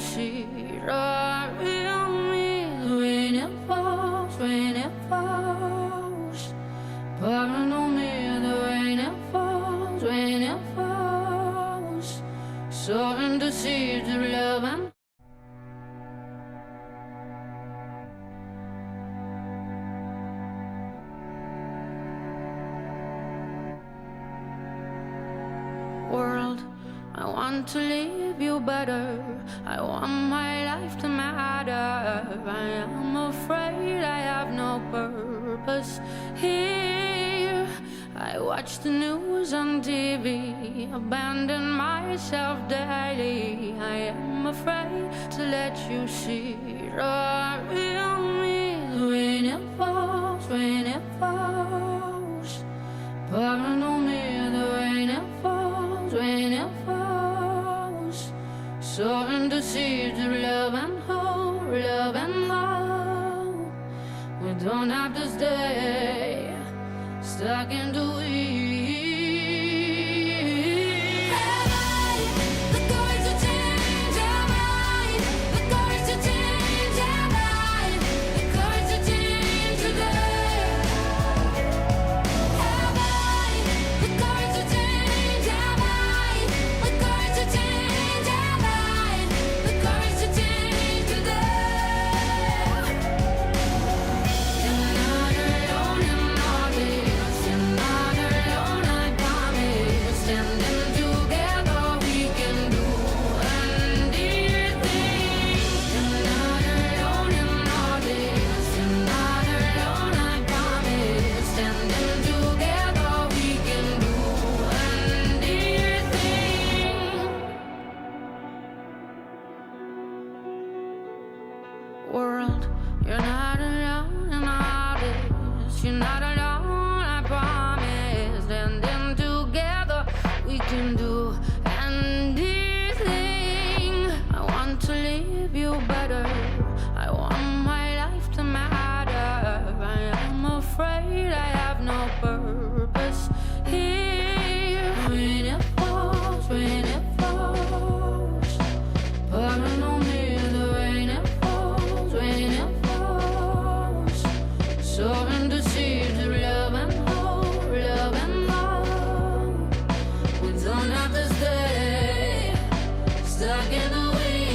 see the real me. When it falls, when it falls, pouring on me. The rain it falls, when it falls, sowing the seeds of love and world. I want to leave you better. I want my life to matter. I am afraid I have no purpose here. I watch the news on TV, abandon myself daily. I am afraid to let you see the real me. When it falls, when it falls, pouring on me. The rain it falls, when it falls, sowing the seeds of love and hope, love and hope. We don't have to stay stuck in the weeds. Have I the courage to change? Have I the courage to change? Have I the courage to change today? Have I the courage to change? Have I the courage to change? Have I the courage to change today? You're not alone in all this. You're not alone, I promise. Standing together, we can do anything. You're not alone in all this. You're not alone, I promise. Standing together, we can do anything. World, you're not alone in all this. You're not alone, I promise. Standing together, we can do anything. I want to leave you better. I want my life to matter. I am afraid I have no purpose here. When it falls, when it falls, pouring on me. The rain it falls, when it falls, sowing the seeds of love and hope, love and hope. We don't have to stay stuck in the weeds.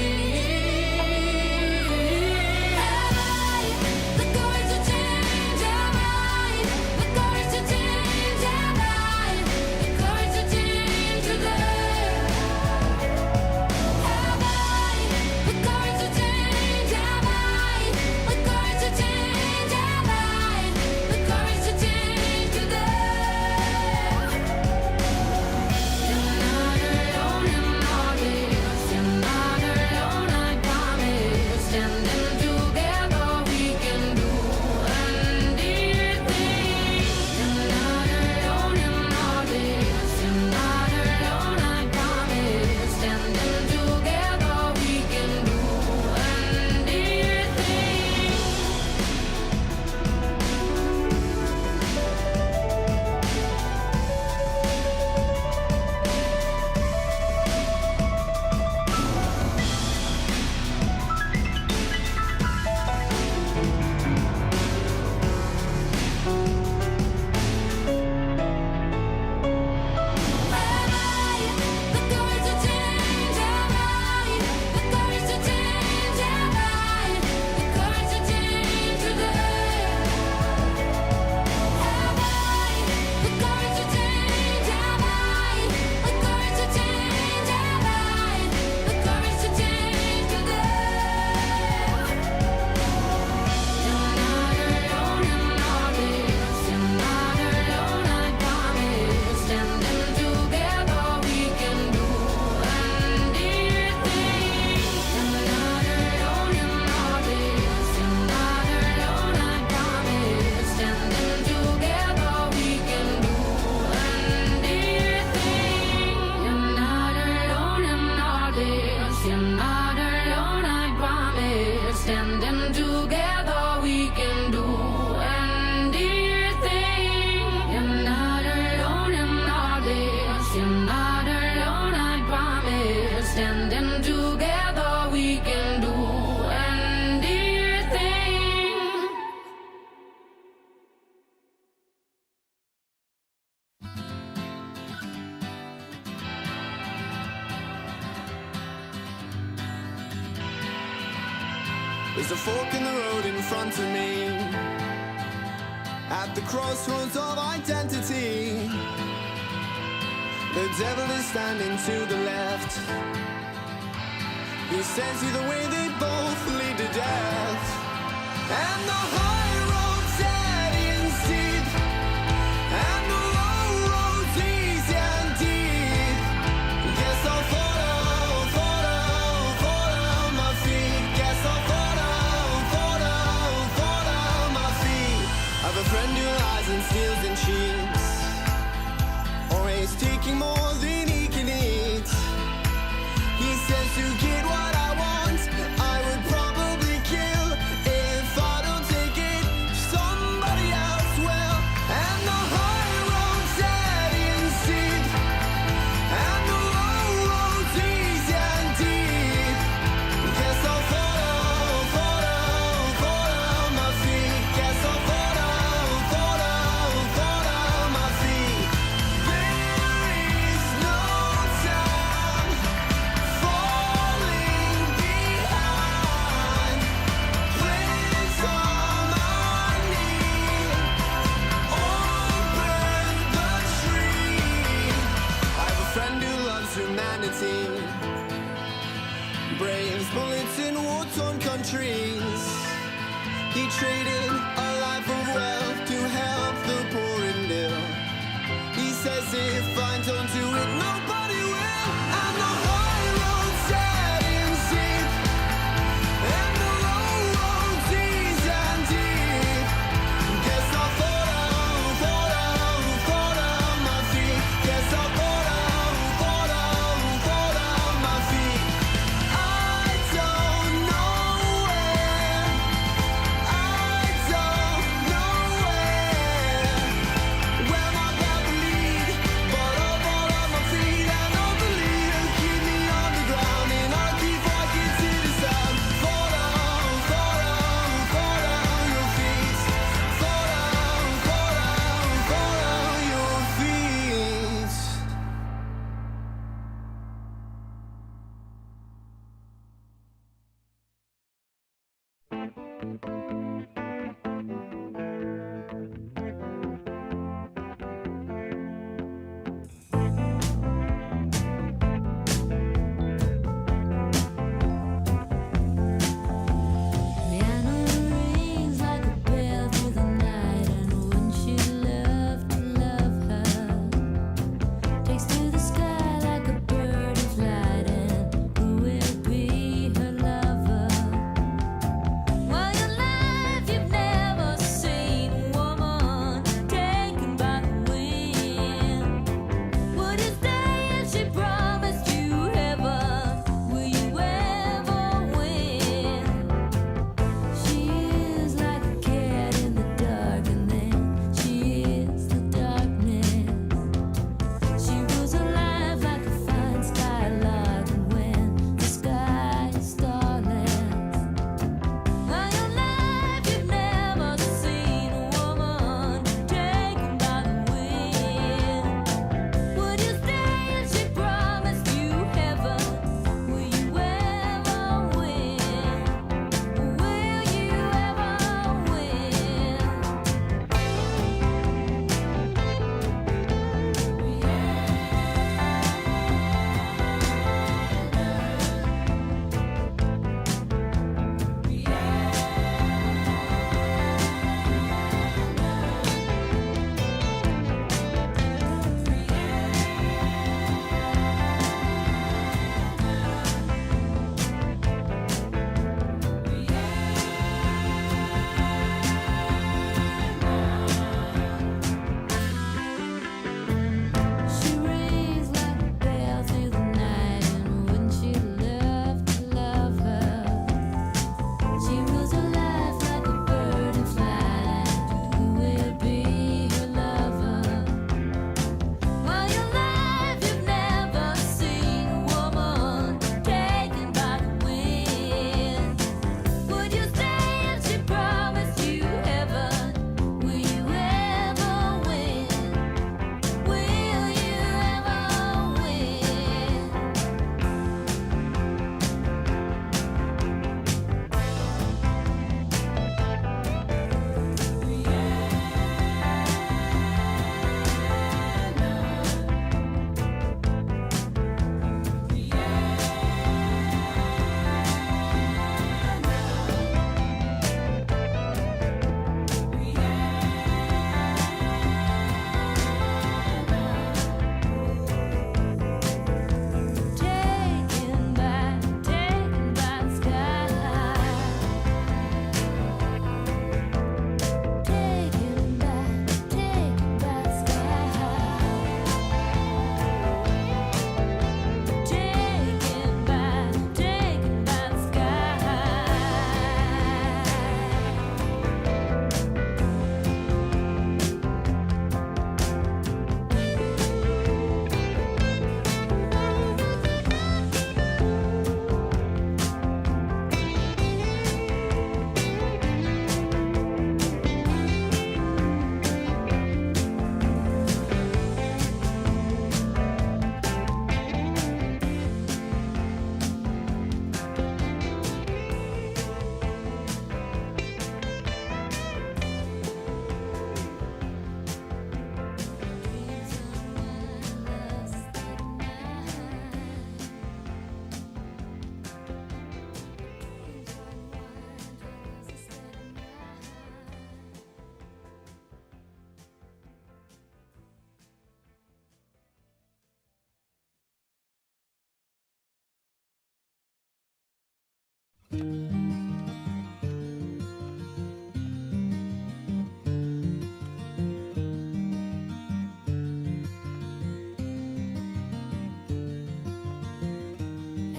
There's a fork in the road in front of me, at the crossroads of identity. The devil is standing to the left. He says either way they both lead to death. And the high road's steady and steep, and the low road's easy and deep. Guess I'll fall my feet. Guess I'll fall my feet. I've a friend who lies and steals and cheats, always taking more than he can eat. He says to get what I want, I would probably kill. If I don't take it, somebody else will. And the high road's steady and steep, and the low road's easy and deep. Guess I'll fall my feet. Guess I'll fall my feet. There is no time falling behind. Plants on my knee, open the tree. I have a friend who loves humanity, braves bullets in war-torn countries. He traded a life of wealth to help the poor and ill. He says if I don't do it, nobody will. And the high road's steady and steep, and the low road's easy and deep. Guess I'll fall my feet. Guess I'll fall my feet. I don't know when, I don't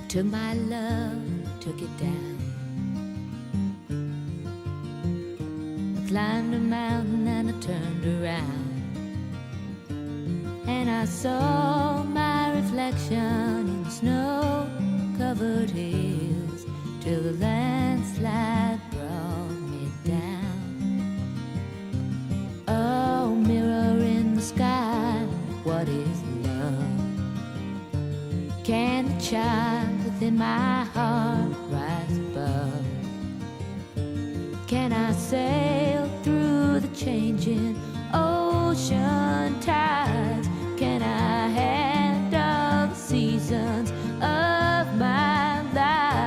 Took my love, took it down. I climbed a mountain and I turned around, and I saw my reflection in snow-covered hills till the landslide brought me down. Oh, mirror in the sky, what is love? Can the child within my heart rise above? Can I sail through the changing ocean tides? Can I handle the seasons of my life?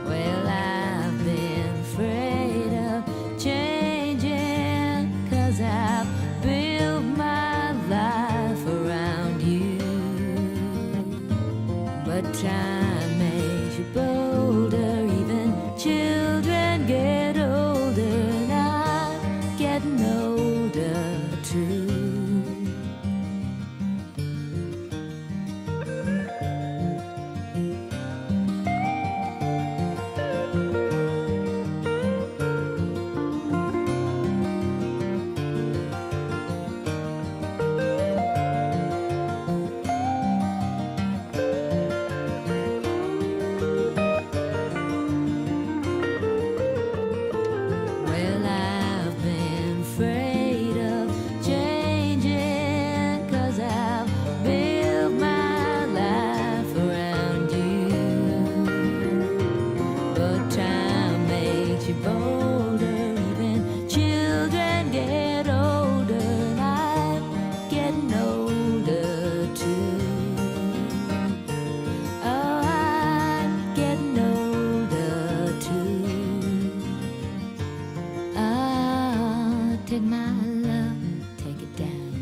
Well, I've been afraid of changing, 'cause I've built my life around you. But time makes you bolder, even children get older, and I'm getting older too. Well, I've been afraid of changing, 'cause I've built my life around you. But time makes you bolder, even children get older, and I'm getting older too. Oh, I'm getting older too. Take my love, take it down.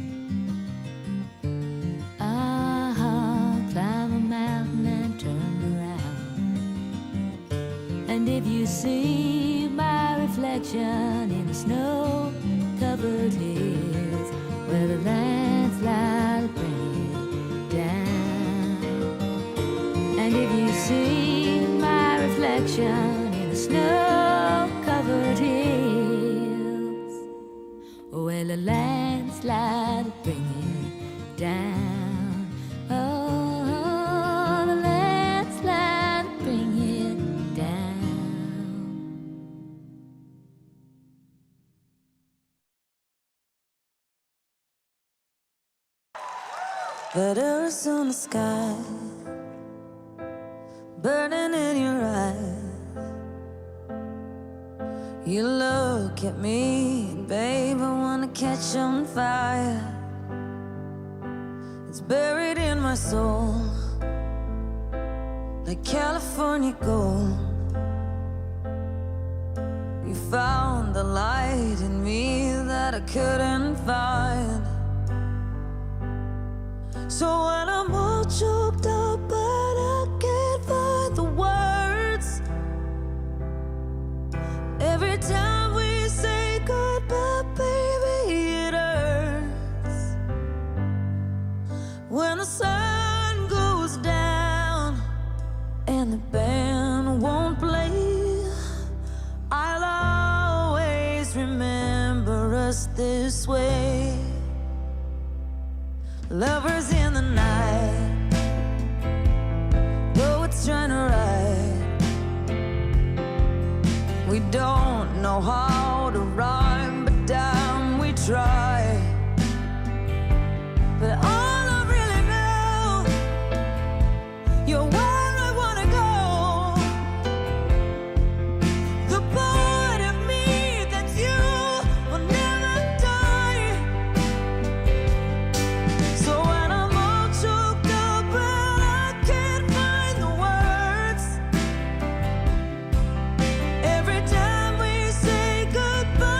Climb a mountain and turn around. And if you see my reflection in the snow-covered hills, where the landslide will bring you down. And if you see my reflection in the snow-covered hills, well, the landslide will bring you down. Oh, the landslide will bring you down. Letters on the sky, burning in your eyes. You look at me, babe, I wanna catch on fire. It's buried in my soul, like California gold. You found the light in me that I couldn't find. So when I'm all choked up but I can't find the words, every time we say goodbye, baby, it hurts. When the sun goes down and the band won't play, I'll always remember us this way. Lovers in the night, though it's trying to ride. We don't know how to rhyme, but damn, we try. But all I really know, you're where I wanna go. The part of me that's you will never die. So when I'm all choked up and I can't find the words, every time we say goodbye,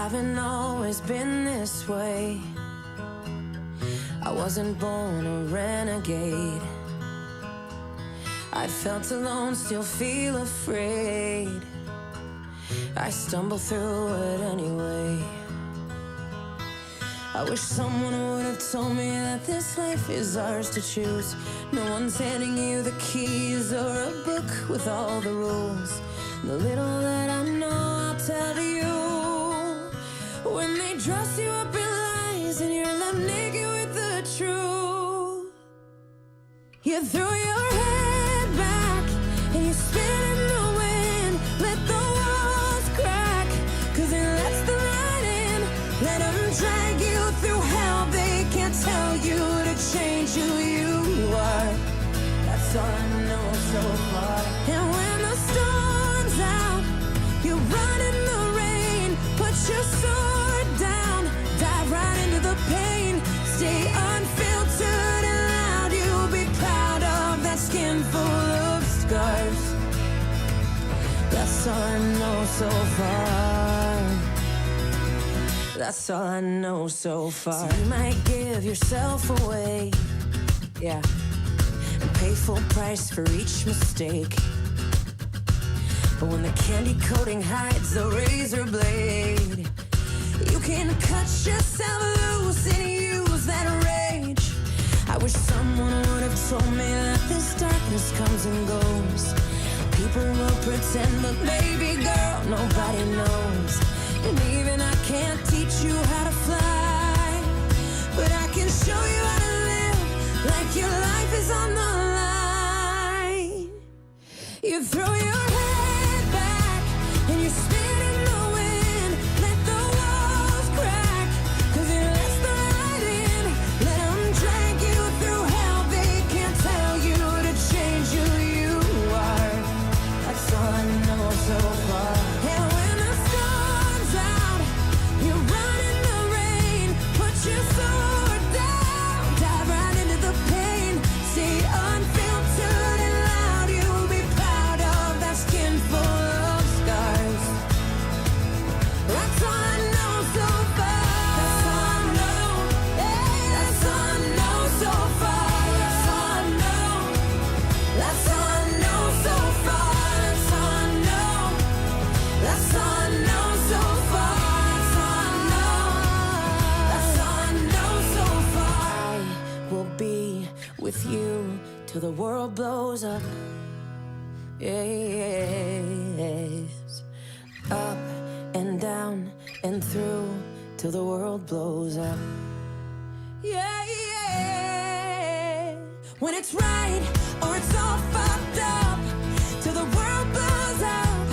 haven't always been this way. I wasn't born a renegade. I felt alone, still feel afraid. I stumble through it anyway. I wish someone would have told me that this life is ours to choose. No one's handing you the keys or a book with all the rules. The little that I know I'll tell to you. When they dress you up in lies and you're left naked with the truth, you throw your head back and you spin in the wind. Let the walls crack, 'cause it lets the light in. Let them drag you through hell. They can't tell you to change who you are. That's all I know so far. And when the storm's out, you run in the rain. Put your sword down, dive right into the pain. Stay unfiltered and loud. You'll be proud of that skin full of scars. That's all I know so far. That's all I know so far. So you might give yourself away, yeah, and pay full price for each mistake. But when the candy coating hides the razor blade, you can cut yourself loose and use that rage. I wish someone would have told me that this darkness comes and goes. People will pretend, but baby girl, nobody knows. And even I can't teach you how to fly, but I can show you how to live like your life is on the line. You throw your head back and you spin in the wind. Let the walls crack, 'cause it lets the light in. Let them drag you through hell. They can't tell you to change who you are. That's all I know so far. And when the storm's out, you run in the rain. Put your sword down, dive right into the pain. Stay unfiltered and loud. You'll be proud of that skin full of scars. That's all I know so far. That's all I know. Hey, that's all I know so far. That's all I know. That's all I know so far. That's all I know. That's all I know so far. That's all I know. That's all I know so far. I will be with you till the world blows up. Yes. Up and down and through till the world blows up. Yeah, yeah. When it's right or it's all fucked up, till the world blows up,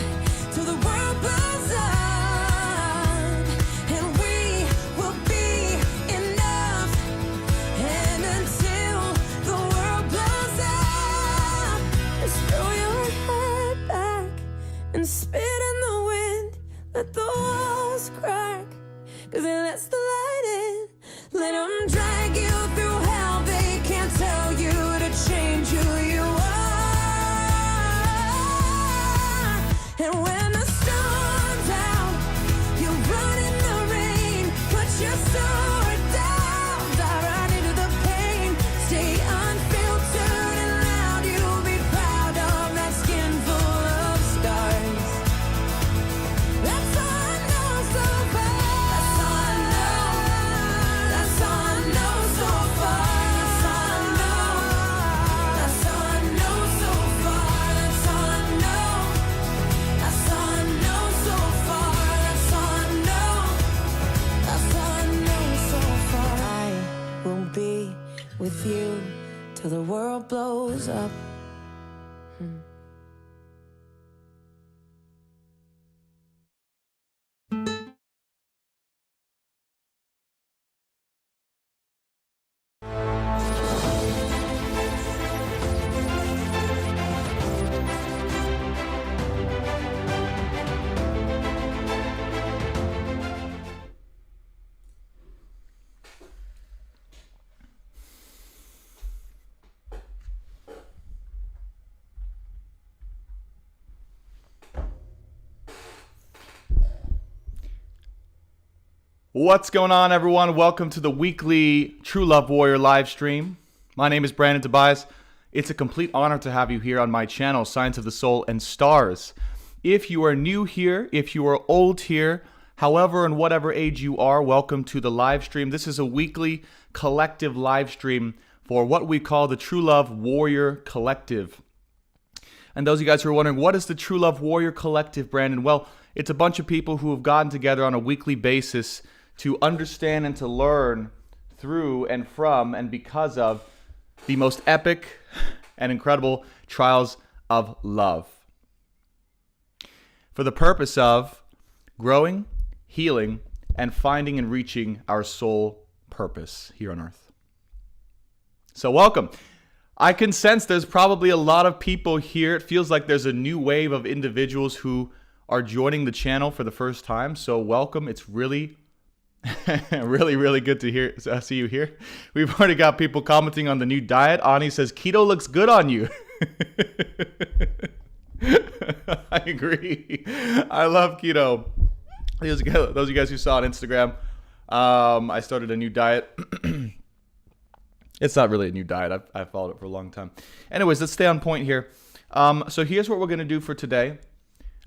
till the world blows up. And we will be enough. And until the world blows up, just throw your head back and spit in the wind. Let the walls crack, 'cause it lets the light in. Let them drag you through hell. They can't tell you to change who you are. And when the storm's out, you run in the rain. Put your sword down, dive right into the pain. Stay unfiltered and loud. You'll be proud of that skin full of scars. That's all I know so far. That's all I know. That's all I know so far. That's all I know. That's all I know so far. That's all I know. That's all I know so far. That's all I know. That's all I know so far. I will be with you till the world blows up. What's going on, everyone? Welcome to the weekly True Love Warrior live stream. My name is Brandon Tobias. It's a complete honor to have you here on my channel, Science of the Soul and Stars. If you are new here, if you are old here, however and whatever age you are, welcome to the live stream. This is a weekly collective live stream for what we call the True Love Warrior Collective. And those of you guys who are wondering, what is the True Love Warrior Collective, Brandon? Well, it's a bunch of people who have gotten together on a weekly basis to understand and to learn through and from and because of the most epic and incredible trials of love, for the purpose of growing, healing, and finding and reaching our soul purpose here on earth. So welcome. I can sense there's probably a lot of people here. It feels like there's a new wave of individuals who are joining the channel for the first time. So welcome. It's really really good to see you here. We've already got people commenting on the new diet. Ani says, keto looks good on you. I agree. I love keto. Those of you guys who saw on Instagram, I started a new diet. It's not really a new diet. I've followed it for a long time. Anyways, let's stay on point here. So here's what we're going to do for today.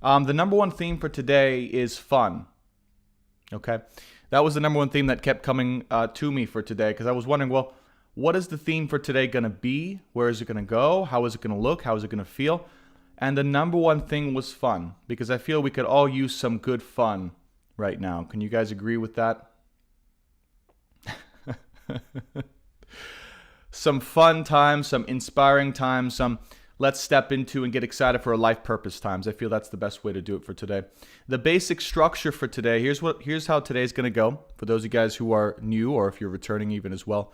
The number one theme for today is fun. Okay? That was the number one theme that kept coming to me for today, because I was wondering, well, what is the theme for today going to be? Where is it going to go? How is it going to look? How is it going to feel? And the number one thing was fun, because I feel we could all use some good fun right now. Can you guys agree with that? Some fun times, some inspiring times, some let's step into and get excited for our life purpose times. I feel that's the best way to do it for today. The basic structure for today, here's how today's going to go. For those of you guys who are new, or if you're returning even as well,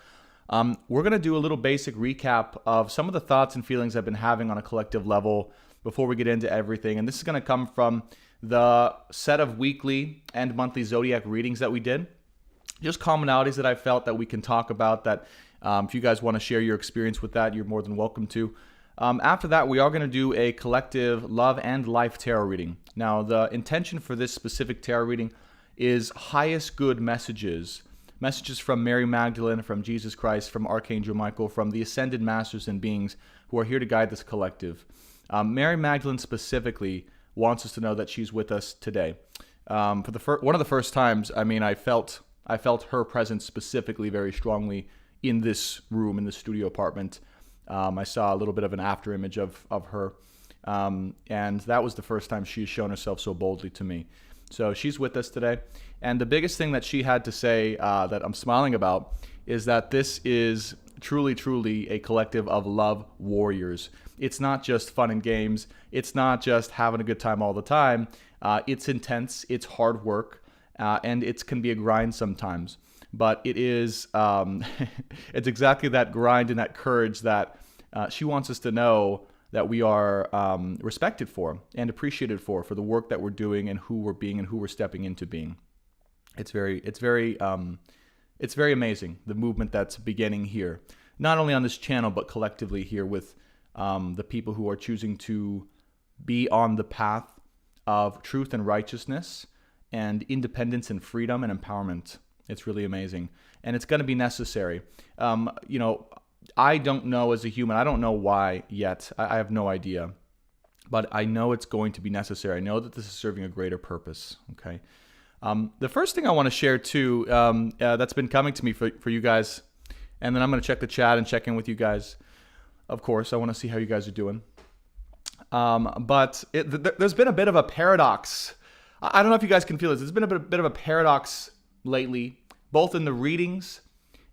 we're going to do a little basic recap of some of the thoughts and feelings I've been having on a collective level before we get into everything. And this is going to come from the set of weekly and monthly zodiac readings that we did. Just commonalities that I felt that we can talk about, that if you guys want to share your experience with that, you're more than welcome to. After that, we are going to do a collective love and life tarot reading. Now, the intention for this specific tarot reading is highest good messages. Messages from Mary Magdalene, from Jesus Christ, from Archangel Michael, from the ascended masters and beings who are here to guide this collective. Mary Magdalene specifically wants us to know that she's with us today. For one of the first times, I felt her presence specifically very strongly in this room, in the studio apartment. I saw a little bit of an after image of her, and that was the first time she's shown herself so boldly to me. So she's with us today, and the biggest thing that she had to say that I'm smiling about is that this is truly a collective of love warriors. It's not just fun and games. It's not just having a good time all the time. It's intense. It's hard work, and it can be a grind sometimes. But it is, it's exactly that grind and that courage that she wants us to know that we are respected for and appreciated for the work that we're doing and who we're being and who we're stepping into being. It's very amazing, the movement that's beginning here, not only on this channel but collectively here with the people who are choosing to be on the path of truth and righteousness and independence and freedom and empowerment. It's really amazing, and it's going to be necessary. I don't know as a human. I don't know why yet. I have no idea, but I know it's going to be necessary. I know that this is serving a greater purpose. Okay. The first thing I want to share too, that's been coming to me for you guys, and then I'm going to check the chat and check in with you guys. Of course, I want to see how you guys are doing. But there's been a bit of a paradox. I don't know if you guys can feel this. There's been a bit of a paradox lately, both in the readings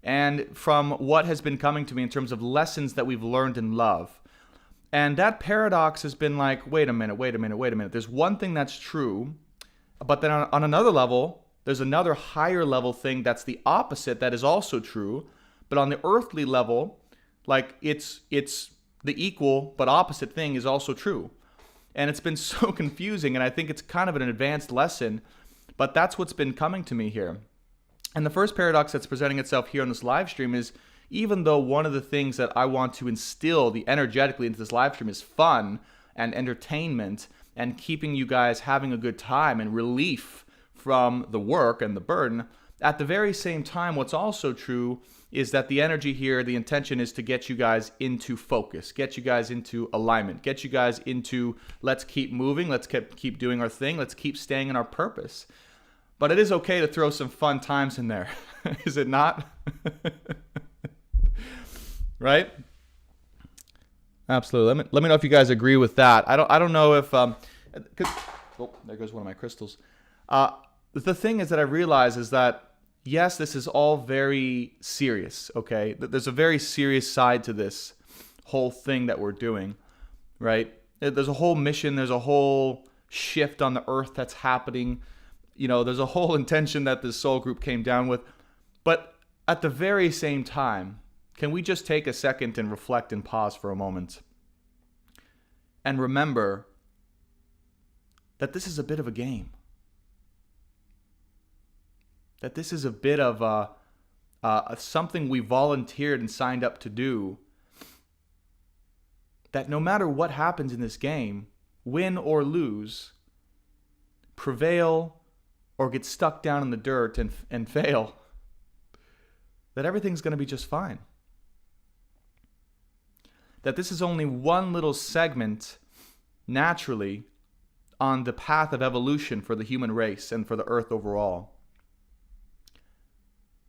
and from what has been coming to me in terms of lessons that we've learned in love. And that paradox has been like, wait a minute. There's one thing that's true, but then on another level, there's another higher level thing that's the opposite that is also true. But on the earthly level, like it's the equal but opposite thing is also true. And it's been so confusing, and I think it's kind of an advanced lesson, but that's what's been coming to me here. And the first paradox that's presenting itself here on this live stream is, even though one of the things that I want to instill energetically into this live stream is fun and entertainment and keeping you guys having a good time and relief from the work and the burden. At the very same time, what's also true is that the energy here, the intention is to get you guys into focus, get you guys into alignment, get you guys into let's keep moving, let's keep doing our thing, let's keep staying in our purpose. But it is okay to throw some fun times in there, is it not? Right? Absolutely. Let me know if you guys agree with that. I don't know if oh, there goes one of my crystals. The thing is that I realize is that yes, this is all very serious, okay? There's a very serious side to this whole thing that we're doing, right? There's a whole mission, there's a whole shift on the earth that's happening. There's a whole intention that this soul group came down with. But at the very same time, can we just take a second and reflect and pause for a moment and remember that this is a bit of a game? That this is a bit of something we volunteered and signed up to do. That no matter what happens in this game, win or lose, prevail or get stuck down in the dirt and fail, that everything's going to be just fine. That this is only one little segment, naturally, on the path of evolution for the human race and for the earth overall.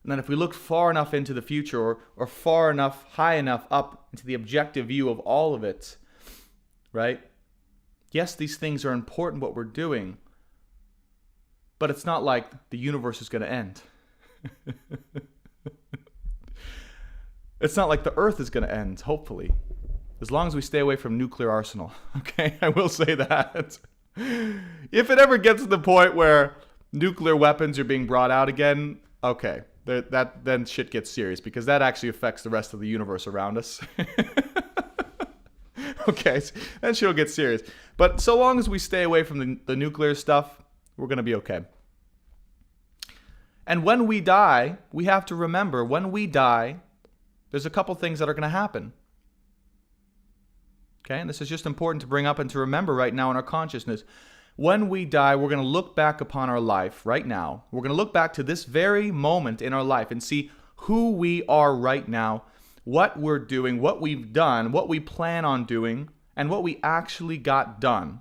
And then if we look far enough into the future or far enough, high enough up into the objective view of all of it, right? Yes, these things are important, what we're doing, but it's not like the universe is going to end. It's not like the earth is going to end, hopefully. As long as we stay away from nuclear arsenal, okay? I will say that. If it ever gets to the point where nuclear weapons are being brought out again, okay. Then shit gets serious because that actually affects the rest of the universe around us. Okay, then shit'll get serious. But so long as we stay away from the nuclear stuff, we're going to be okay. And when we die, we have to remember, when we die, there's a couple things that are going to happen. Okay, and this is just important to bring up and to remember right now in our consciousness. When we die, we're going to look back upon our life right now. We're going to look back to this very moment in our life and see who we are right now, what we're doing, what we've done, what we plan on doing, and what we actually got done.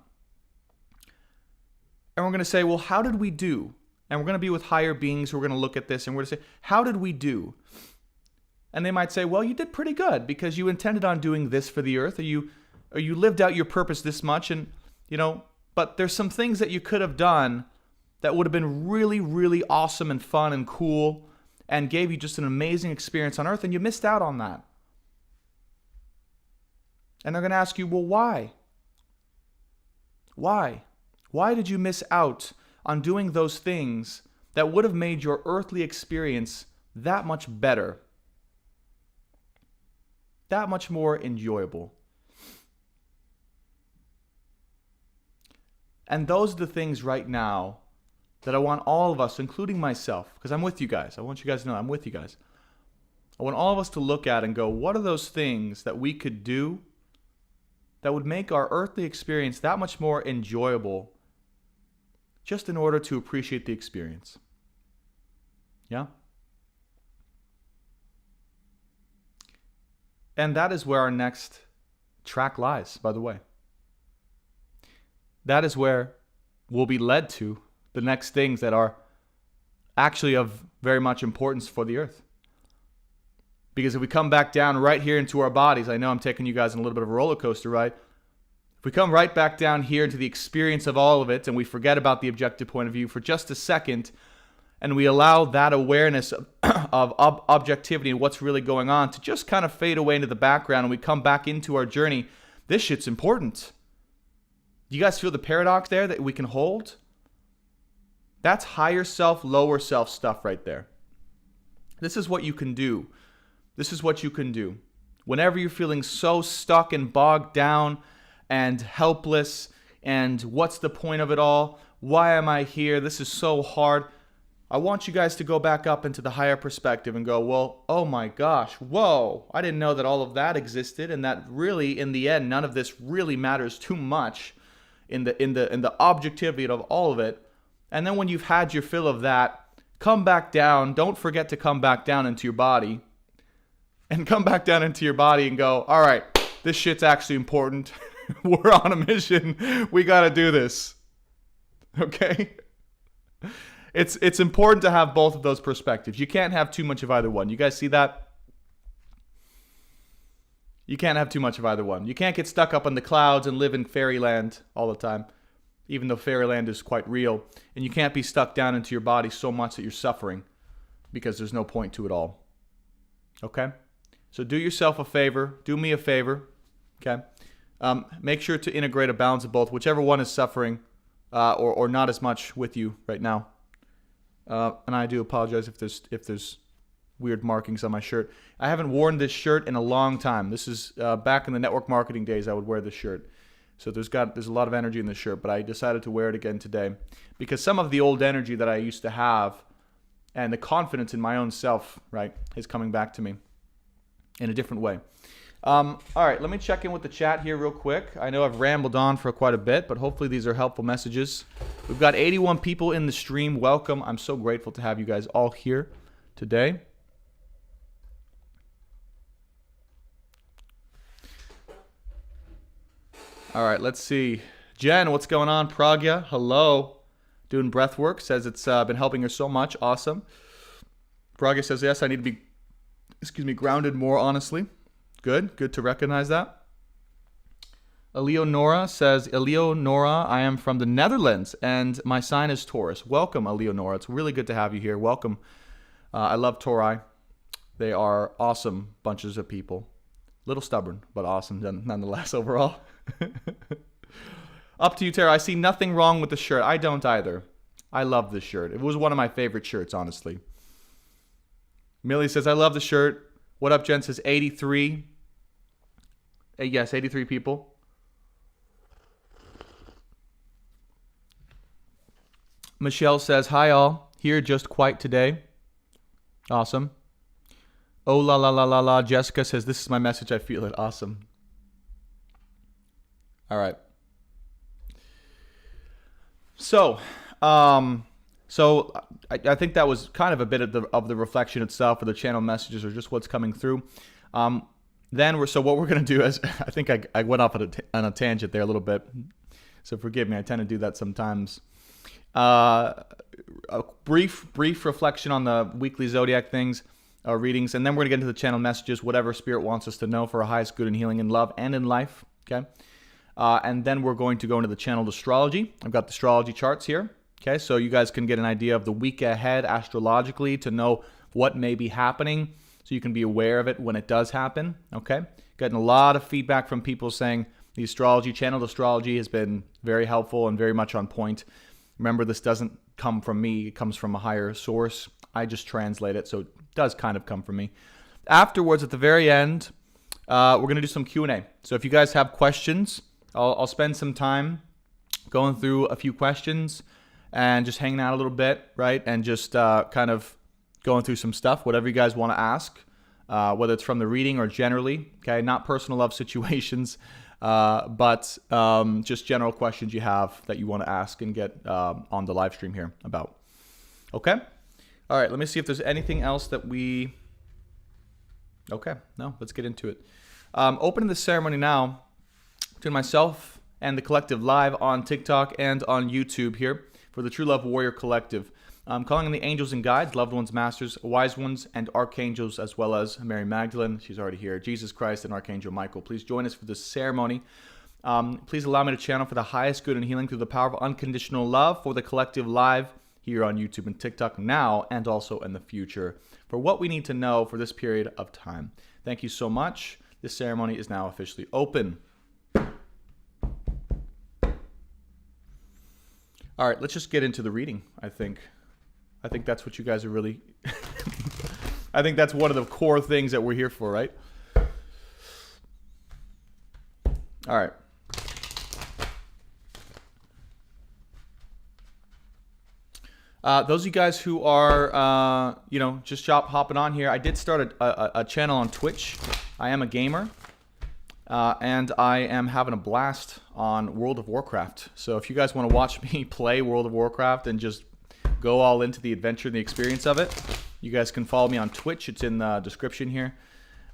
And we're going to say, well, how did we do? And we're going to be with higher beings who are going to look at this and we're going to say, how did we do? And they might say, well, you did pretty good because you intended on doing this for the earth, or you lived out your purpose this much, and, but there's some things that you could have done that would have been really, really awesome and fun and cool and gave you just an amazing experience on earth, and you missed out on that. And they're going to ask you, well, why? Why? Why did you miss out on doing those things that would have made your earthly experience that much better, that much more enjoyable? And those are the things right now that I want all of us, including myself, because I'm with you guys. I want you guys to know I'm with you guys. I want all of us to look at and go, what are those things that we could do that would make our earthly experience that much more enjoyable, just in order to appreciate the experience? Yeah? And that is where our next track lies, by the way. That is where we'll be led to the next things that are actually of very much importance for the earth. Because if we come back down right here into our bodies, I know I'm taking you guys on a little bit of a roller coaster ride. If we come right back down here into the experience of all of it, and we forget about the objective point of view for just a second, and we allow that awareness of objectivity and what's really going on to just kind of fade away into the background, and we come back into our journey, this shit's important. Do you guys feel the paradox there that we can hold? That's higher self, lower self stuff right there. This is what you can do. This is what you can do. Whenever you're feeling so stuck and bogged down and helpless, and what's the point of it all? Why am I here? This is so hard. I want you guys to go back up into the higher perspective and go, well, oh my gosh, whoa, I didn't know that all of that existed, and that really, in the end, none of this really matters too much in the objectivity of all of it. And then when you've had your fill of that, come back down. Don't forget to come back down into your body. And come back down into your body and go, all right, this shit's actually important. We're on a mission. We got to do this. Okay? It's important to have both of those perspectives. You can't have too much of either one. You guys see that? You can't have too much of either one. You can't get stuck up in the clouds and live in fairyland all the time, even though fairyland is quite real. And you can't be stuck down into your body so much that you're suffering, because there's no point to it all. Okay? So do yourself a favor. Do me a favor. Okay? Make sure to integrate a balance of both, whichever one is suffering or not as much with you right now. And I do apologize if there's weird markings on my shirt. I haven't worn this shirt in a long time. This is back in the network marketing days. I would wear this shirt. So there's a lot of energy in this shirt, but I decided to wear it again today because some of the old energy that I used to have and the confidence in my own self, right, is coming back to me in a different way. All right, let me check in with the chat here real quick. I know I've rambled on for quite a bit, but hopefully these are helpful messages. We've got 81 people in the stream. Welcome. I'm so grateful to have you guys all here today. All right, let's see. Jen, what's going on? Pragya, hello. Doing breath work. Says it's been helping her so much. Awesome. Pragya says, yes, I need to be, grounded more, honestly. Good to recognize that. Eleonora says, Eleonora, I am from the Netherlands, and my sign is Taurus. Welcome, Eleonora. It's really good to have you here. Welcome. I love Tauri. They are awesome bunches of people. Little stubborn, but awesome nonetheless overall. Up to you, Tara. I see nothing wrong with the shirt. I don't either. I love this shirt. It was one of my favorite shirts, honestly. Millie says, I love the shirt. What up, Jen? Says 83. Yes, 83 people. Michelle says, hi all. Here just quite today. Awesome. Oh la la la la la. Jessica says, this is my message. I feel it. Awesome. All right. So I think that was kind of a bit of the reflection itself, or the channel messages, or just what's coming through. What we're going to do is, I think I went off on a tangent there a little bit, so forgive me. I tend to do that sometimes. A brief reflection on the weekly zodiac things, readings, and then we're going to get into the channel messages, whatever Spirit wants us to know for our highest good and healing in love and in life. Okay. And then we're going to go into the channeled astrology. I've got the astrology charts here. Okay, so you guys can get an idea of the week ahead astrologically to know what may be happening, so you can be aware of it when it does happen. Okay, getting a lot of feedback from people saying the channeled astrology has been very helpful and very much on point. Remember, this doesn't come from me. It comes from a higher source. I just translate it, so it does kind of come from me. Afterwards, at the very end, we're going to do some Q&A. So if you guys have questions, I'll spend some time going through a few questions and just hanging out a little bit, right? And just kind of going through some stuff, whatever you guys want to ask, whether it's from the reading or generally, okay? Not personal love situations, but just general questions you have that you want to ask and get on the live stream here about. Okay? All right, let me see if there's anything else that we... Okay, no, let's get into it. Opening the ceremony now between myself and the collective live on TikTok and on YouTube here for the True Love Warrior Collective. I'm calling on the angels and guides, loved ones, masters, wise ones, and archangels, as well as Mary Magdalene. She's already here. Jesus Christ and Archangel Michael. Please join us for this ceremony. Please allow me to channel for the highest good and healing through the power of unconditional love for the collective live here on YouTube and TikTok now and also in the future for what we need to know for this period of time. Thank you so much. This ceremony is now officially open. All right, let's just get into the reading, I think that's what you guys are really... I think that's one of the core things that we're here for, right? All right. Those of you guys who are, just hopping on here, I did start a channel on Twitch. I am a gamer. And I am having a blast on World of Warcraft. So if you guys want to watch me play World of Warcraft and just go all into the adventure and the experience of it, you guys can follow me on Twitch. It's in the description here.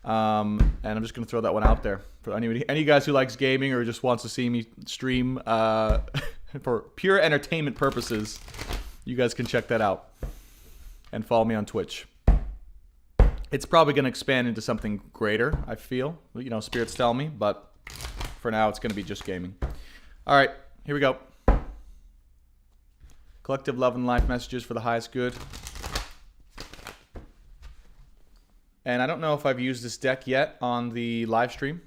And I'm just going to throw that one out there. For any guys who likes gaming or just wants to see me stream for pure entertainment purposes, you guys can check that out. And follow me on Twitch. It's probably going to expand into something greater, I feel. You know, spirits tell me. But for now, it's going to be just gaming. All right, here we go. Collective love and life messages for the highest good. And I don't know if I've used this deck yet on the live stream.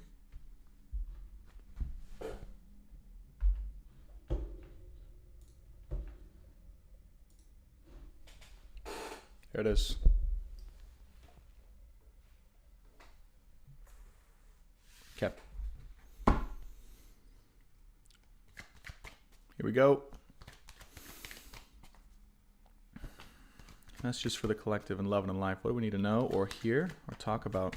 Here it is. Okay. Here we go. That's just for the collective and love and life. What do we need to know or hear or talk about?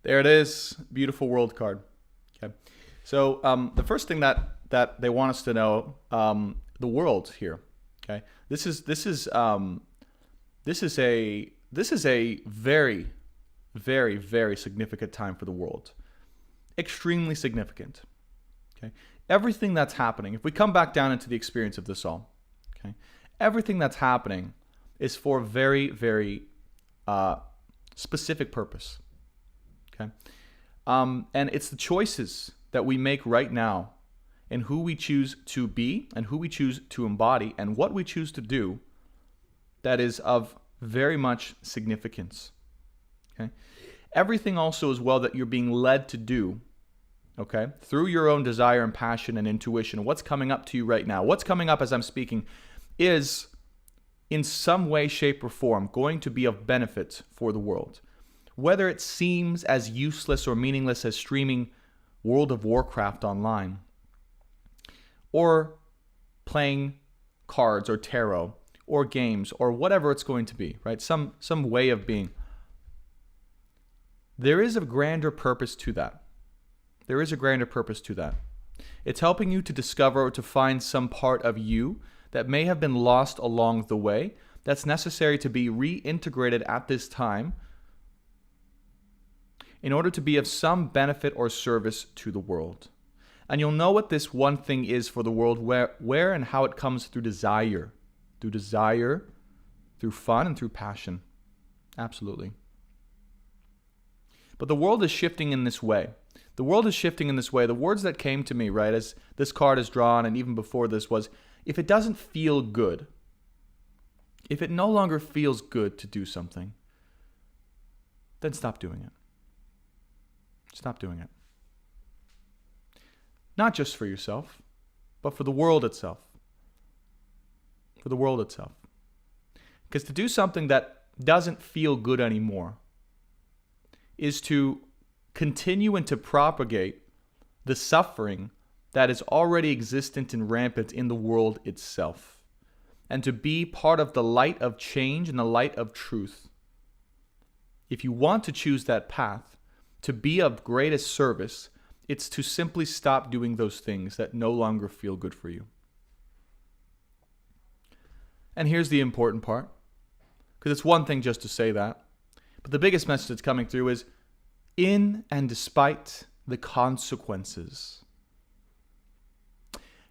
There it is. Beautiful world card. Okay. So the first thing that they want us to know, the world here. Okay. This is a very, very, very significant time for the world. Extremely significant. Okay. Everything that's happening, if we come back down into the experience of this all, okay, everything that's happening is for a very, very specific purpose. Okay. And it's the choices that we make right now and who we choose to be and who we choose to embody and what we choose to do that is of very much significance. Okay. Everything also as well that you're being led to do, okay, through your own desire and passion and intuition, what's coming up to you right now, what's coming up as I'm speaking is in some way, shape, or form going to be of benefit for the world. Whether it seems as useless or meaningless as streaming World of Warcraft online, or playing cards or tarot or games or whatever it's going to be, right? Some way of being. There is a grander purpose to that. There is a grander purpose to that. It's helping you to discover or to find some part of you that may have been lost along the way that's necessary to be reintegrated at this time in order to be of some benefit or service to the world. And you'll know what this one thing is for the world, where and how it comes through desire. Through desire, through fun, and through passion. Absolutely. But the world is shifting in this way. The world is shifting in this way. The words that came to me, right, as this card is drawn, and even before this was, if it doesn't feel good, if it no longer feels good to do something, then stop doing it. Stop doing it. Not just for yourself, but for the world itself. For the world itself. Because to do something that doesn't feel good anymore is to continue and to propagate the suffering that is already existent and rampant in the world itself. And to be part of the light of change and the light of truth. If you want to choose that path, to be of greatest service, it's to simply stop doing those things that no longer feel good for you. And here's the important part, because it's one thing just to say that, but the biggest message that's coming through is, in and despite the consequences.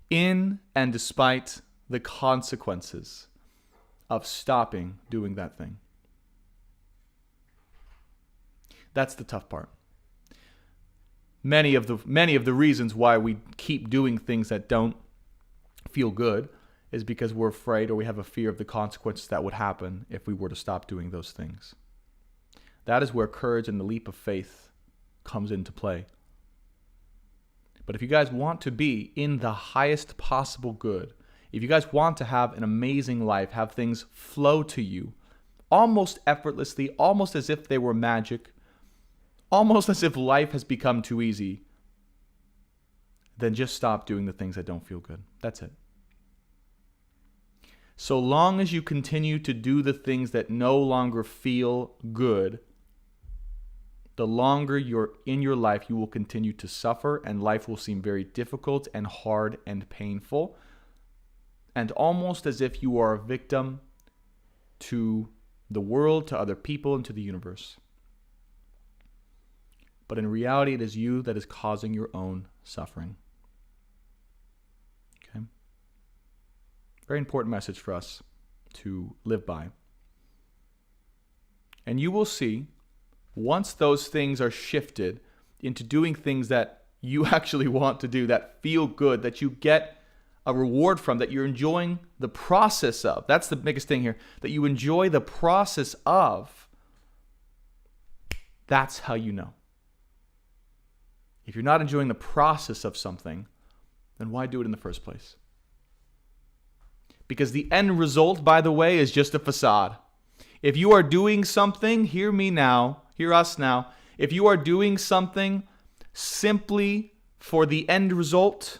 In and despite the consequences of stopping doing that thing. That's the tough part. Many of the reasons why we keep doing things that don't feel good is because we're afraid or we have a fear of the consequences that would happen if we were to stop doing those things. That is where courage and the leap of faith comes into play. But if you guys want to be in the highest possible good, if you guys want to have an amazing life, have things flow to you almost effortlessly, almost as if they were magic, almost as if life has become too easy, then just stop doing the things that don't feel good. That's it. So long as you continue to do the things that no longer feel good, the longer you're in your life, you will continue to suffer, and life will seem very difficult and hard and painful, and almost as if you are a victim to the world, to other people, and to the universe. But in reality, it is you that is causing your own suffering. Okay? Very important message for us to live by. And you will see, once those things are shifted into doing things that you actually want to do, that feel good, that you get a reward from, that you're enjoying the process of. That's the biggest thing here, that you enjoy the process of. That's how you know. If you're not enjoying the process of something, then why do it in the first place? Because the end result, by the way, is just a facade. If you are doing something, hear me now, hear us now, if you are doing something simply for the end result,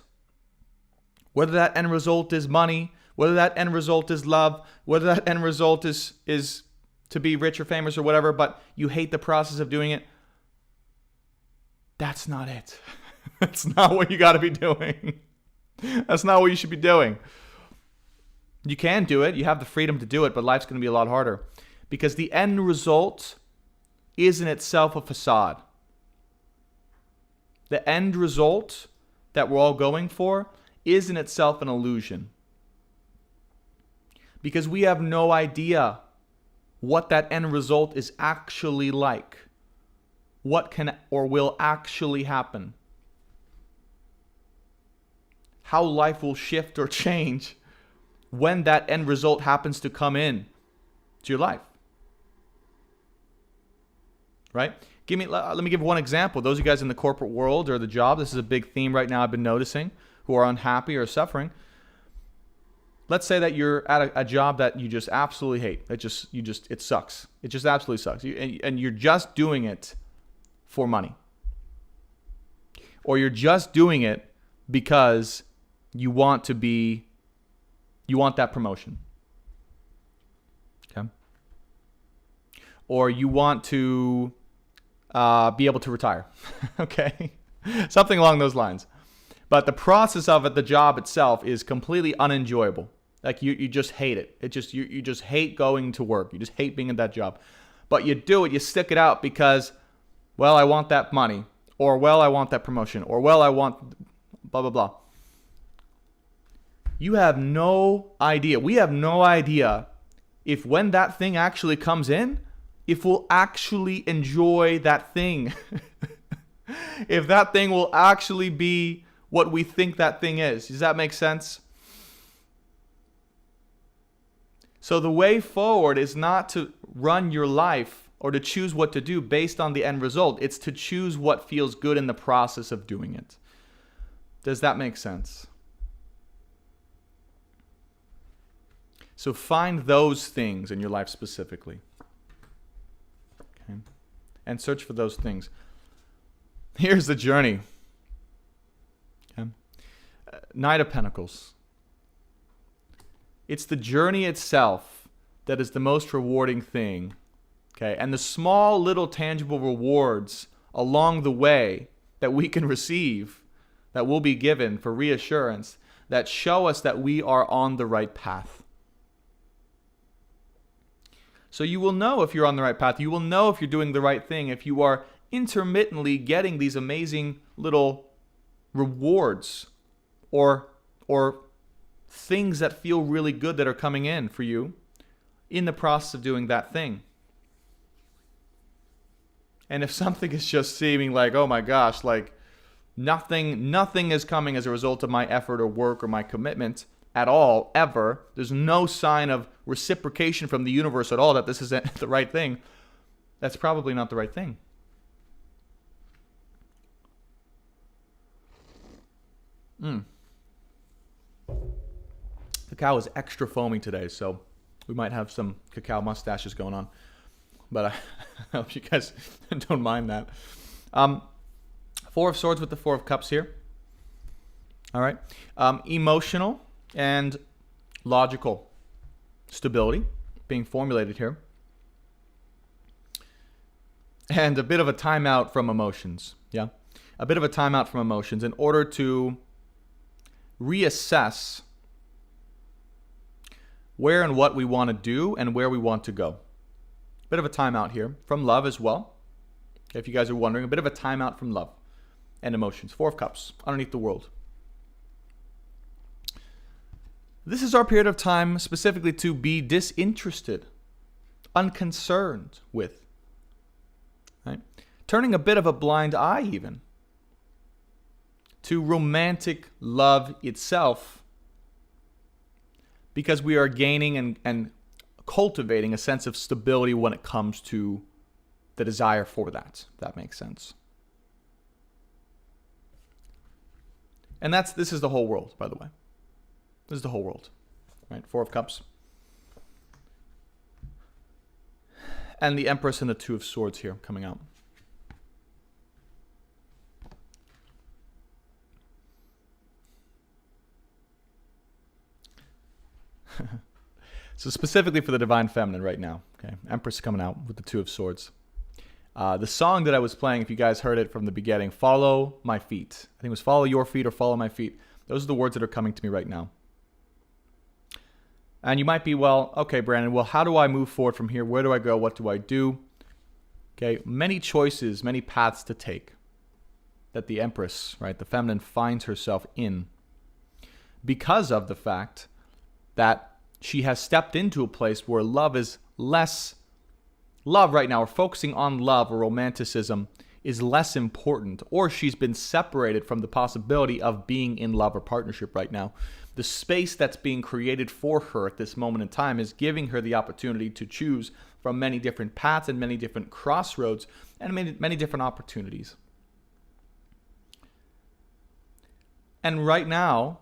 whether that end result is money, whether that end result is love, whether that end result is to be rich or famous or whatever, but you hate the process of doing it, that's not it. That's not what you got to be doing. That's not what you should be doing. You can do it. You have the freedom to do it, but life's going to be a lot harder. Because the end result is in itself a facade. The end result that we're all going for is in itself an illusion. Because we have no idea what that end result is actually like. What can or will actually happen. How life will shift or change when that end result happens to come in to your life. Right? Let me give one example. Those of you guys in the corporate world or the job, this is a big theme right now I've been noticing, who are unhappy or suffering. Let's say that you're at a job that you just absolutely hate. It sucks. It just absolutely sucks. And you're just doing it for money. Or you're just doing it because you want that promotion. Okay? Or you want to be able to retire. Okay? Something along those lines. But the process of it, the job itself, is completely unenjoyable. Like you just hate it. You just hate going to work. You just hate being at that job. But you do it, you stick it out because, well, I want that money. Or, well, I want that promotion. Or, well, I want blah, blah, blah. You have no idea. We have no idea if when that thing actually comes in, if we'll actually enjoy that thing. If that thing will actually be what we think that thing is. Does that make sense? So the way forward is not to run your life or to choose what to do based on the end result. It's to choose what feels good in the process of doing it. Does that make sense? So find those things in your life specifically. Okay? And search for those things. Here's the journey. Okay? Knight of Pentacles. It's the journey itself that is the most rewarding thing. Okay? And the small little tangible rewards along the way that we can receive, that will be given for reassurance, that show us that we are on the right path. So you will know if you're on the right path. You will know if you're doing the right thing, if you are intermittently getting these amazing little rewards or things that feel really good that are coming in for you in the process of doing that thing. And if something is just seeming like, oh my gosh, like nothing is coming as a result of my effort or work or my commitment at all, ever, there's no sign of reciprocation from the universe at all that this isn't the right thing, that's probably not the right thing. Cacao is extra foamy today, so we might have some cacao mustaches going on. But I hope you guys don't mind that. Four of Swords with the Four of Cups here. All right. Emotional and logical. stability being formulated here, and a bit of a timeout from emotions. Yeah, a bit of a timeout from emotions in order to reassess where and what we want to do and where we want to go. Bit of a timeout here from love as well. If you guys are wondering, a bit of a timeout from love and emotions. 4 of Cups, underneath the world. This is our period of time specifically to be disinterested, unconcerned with, right? Turning a bit of a blind eye even to romantic love itself, because we are gaining and cultivating a sense of stability when it comes to the desire for that, if that makes sense. And this is the whole world, by the way. This is the whole world, right? 4 of Cups. And the Empress and the 2 of Swords here coming out. So specifically for the Divine Feminine right now, okay? Empress coming out with the 2 of Swords. The song that I was playing, if you guys heard it from the beginning, Follow My Feet. I think it was Follow Your Feet or Follow My Feet. Those are the words that are coming to me right now. And you might be, well, okay, Brandon, well, how do I move forward from here? Where do I go? What do I do? Okay, many choices, many paths to take that the Empress, right, the Feminine finds herself in because of the fact that she has stepped into a place where love is less, love right now, or focusing on love or romanticism is less important, or she's been separated from the possibility of being in love or partnership right now. The space that's being created for her at this moment in time is giving her the opportunity to choose from many different paths and many different crossroads and many different opportunities. And right now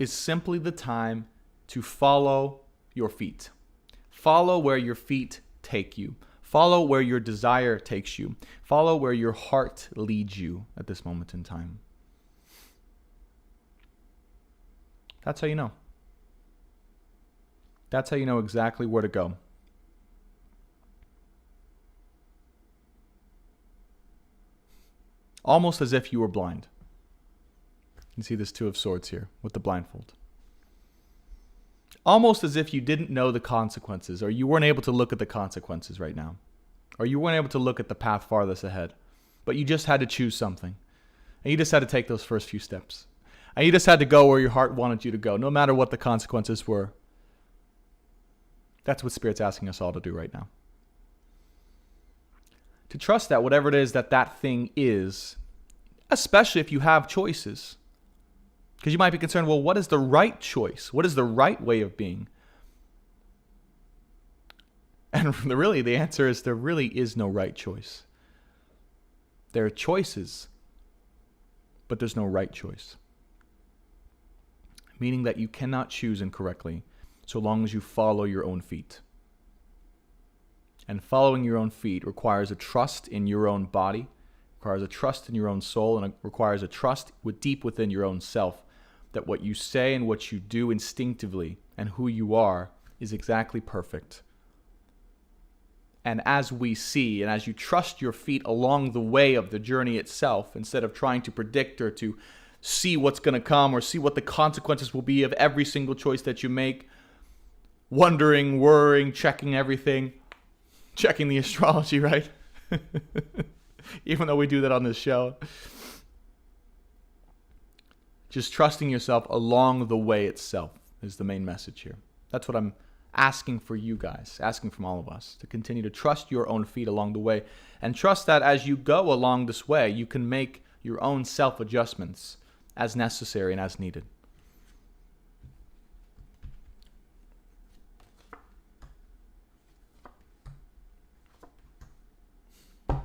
is simply the time to follow your feet. Follow where your feet take you. Follow where your desire takes you. Follow where your heart leads you at this moment in time. That's how you know. That's how you know exactly where to go. Almost as if you were blind. You see this 2 of Swords here with the blindfold. Almost as if you didn't know the consequences, or you weren't able to look at the consequences right now. Or you weren't able to look at the path farthest ahead. But you just had to choose something. And you just had to take those first few steps. And you just had to go where your heart wanted you to go, no matter what the consequences were. That's what Spirit's asking us all to do right now. To trust that whatever it is that thing is, especially if you have choices. Because you might be concerned, well, what is the right choice? What is the right way of being? And really, the answer is there really is no right choice. There are choices, but there's no right choice. Meaning that you cannot choose incorrectly so long as you follow your own feet. And following your own feet requires a trust in your own body, requires a trust in your own soul, and it requires a trust deep within your own self that what you say and what you do instinctively and who you are is exactly perfect. And as we see, and as you trust your feet along the way of the journey itself, instead of trying to predict or to see what's going to come or see what the consequences will be of every single choice that you make, wondering, worrying, checking everything, checking the astrology, right? Even though we do that on this show. Just trusting yourself along the way itself is the main message here. That's what I'm asking for you guys, asking from all of us, to continue to trust your own feet along the way, and trust that as you go along this way, you can make your own self-adjustments as necessary and as needed.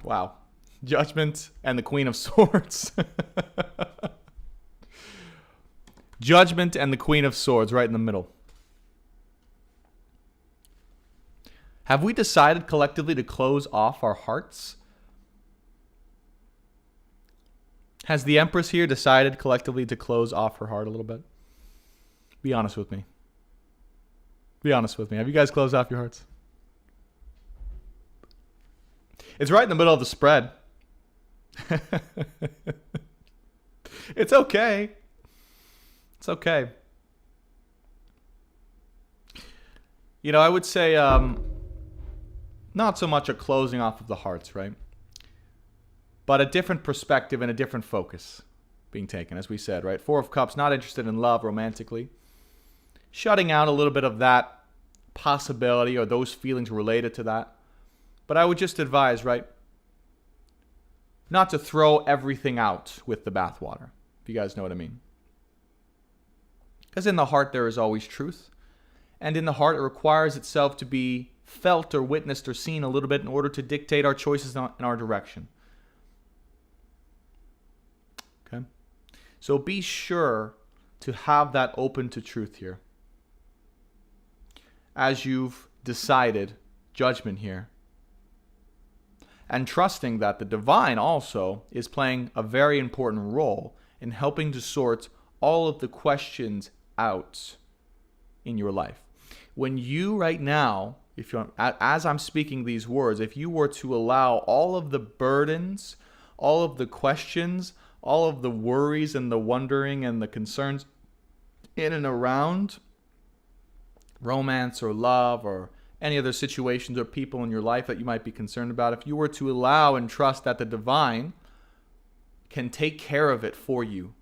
Wow. Judgment and the Queen of Swords. Judgment and the Queen of Swords right in the middle. Have we decided collectively to close off our hearts? Has the Empress here decided collectively to close off her heart a little bit? Be honest with me. Be honest with me. Have you guys closed off your hearts? It's right in the middle of the spread. It's okay. It's okay. You know, I would say not so much a closing off of the hearts, right? But a different perspective and a different focus being taken, as we said, right? Four of Cups, not interested in love romantically. Shutting out a little bit of that possibility or those feelings related to that. But I would just advise, right, not to throw everything out with the bathwater, if you guys know what I mean. Because in the heart there is always truth. And in the heart it requires itself to be felt or witnessed or seen a little bit in order to dictate our choices in our direction. Okay? So be sure to have that open to truth here. As you've decided judgment here. And trusting that the divine also is playing a very important role in helping to sort all of the questions out in your life. When you right now, if you're, as I'm speaking these words, if you were to allow all of the burdens, all of the questions, all of the worries and the wondering and the concerns in and around romance or love or any other situations or people in your life that you might be concerned about, if you were to allow and trust that the divine can take care of it for you,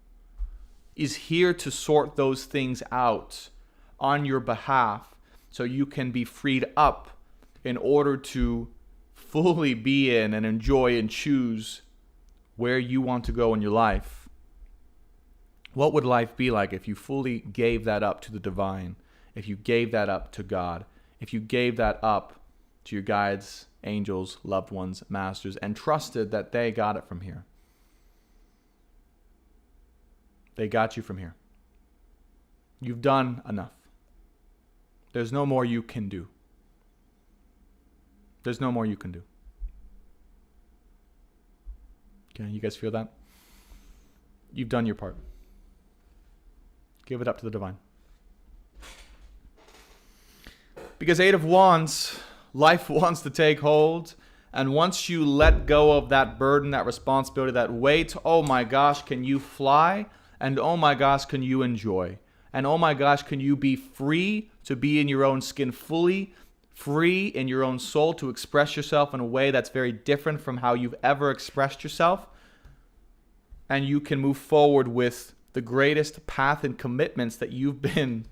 is here to sort those things out on your behalf so you can be freed up in order to fully be in and enjoy and choose where you want to go in your life. What would life be like if you fully gave that up to the divine? If you gave that up to God? If you gave that up to your guides, angels, loved ones, masters, and trusted that they got it from here? They got you from here. You've done enough. There's no more you can do. There's no more you can do. Okay, you guys feel that? You've done your part. Give it up to the divine. Because Eight of Wands, life wants to take hold. And once you let go of that burden, that responsibility, that weight, oh my gosh, can you fly? And oh my gosh, can you enjoy? And oh my gosh, can you be free to be in your own skin, fully free in your own soul to express yourself in a way that's very different from how you've ever expressed yourself? And you can move forward with the greatest path and commitments that you've been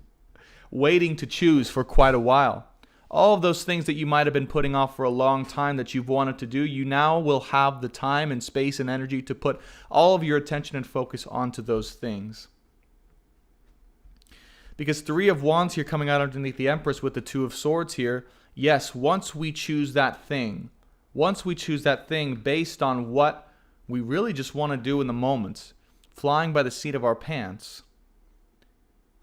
waiting to choose for quite a while. All of those things that you might have been putting off for a long time that you've wanted to do, you now will have the time and space and energy to put all of your attention and focus onto those things. Because Three of Wands here coming out underneath the Empress with the Two of Swords here, yes, once we choose that thing based on what we really just want to do in the moment, flying by the seat of our pants,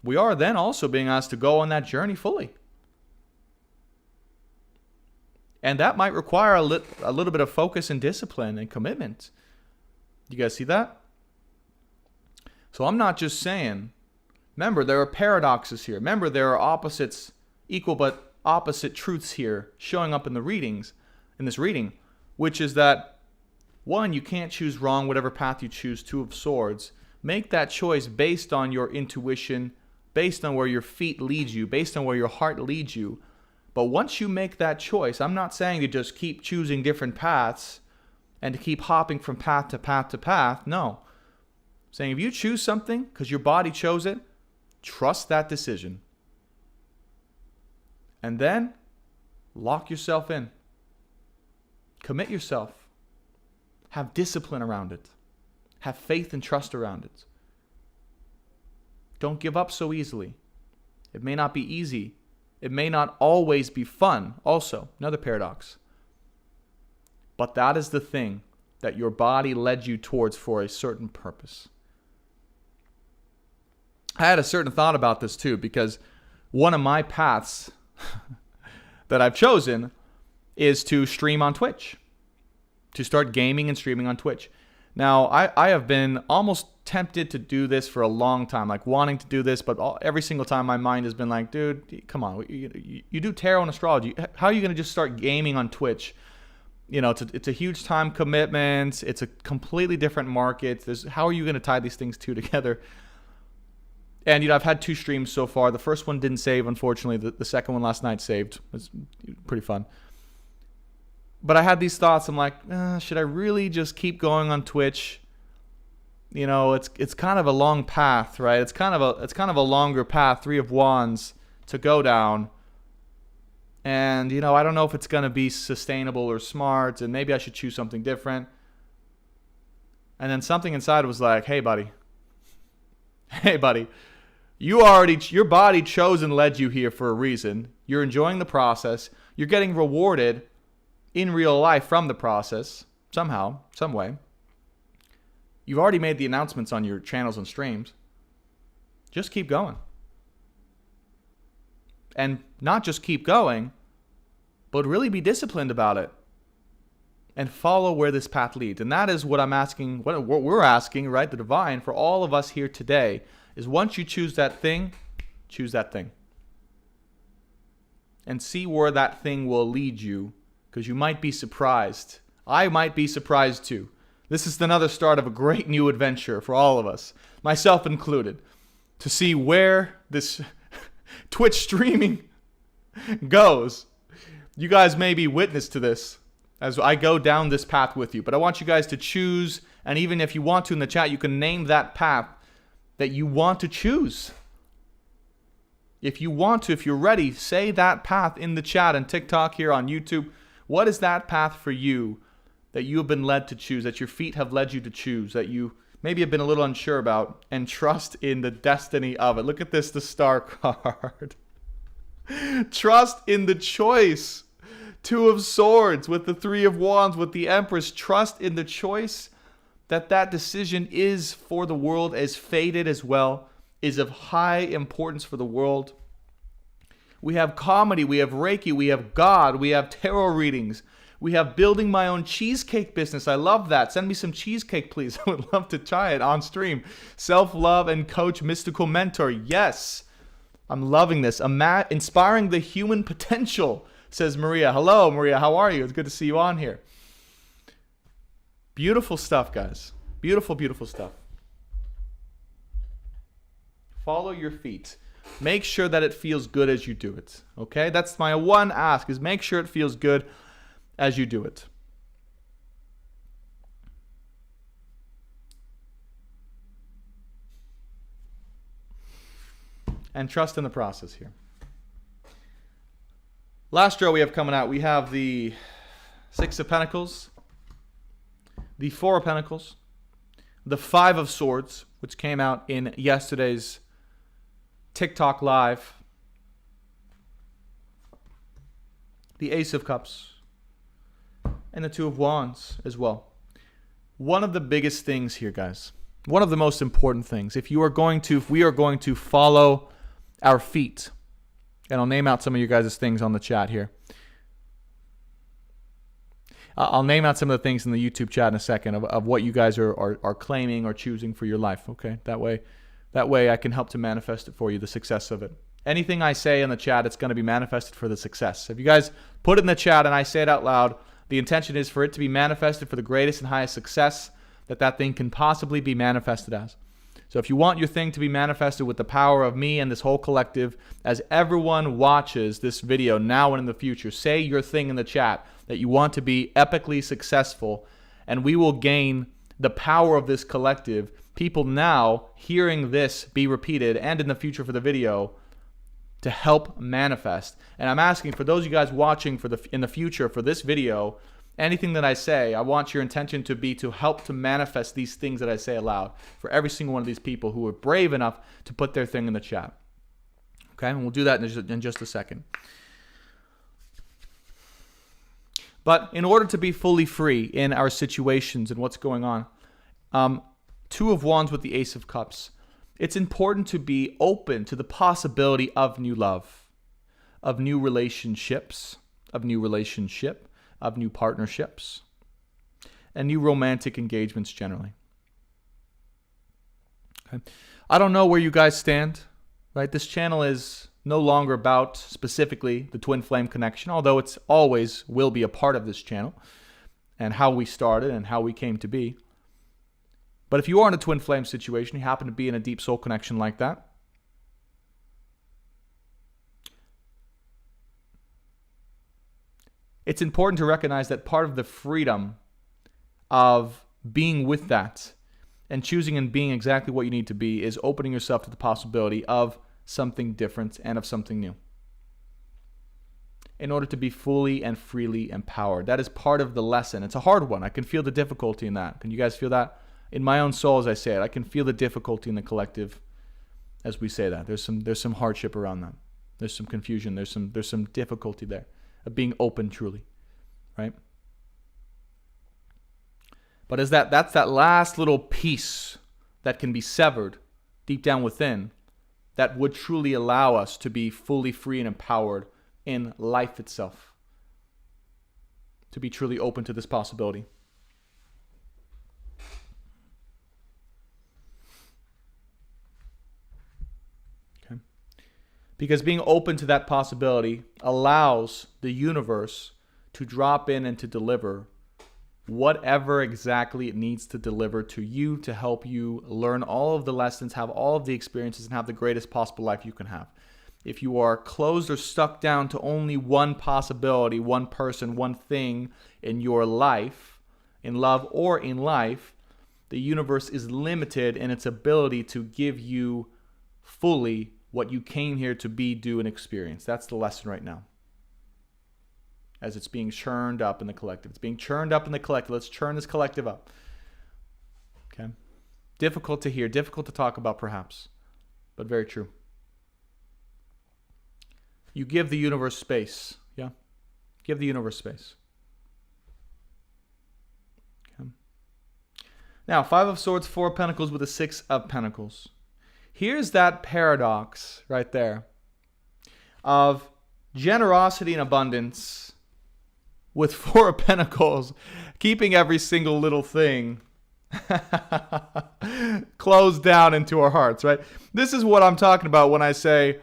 we are then also being asked to go on that journey fully. And that might require a little bit of focus and discipline and commitment. You guys see that? So I'm not just saying, remember, there are paradoxes here. Remember, there are opposites, equal but opposite truths here showing up in the readings, in this reading, which is that, one, you can't choose wrong, whatever path you choose. Two of Swords. Make that choice based on your intuition, based on where your feet lead you, based on where your heart leads you. But once you make that choice, I'm not saying to just keep choosing different paths and to keep hopping from path to path to path. No. I'm saying if you choose something because your body chose it, trust that decision. And then lock yourself in. Commit yourself. Have discipline around it. Have faith and trust around it. Don't give up so easily. It may not be easy. It may not always be fun, also, another paradox. But that is the thing that your body led you towards for a certain purpose. I had a certain thought about this too, because one of my paths that I've chosen is to stream on Twitch, to start gaming and streaming on Twitch. Now, I have been almost tempted to do this for a long time, like wanting to do this, but every single time my mind has been like, dude, come on, you do tarot and astrology. How are you going to just start gaming on Twitch? You know, it's a huge time commitment. It's a completely different market. How are you going to tie these things together? And, you know, I've had 2 streams so far. The first one didn't save, unfortunately. The second one last night saved. It was pretty fun. But I had these thoughts. I'm like, should I really just keep going on Twitch? You know, it's kind of a long path, right? It's kind of a longer path, 3 of Wands to go down. And, you know, I don't know if it's going to be sustainable or smart, and maybe I should choose something different. And then something inside was like, hey, buddy, your body chose and led you here for a reason. You're enjoying the process. You're getting rewarded in real life from the process somehow, some way. You've already made the announcements on your channels and streams. Just keep going. And not just keep going, but really be disciplined about it. And follow where this path leads. And that is what I'm asking, what we're asking, right? The divine, for all of us here today, is once you choose that thing. And see where that thing will lead you. Because you might be surprised. I might be surprised too. This is another start of a great new adventure for all of us, myself included, to see where this Twitch streaming goes. You guys may be witness to this as I go down this path with you. But I want you guys to choose, and even if you want to in the chat, you can name that path that you want to choose. If you want to, if you're ready, say that path in the chat and TikTok here on YouTube. What is that path for you that you have been led to choose, that your feet have led you to choose, that you maybe have been a little unsure about, and trust in the destiny of it? Look at this, the Star card. Trust in the choice. 2 of Swords with the 3 of Wands with the Empress. Trust in the choice that decision is for the world, as fated as well, is of high importance for the world. We have comedy, we have Reiki, we have God, we have tarot readings. We have building my own cheesecake business. I love that. Send me some cheesecake, please. I would love to try it on stream. Self-love and coach, mystical mentor. Yes. I'm loving this. Inspiring the human potential, says Maria. Hello, Maria. How are you? It's good to see you on here. Beautiful stuff, guys. Beautiful, beautiful stuff. Follow your feet. Make sure that it feels good as you do it. Okay? That's my one ask, is make sure it feels good as you do it. And trust in the process here. Last draw we have coming out, we have the 6 of Pentacles, the 4 of Pentacles, the 5 of Swords, which came out in yesterday's TikTok live, the Ace of Cups, and the 2 of Wands as well. One of the biggest things here, guys, one of the most important things, if we are going to follow our feet, and I'll name out some of you guys' things on the chat here. I'll name out some of the things in the YouTube chat in a second of what you guys are claiming or choosing for your life. Okay, that way I can help to manifest it for you, the success of it. Anything I say in the chat, it's going to be manifested for the success. If you guys put it in the chat and I say it out loud, the intention is for it to be manifested for the greatest and highest success that thing can possibly be manifested as. So if you want your thing to be manifested with the power of me and this whole collective, as everyone watches this video now and in the future, say your thing in the chat that you want to be epically successful, and we will gain the power of this collective. People now hearing this be repeated and in the future for the video to help manifest. And I'm asking for those of you guys watching in the future for this video, anything that I say, I want your intention to be to help to manifest these things that I say aloud for every single one of these people who are brave enough to put their thing in the chat. Okay, and we'll do that in just a second. But in order to be fully free in our situations and what's going on, 2 of Wands with the Ace of Cups, it's important to be open to the possibility of new love, of new relationships, of new partnerships, and new romantic engagements generally. Okay. I don't know where you guys stand, right? This channel is no longer about specifically the twin flame connection, although it's always will be a part of this channel and how we started and how we came to be. But if you are in a twin flame situation, you happen to be in a deep soul connection like that, it's important to recognize that part of the freedom of being with that and choosing and being exactly what you need to be is opening yourself to the possibility of something different and of something new in order to be fully and freely empowered. That is part of the lesson. It's a hard one. I can feel the difficulty in that. Can you guys feel that? In my own soul, as I say it, I can feel the difficulty in the collective as we say that. There's some hardship around that. There's some confusion. There's some difficulty there of being open truly, right? But that's that last little piece that can be severed deep down within that would truly allow us to be fully free and empowered in life itself, to be truly open to this possibility. Okay. Because being open to that possibility allows the universe to drop in and to deliver whatever exactly it needs to deliver to you to help you learn all of the lessons, have all of the experiences, and have the greatest possible life you can have. If you are closed or stuck down to only one possibility, one person, one thing in your life, in love or in life, the universe is limited in its ability to give you fully what you came here to be, do, and experience. That's the lesson right now. As it's being churned up in the collective. It's being churned up in the collective. Let's churn this collective up. Okay? Difficult to hear, difficult to talk about perhaps, but very true. You give the universe space. Yeah? Give the universe space. Okay. Now, 5 of Swords, 4 of Pentacles with a 6 of Pentacles. Here's that paradox right there of generosity and abundance with 4 of Pentacles, keeping every single little thing closed down into our hearts, right? This is what I'm talking about when I say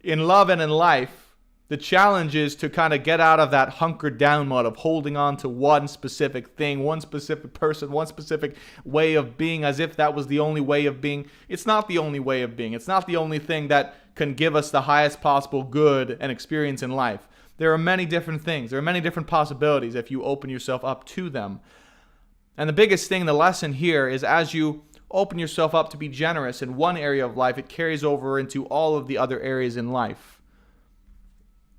in love and in life, the challenge is to kind of get out of that hunkered down mode of holding on to one specific thing, one specific person, one specific way of being as if that was the only way of being. It's not the only way of being. It's not the only thing that can give us the highest possible good and experience in life. There are many different things. There are many different possibilities if you open yourself up to them. And the biggest thing, the lesson here is as you open yourself up to be generous in one area of life, it carries over into all of the other areas in life.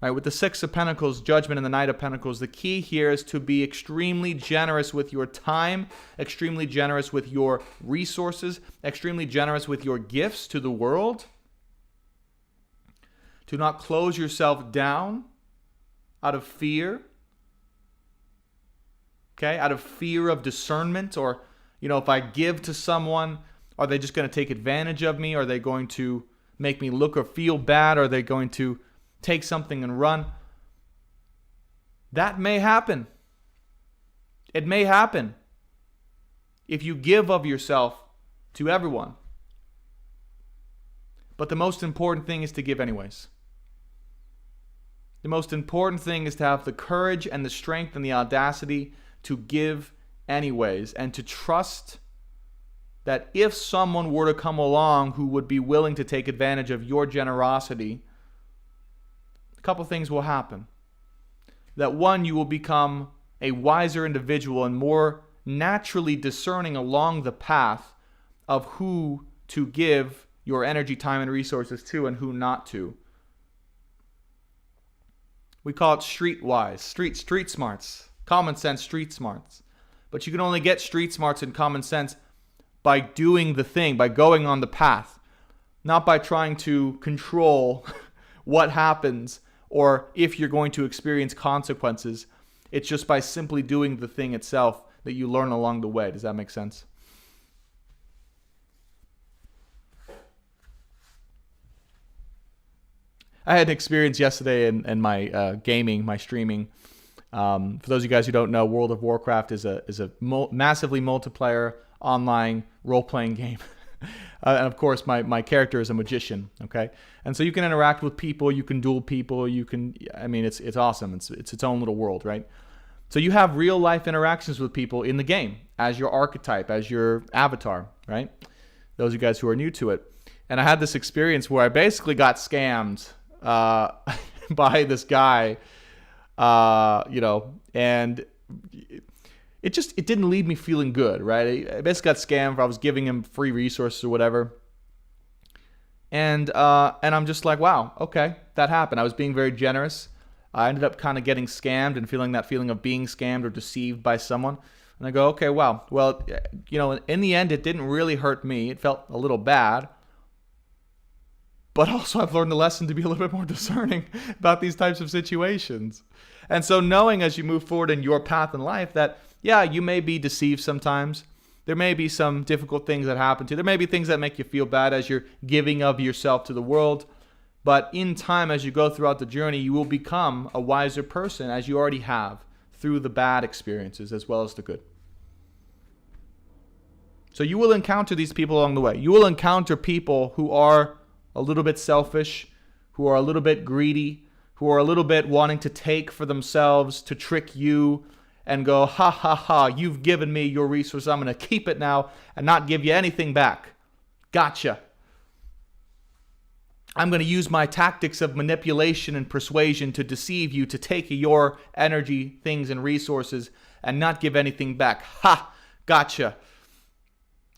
Right? With the 6 of Pentacles, Judgment, and the Knight of Pentacles, the key here is to be extremely generous with your time, extremely generous with your resources, extremely generous with your gifts to the world. To not close yourself down out of fear, okay, out of fear of discernment, or, if I give to someone, are they just going to take advantage of me? Are they going to make me look or feel bad? Are they going to take something and run? That may happen. It may happen if you give of yourself to everyone. But the most important thing is to give anyways. The most important thing is to have the courage and the strength and the audacity to give anyways, and to trust that if someone were to come along who would be willing to take advantage of your generosity, a couple things will happen. That one, you will become a wiser individual and more naturally discerning along the path of who to give your energy, time, and resources to and who not to. We call it streetwise, street smarts, common sense street smarts. But you can only get street smarts and common sense by doing the thing, by going on the path, not by trying to control what happens or if you're going to experience consequences. It's just by simply doing the thing itself that you learn along the way. Does that make sense? I had an experience yesterday in my gaming, my streaming. For those of you guys who don't know, World of Warcraft is a massively multiplayer online role-playing game. And of course, my character is a magician, okay? And so you can interact with people, you can duel people, it's awesome. It's its own little world, right? So you have real life interactions with people in the game as your archetype, as your avatar, right? Those of you guys who are new to it. And I had this experience where I basically got scammed by this guy, and it didn't leave me feeling good, right? I basically got scammed. I was giving him free resources or whatever. And I'm just like, wow, okay, that happened. I was being very generous. I ended up kind of getting scammed and feeling that feeling of being scammed or deceived by someone. And I go, okay, wow. Well, in the end, it didn't really hurt me. It felt a little bad. But also I've learned the lesson to be a little bit more discerning about these types of situations. And so knowing as you move forward in your path in life that, yeah, you may be deceived sometimes. There may be some difficult things that happen to you. There may be things that make you feel bad as you're giving of yourself to the world. But in time, as you go throughout the journey, you will become a wiser person, as you already have, through the bad experiences as well as the good. So you will encounter these people along the way. You will encounter people who are a little bit selfish, who are a little bit greedy, who are a little bit wanting to take for themselves, to trick you and go, ha, ha, ha, you've given me your resource. I'm going to keep it now and not give you anything back. Gotcha. I'm going to use my tactics of manipulation and persuasion to deceive you, to take your energy, things, and resources and not give anything back. Ha! Gotcha.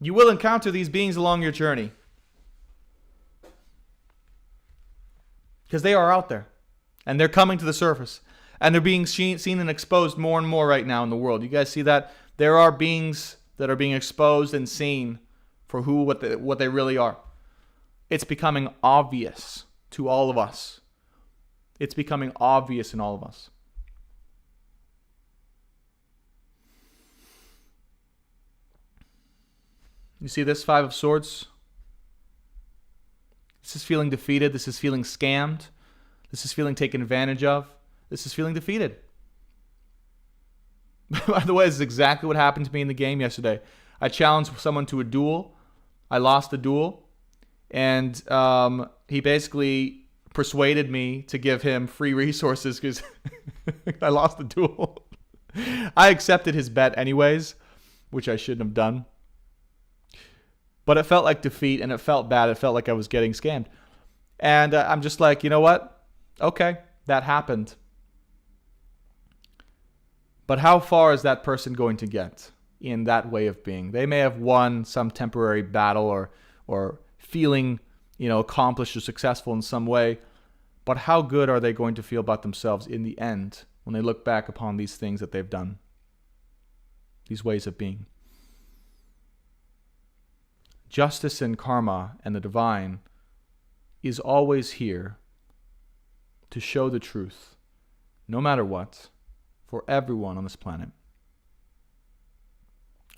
You will encounter these beings along your journey because they are out there and they're coming to the surface and they're being seen and exposed more and more right now in the world. You guys see that? There are beings that are being exposed and seen for what they really are. It's becoming obvious to all of us. It's becoming obvious in all of us. You see this Five of Swords? This is feeling defeated. This is feeling scammed. This is feeling taken advantage of. This is feeling defeated. By the way, this is exactly what happened to me in the game yesterday. I challenged someone to a duel. I lost the duel. And he basically persuaded me to give him free resources because I lost the duel. I accepted his bet anyways, which I shouldn't have done. But it felt like defeat and it felt bad. It felt like I was getting scammed. And I'm just like, you know what? Okay, that happened. But how far is that person going to get in that way of being? They may have won some temporary battle or feeling, accomplished or successful in some way. But how good are they going to feel about themselves in the end when they look back upon these things that they've done? These ways of being. Justice and karma and the divine is always here to show the truth, no matter what, for everyone on this planet.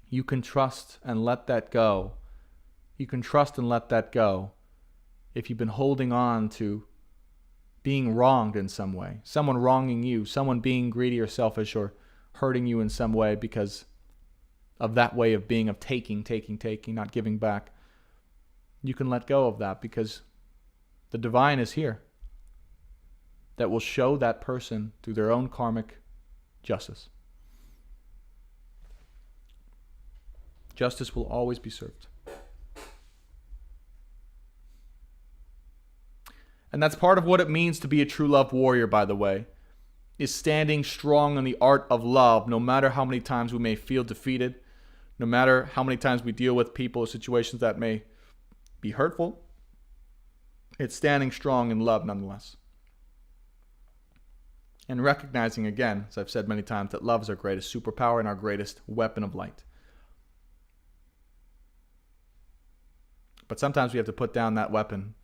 You can trust and let that go. You can trust and let that go if you've been holding on to being wronged in some way, someone wronging you, someone being greedy or selfish or hurting you in some way because of that way of being, of taking, not giving back. You can let go of that because the divine is here that will show that person through their own karmic justice. Justice will always be served. And that's part of what it means to be a true love warrior, by the way, is standing strong in the art of love, no matter how many times we may feel defeated, no matter how many times we deal with people or situations that may be hurtful. It's standing strong in love nonetheless. And recognizing again, as I've said many times, that love is our greatest superpower and our greatest weapon of light. But sometimes we have to put down that weapon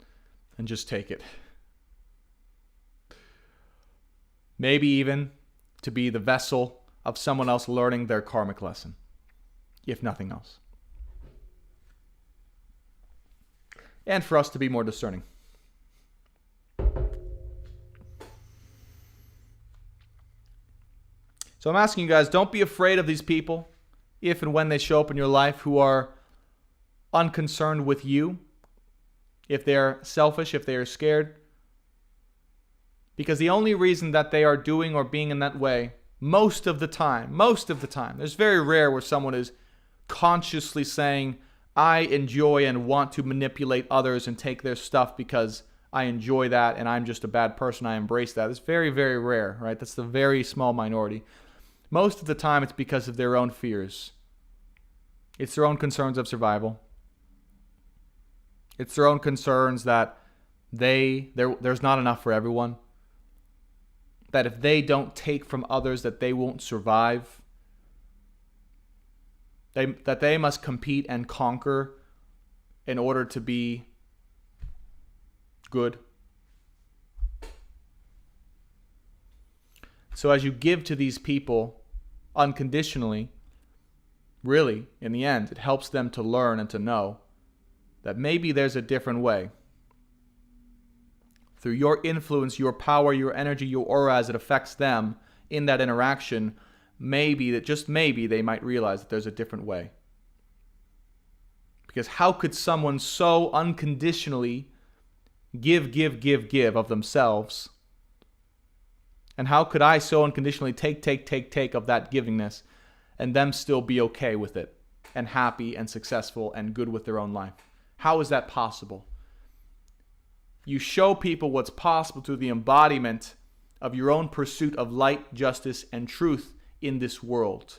and just take it. Maybe even to be the vessel of someone else learning their karmic lesson, if nothing else. And for us to be more discerning. So I'm asking you guys, don't be afraid of these people if and when they show up in your life who are unconcerned with you, if they're selfish, if they are scared. Because the only reason that they are doing or being in that way, most of the time, there's very rare where someone is consciously saying, I enjoy and want to manipulate others and take their stuff because I enjoy that and I'm just a bad person, I embrace that. It's very, very rare, right? That's the very small minority. Most of the time it's because of their own fears. It's their own concerns of survival. It's their own concerns that there's not enough for everyone. That if they don't take from others, that they won't survive. That they must compete and conquer in order to be good. So as you give to these people unconditionally, really, in the end, it helps them to learn and to know that maybe there's a different way. Through your influence, your power, your energy, your aura, as it affects them in that interaction, maybe, that just maybe, they might realize that there's a different way. Because how could someone so unconditionally give of themselves? And how could I so unconditionally take of that givingness and them still be okay with it and happy and successful and good with their own life? How is that possible? You show people what's possible through the embodiment of your own pursuit of light, justice, and truth in this world.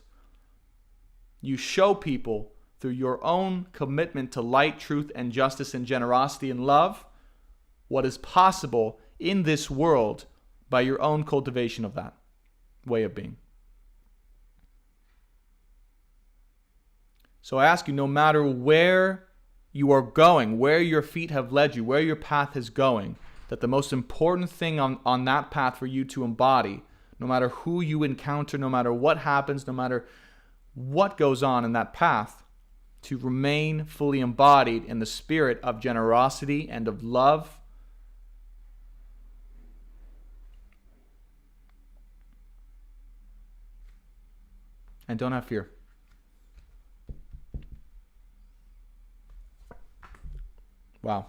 You show people through your own commitment to light, truth, and justice, and generosity and love what is possible in this world by your own cultivation of that way of being. So I ask you, no matter where you are going, where your feet have led you, where your path is going, that the most important thing on that path for you to embody, no matter who you encounter, no matter what happens, no matter what goes on in that path, to remain fully embodied in the spirit of generosity and of love. And don't have fear. Wow.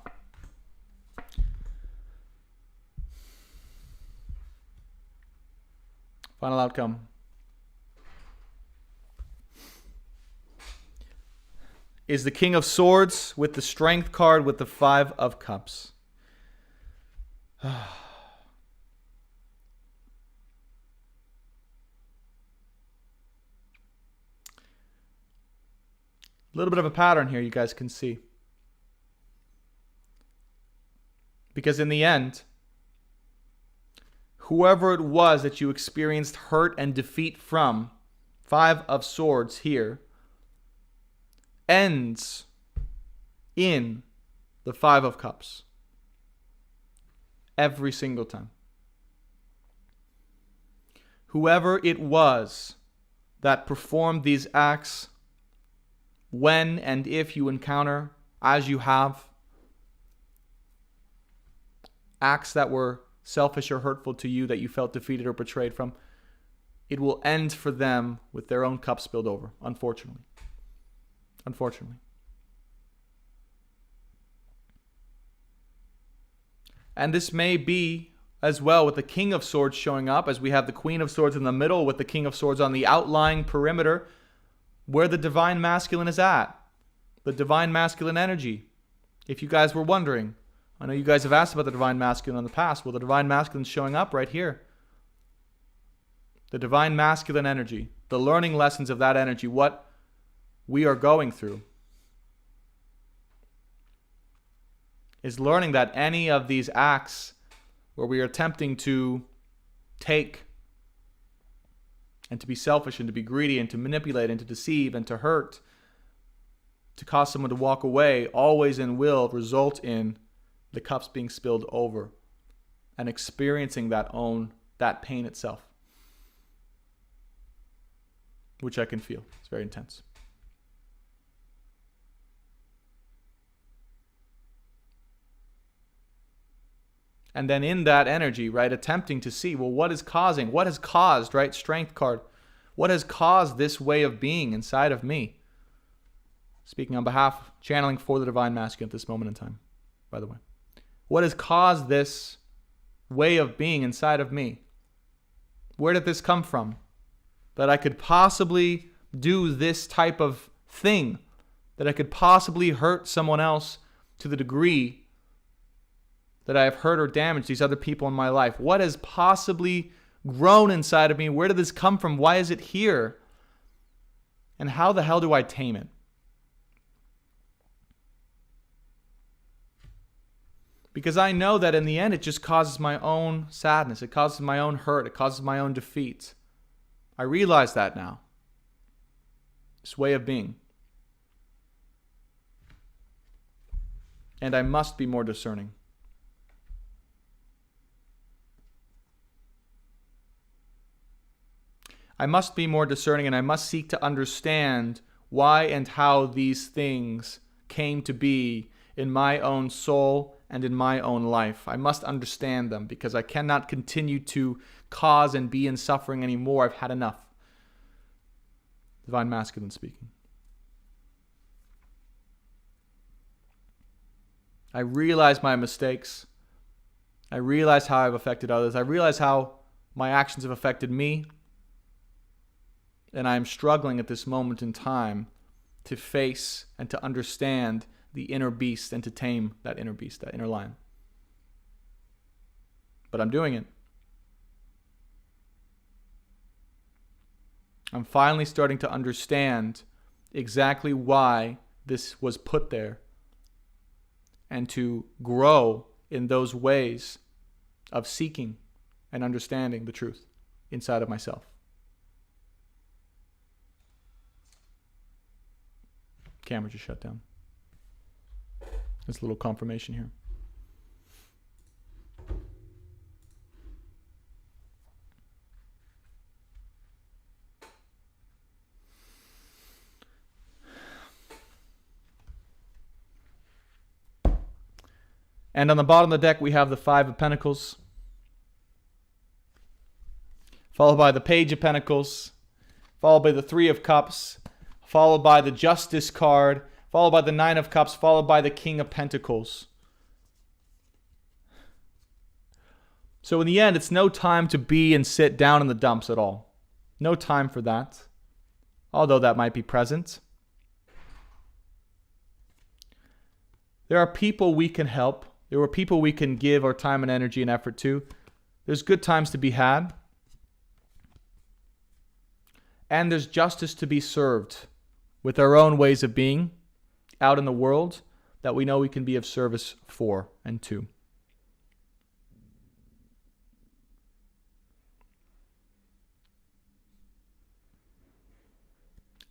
Final outcome. Is the King of Swords with the Strength card with the Five of Cups. A little bit of a pattern here you guys can see. Because in the end, whoever it was that you experienced hurt and defeat from, Five of Swords here, ends in the Five of Cups. Every single time. Whoever it was that performed these acts, when and if you encounter, as you have, acts that were selfish or hurtful to you that you felt defeated or betrayed from, it will end for them with their own cup spilled over, unfortunately. Unfortunately. And this may be as well with the King of Swords showing up, as we have the Queen of Swords in the middle with the King of Swords on the outlying perimeter, where the Divine Masculine is at. The Divine Masculine energy. If you guys were wondering, I know you guys have asked about the Divine Masculine in the past. Well, the Divine Masculine is showing up right here. The Divine Masculine energy. The learning lessons of that energy. What we are going through is learning that any of these acts where we are attempting to take and to be selfish and to be greedy and to manipulate and to deceive and to hurt, to cause someone to walk away, always and will result in the cups being spilled over and experiencing that pain itself, which I can feel. It's very intense. And then in that energy, right, attempting to see, well, what has caused, right, Strength card, what has caused this way of being inside of me? speaking on behalf, channeling for the divine masculine at this moment in time, by the way. What has caused this way of being inside of me? Where did this come from? That I could possibly do this type of thing, that I could possibly hurt someone else to the degree that I have hurt or damaged these other people in my life. What has possibly grown inside of me? Where did this come from? Why is it here? And how the hell do I tame it? Because I know that in the end, it just causes my own sadness. It causes my own hurt. It causes my own defeat. I realize that now. This way of being. And I must be more discerning. I must be more discerning, and I must seek to understand why and how these things came to be in my own soul and in my own life. I must understand them because I cannot continue to cause and be in suffering anymore. I've had enough. Divine masculine speaking. I realize my mistakes. I realize how I've affected others. I realize how my actions have affected me. And I am struggling at this moment in time to face and to understand the inner beast and to tame that inner beast, that inner lion. But I'm doing it. I'm finally starting to understand exactly why this was put there and to grow in those ways of seeking and understanding the truth inside of myself. Camera just shut down. There's a little confirmation here. And on the bottom of the deck, we have the Five of Pentacles, followed by the Page of Pentacles, followed by the Three of Cups, followed by the Justice card, followed by the Nine of Cups, followed by the King of Pentacles. So in the end, it's no time to be and sit down in the dumps at all. No time for that, although that might be present. There are people we can help. There are people we can give our time and energy and effort to. There's good times to be had. And there's justice to be served with our own ways of being out in the world that we know we can be of service for and to.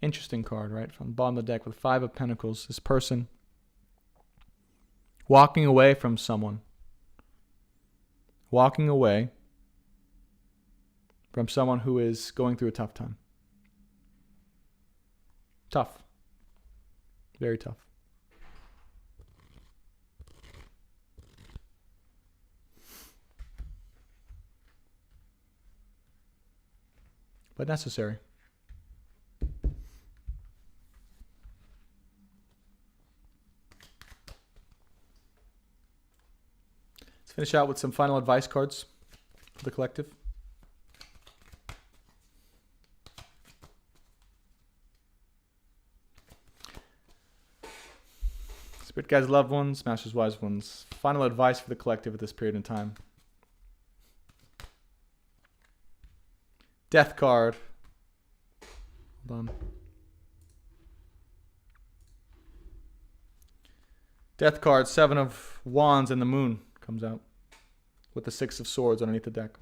Interesting card, right? From the bottom of the deck with Five of Pentacles. This person walking away from someone. Walking away from someone who is going through a tough time. Tough. Very tough. But necessary. Let's finish out with some final advice cards for the collective. Spirit guides, loved ones, masters, wise ones. Final advice for the collective at this period in time. Death card. Hold on. Death card, Seven of Wands, and the Moon comes out with the Six of Swords underneath the deck.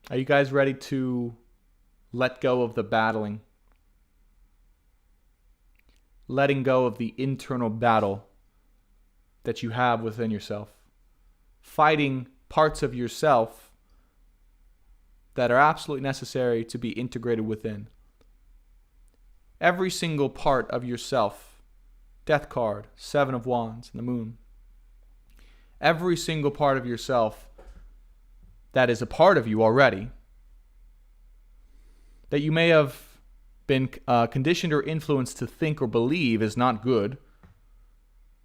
Are you guys ready to let go of the battling? Letting go of the internal battle that you have within yourself. Fighting parts of yourself that are absolutely necessary to be integrated within. Every single part of yourself, Death card, Seven of Wands, and the Moon. Every single part of yourself that is a part of you already, that you may have been conditioned or influenced to think or believe is not good,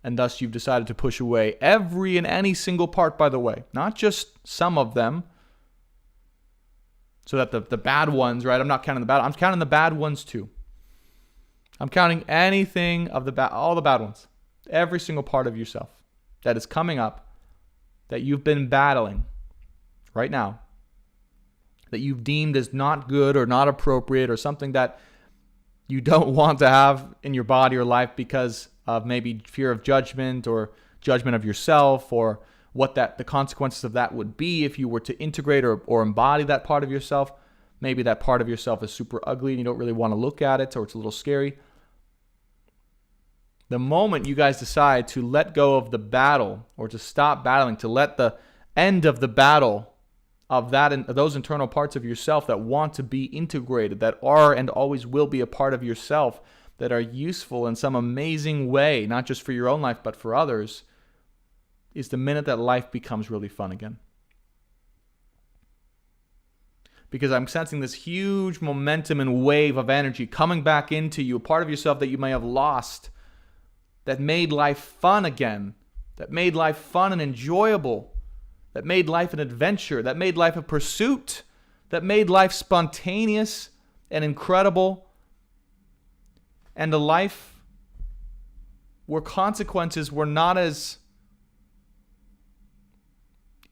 and thus you've decided to push away every and any single part, by the way, not just some of them, so that the bad ones, right? I'm not counting the bad, I'm counting the bad ones too. I'm counting anything of all the bad ones, every single part of yourself that is coming up, that you've been battling right now, that you've deemed as not good or not appropriate or something that you don't want to have in your body or life because of maybe fear of judgment or judgment of yourself, or what the consequences of that would be if you were to integrate or embody that part of yourself. Maybe that part of yourself is super ugly and you don't really want to look at it, or it's a little scary. The moment you guys decide to let go of the battle, or to stop battling, to let the end of the battle of that and those internal parts of yourself that want to be integrated, that are and always will be a part of yourself, that are useful in some amazing way, not just for your own life but for others, is the minute that life becomes really fun again. Because I'm sensing this huge momentum and wave of energy coming back into you, a part of yourself that you may have lost, that made life fun again, that made life fun and enjoyable, that made life an adventure, that made life a pursuit, that made life spontaneous and incredible, and a life where consequences were not as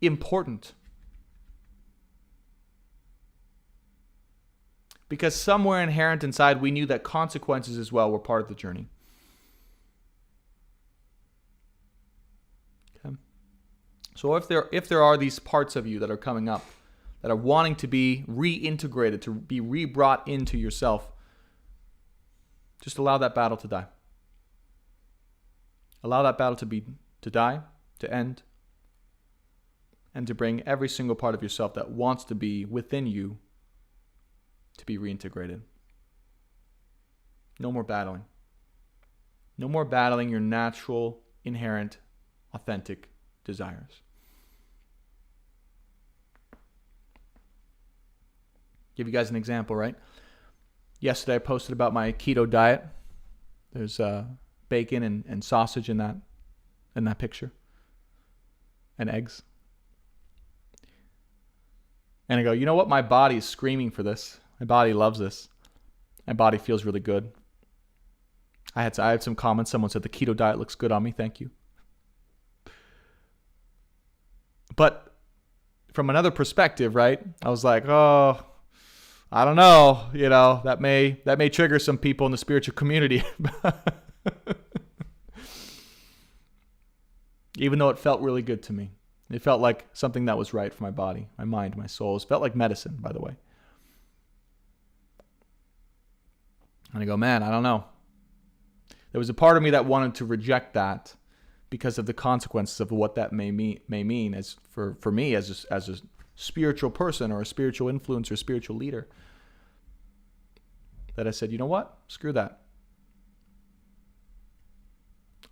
important. Because somewhere inherent inside, we knew that consequences as well were part of the journey. Okay. So if there are these parts of you that are coming up, that are wanting to be reintegrated, to be re-brought into yourself, just allow that battle to die. Allow that battle to die, to end, and to bring every single part of yourself that wants to be within you to be reintegrated. No more battling. No more battling your natural, inherent, authentic desires. Give you guys an example, right? Yesterday I posted about my keto diet. There's bacon and sausage in that picture, and eggs. And I go, you know what? My body is screaming for this. My body loves this. My body feels really good. I had some comments. Someone said the keto diet looks good on me. Thank you. But from another perspective, right? I was like, oh, I don't know. You know, that may trigger some people in the spiritual community. Even though it felt really good to me. It felt like something that was right for my body, my mind, my soul. It felt like medicine, by the way. And I go, man, I don't know. There was a part of me that wanted to reject that because of the consequences of what that may mean as for me as a spiritual person or a spiritual influencer, spiritual leader. That I said, you know what? Screw that.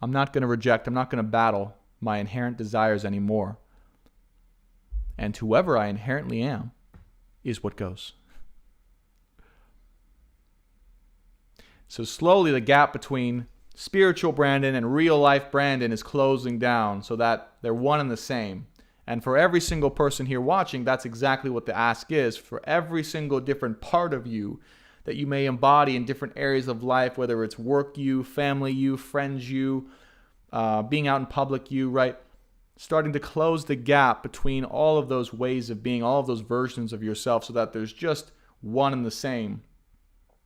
I'm not going to reject, I'm not going to battle my inherent desires anymore. And whoever I inherently am is what goes. So slowly the gap between spiritual Brandon and real life Brandon is closing down so that they're one and the same. And for every single person here watching, that's exactly what the ask is. For every single different part of you that you may embody in different areas of life, whether it's work you, family you, friends you, being out in public you, right? Starting to close the gap between all of those ways of being, all of those versions of yourself, so that there's just one and the same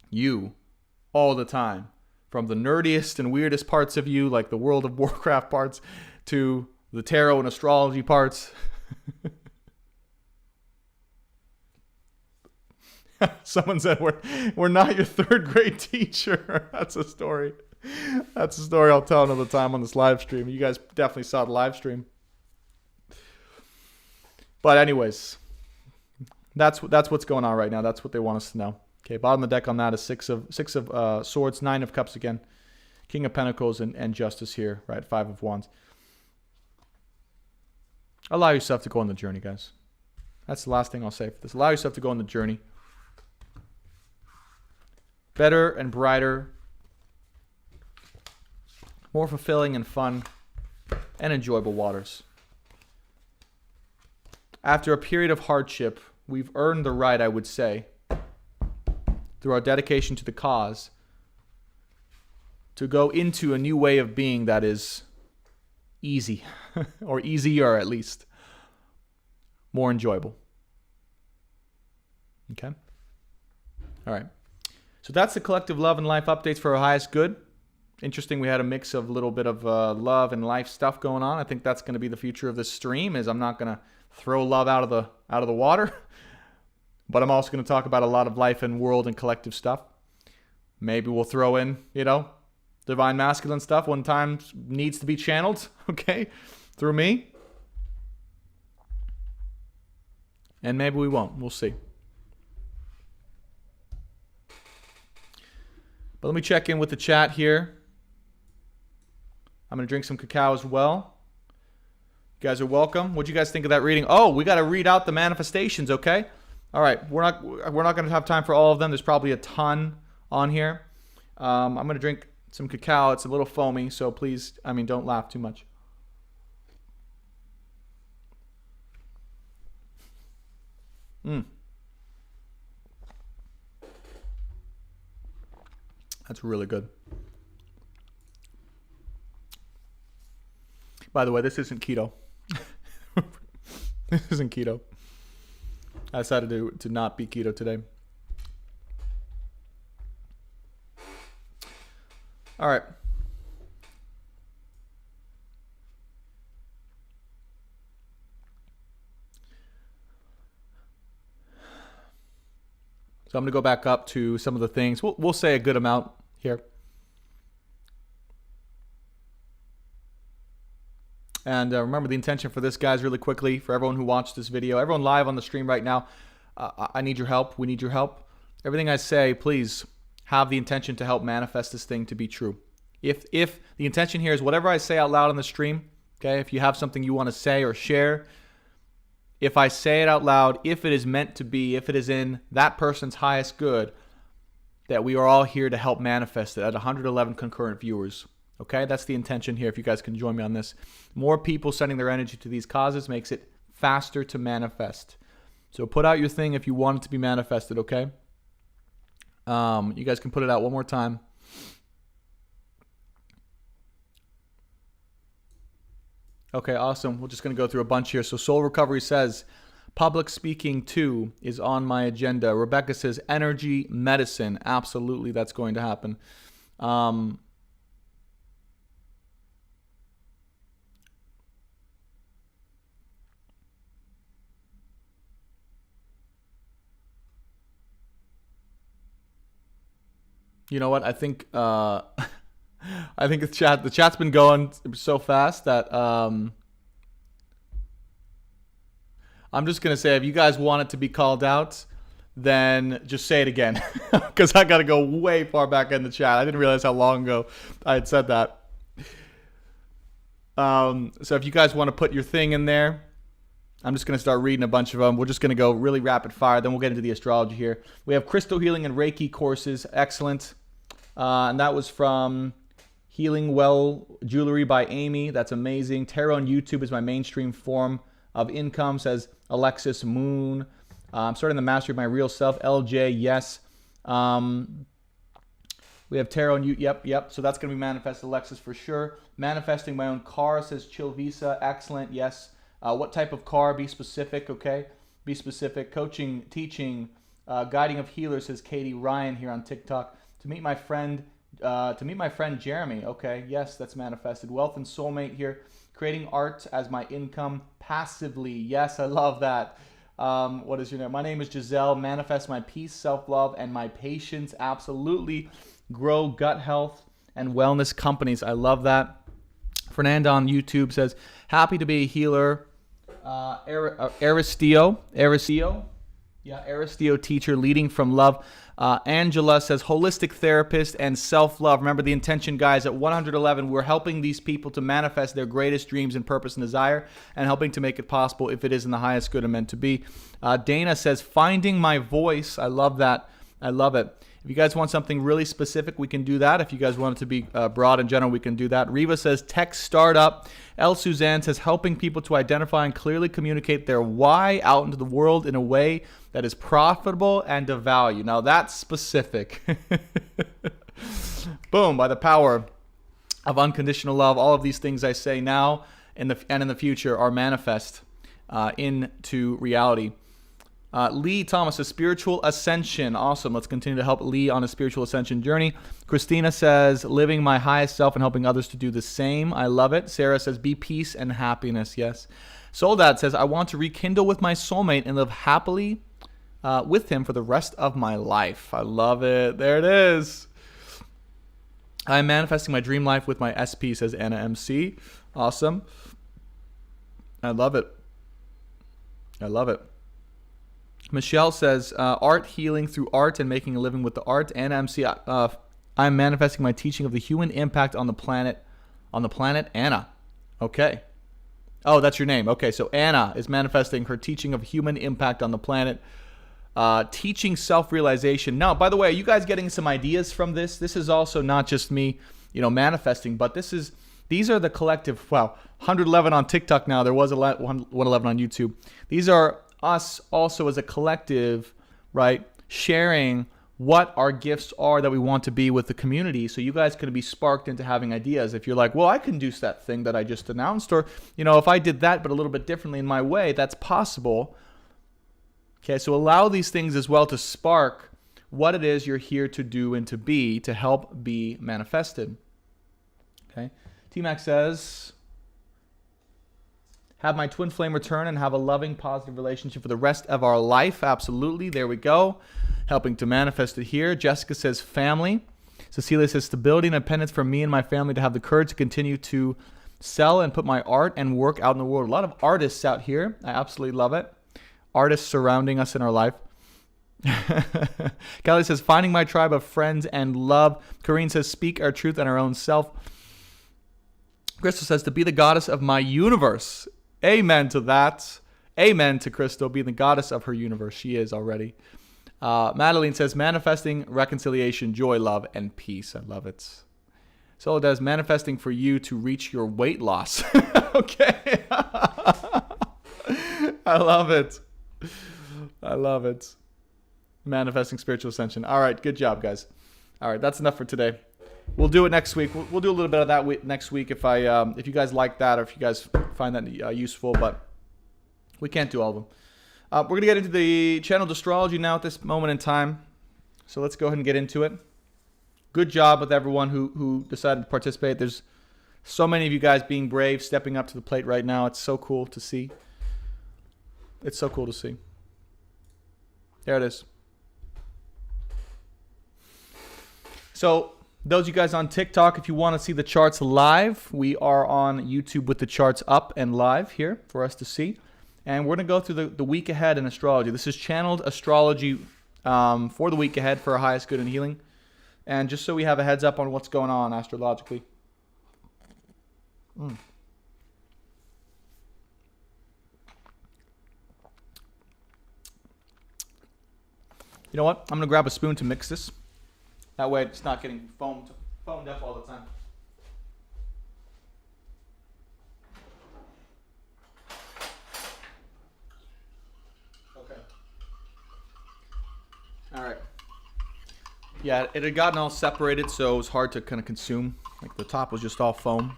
you all the time. From the nerdiest and weirdest parts of you, like the World of Warcraft parts, to the tarot and astrology parts. Someone said, we're not your third grade teacher. That's a story. That's a story I'll tell another time on this live stream. You guys definitely saw the live stream. But anyways, That's what's going on right now. That's what they want us to know. Okay, bottom of the deck on that is six of swords, 9 of cups again, King of Pentacles, and Justice here, right? 5 of wands. Allow yourself to go on the journey, guys. That's the last thing I'll say for this. Allow yourself to go on the journey. Better and brighter, more fulfilling and fun, and enjoyable waters. After a period of hardship, we've earned the right, I would say, through our dedication to the cause, to go into a new way of being that is easy, or easier at least, more enjoyable. Okay? All right. So that's the collective love and life updates for our highest good. Interesting, we had a mix of a little bit of love and life stuff going on. I think that's going to be the future of this stream, is I'm not going to throw love out of the water, but I'm also going to talk about a lot of life and world and collective stuff. Maybe we'll throw in, divine masculine stuff when time needs to be channeled, okay, through me. And maybe we won't. We'll see. But let me check in with the chat here. I'm going to drink some cacao as well. You guys are welcome. What do you guys think of that reading? Oh, we got to read out the manifestations, okay? All right, we're not going to have time for all of them. There's probably a ton on here. I'm going to drink some cacao. It's a little foamy, so please, don't laugh too much. That's really good. By the way, this isn't keto. This isn't keto. I decided to not be keto today. All right. So I'm going to go back up to some of the things. We'll say a good amount here. And remember the intention for this, guys, really quickly, for everyone who watched this video, everyone live on the stream right now, I need your help. We need your help. Everything I say, please have the intention to help manifest this thing to be true. If the intention here is whatever I say out loud on the stream, okay, if you have something you want to say or share, if I say it out loud, if it is meant to be, if it is in that person's highest good, that we are all here to help manifest it at 111 concurrent viewers. Okay, that's the intention here. If you guys can join me on this. More people sending their energy to these causes makes it faster to manifest. So put out your thing if you want it to be manifested, okay? You guys can put it out one more time. Okay, awesome. We're just going to go through a bunch here. So Soul Recovery says, public speaking too is on my agenda. Rebecca says, energy medicine. Absolutely, that's going to happen. You know what? I think the chat's been going so fast that I'm just gonna say, if you guys want it to be called out, then just say it again, because I gotta go way far back in the chat. I didn't realize how long ago I had said that. So if you guys want to put your thing in there, I'm just going to start reading a bunch of them. We're just going to go really rapid fire. Then we'll get into the astrology here. We have crystal healing and Reiki courses. Excellent. And that was from Healing Well Jewelry by Amy. That's amazing. Tarot on YouTube is my mainstream form of income, says Alexis Moon. I'm starting the mastery of my real self. LJ, yes. We have tarot on YouTube. Yep. So that's going to be manifested, Alexis, for sure. Manifesting my own car, says Chill Visa. Excellent. Yes. What type of car? Be specific, okay? Be specific. Coaching, teaching, guiding of healers, says Katie Ryan here on TikTok. To meet my friend Jeremy. Okay, yes, that's manifested. Wealth and soulmate here. Creating art as my income passively. Yes, I love that. What is your name? My name is Giselle. Manifest my peace, self-love, and my patience. Absolutely. Grow gut health and wellness companies. I love that. Fernanda on YouTube says, happy to be a healer. Aristio. Yeah, Aristeo teacher, leading from love. Angela says holistic therapist and self-love. Remember the intention, guys. At 111, we're helping these people to manifest their greatest dreams and purpose and desire, and helping to make it possible if it is in the highest good and meant to be. Dana says finding my voice. I love that. I love it. If you guys want something really specific, we can do that. If you guys want it to be broad and general, we can do that. Riva says tech startup. L. Suzanne says helping people to identify and clearly communicate their why out into the world in a way that is profitable and of value. Now that's specific. Boom, by the power of unconditional love, all of these things I say now and in the future are manifest into reality. Lee Thomas, a spiritual ascension. Awesome. Let's continue to help Lee on a spiritual ascension journey. Christina says, living my highest self and helping others to do the same. I love it. Sarah says, be peace and happiness. Yes. Soledad says, I want to rekindle with my soulmate and live happily with him for the rest of my life. I love it. There it is. I'm manifesting my dream life with my SP, says Anna MC. Awesome. I love it. I love it. Michelle says, art healing through art and making a living with the art. Anna MC, I'm manifesting my teaching of the human impact on the planet. Anna. Okay. Oh, that's your name. Okay, so Anna is manifesting her teaching of human impact on the planet. Teaching self-realization. Now, by the way, are you guys getting some ideas from this? This is also not just me, manifesting, but these are the collective, 111 on TikTok now. There was 111 on YouTube. These are us also as a collective, right, sharing what our gifts are that we want to be with the community, so you guys can be sparked into having ideas. If you're like, well, I can do that thing that I just announced, or, if I did that but a little bit differently in my way, that's possible. Okay, so allow these things as well to spark what it is you're here to do and to be, to help be manifested. Okay, T-Mac says, have my twin flame return and have a loving, positive relationship for the rest of our life. Absolutely. There we go. Helping to manifest it here. Jessica says family. Cecilia says stability and independence for me and my family to have the courage to continue to sell and put my art and work out in the world. A lot of artists out here. I absolutely love it. Artists surrounding us in our life. Kelly says finding my tribe of friends and love. Corrine says speak our truth and our own self. Crystal says to be the goddess of my universe. Amen to that. Amen to Crystal being the goddess of her universe. She is already. Madeline says manifesting reconciliation, joy, love, and peace. I love it. So it does manifesting for you to reach your weight loss. Okay. I love it. I love it. Manifesting spiritual ascension. All right. Good job, guys. All right. That's enough for today. We'll do it next week. We'll do a little bit of that next week if you guys like that, or if you guys find that useful, but we can't do all of them. We're going to get into the channeled astrology now at this moment in time. So let's go ahead and get into it. Good job with everyone who decided to participate. There's so many of you guys being brave, stepping up to the plate right now. It's so cool to see. It's so cool to see. There it is. So those of you guys on TikTok, if you want to see the charts live, we are on YouTube with the charts up and live here for us to see. And we're going to go through the week ahead in astrology. This is channeled astrology for the week ahead for our highest good and healing. And just so we have a heads up on what's going on astrologically. You know what? I'm going to grab a spoon to mix this. That way it's not getting foamed up all the time. Okay. All right. Yeah, it had gotten all separated, so it was hard to kind of consume. Like the top was just all foam.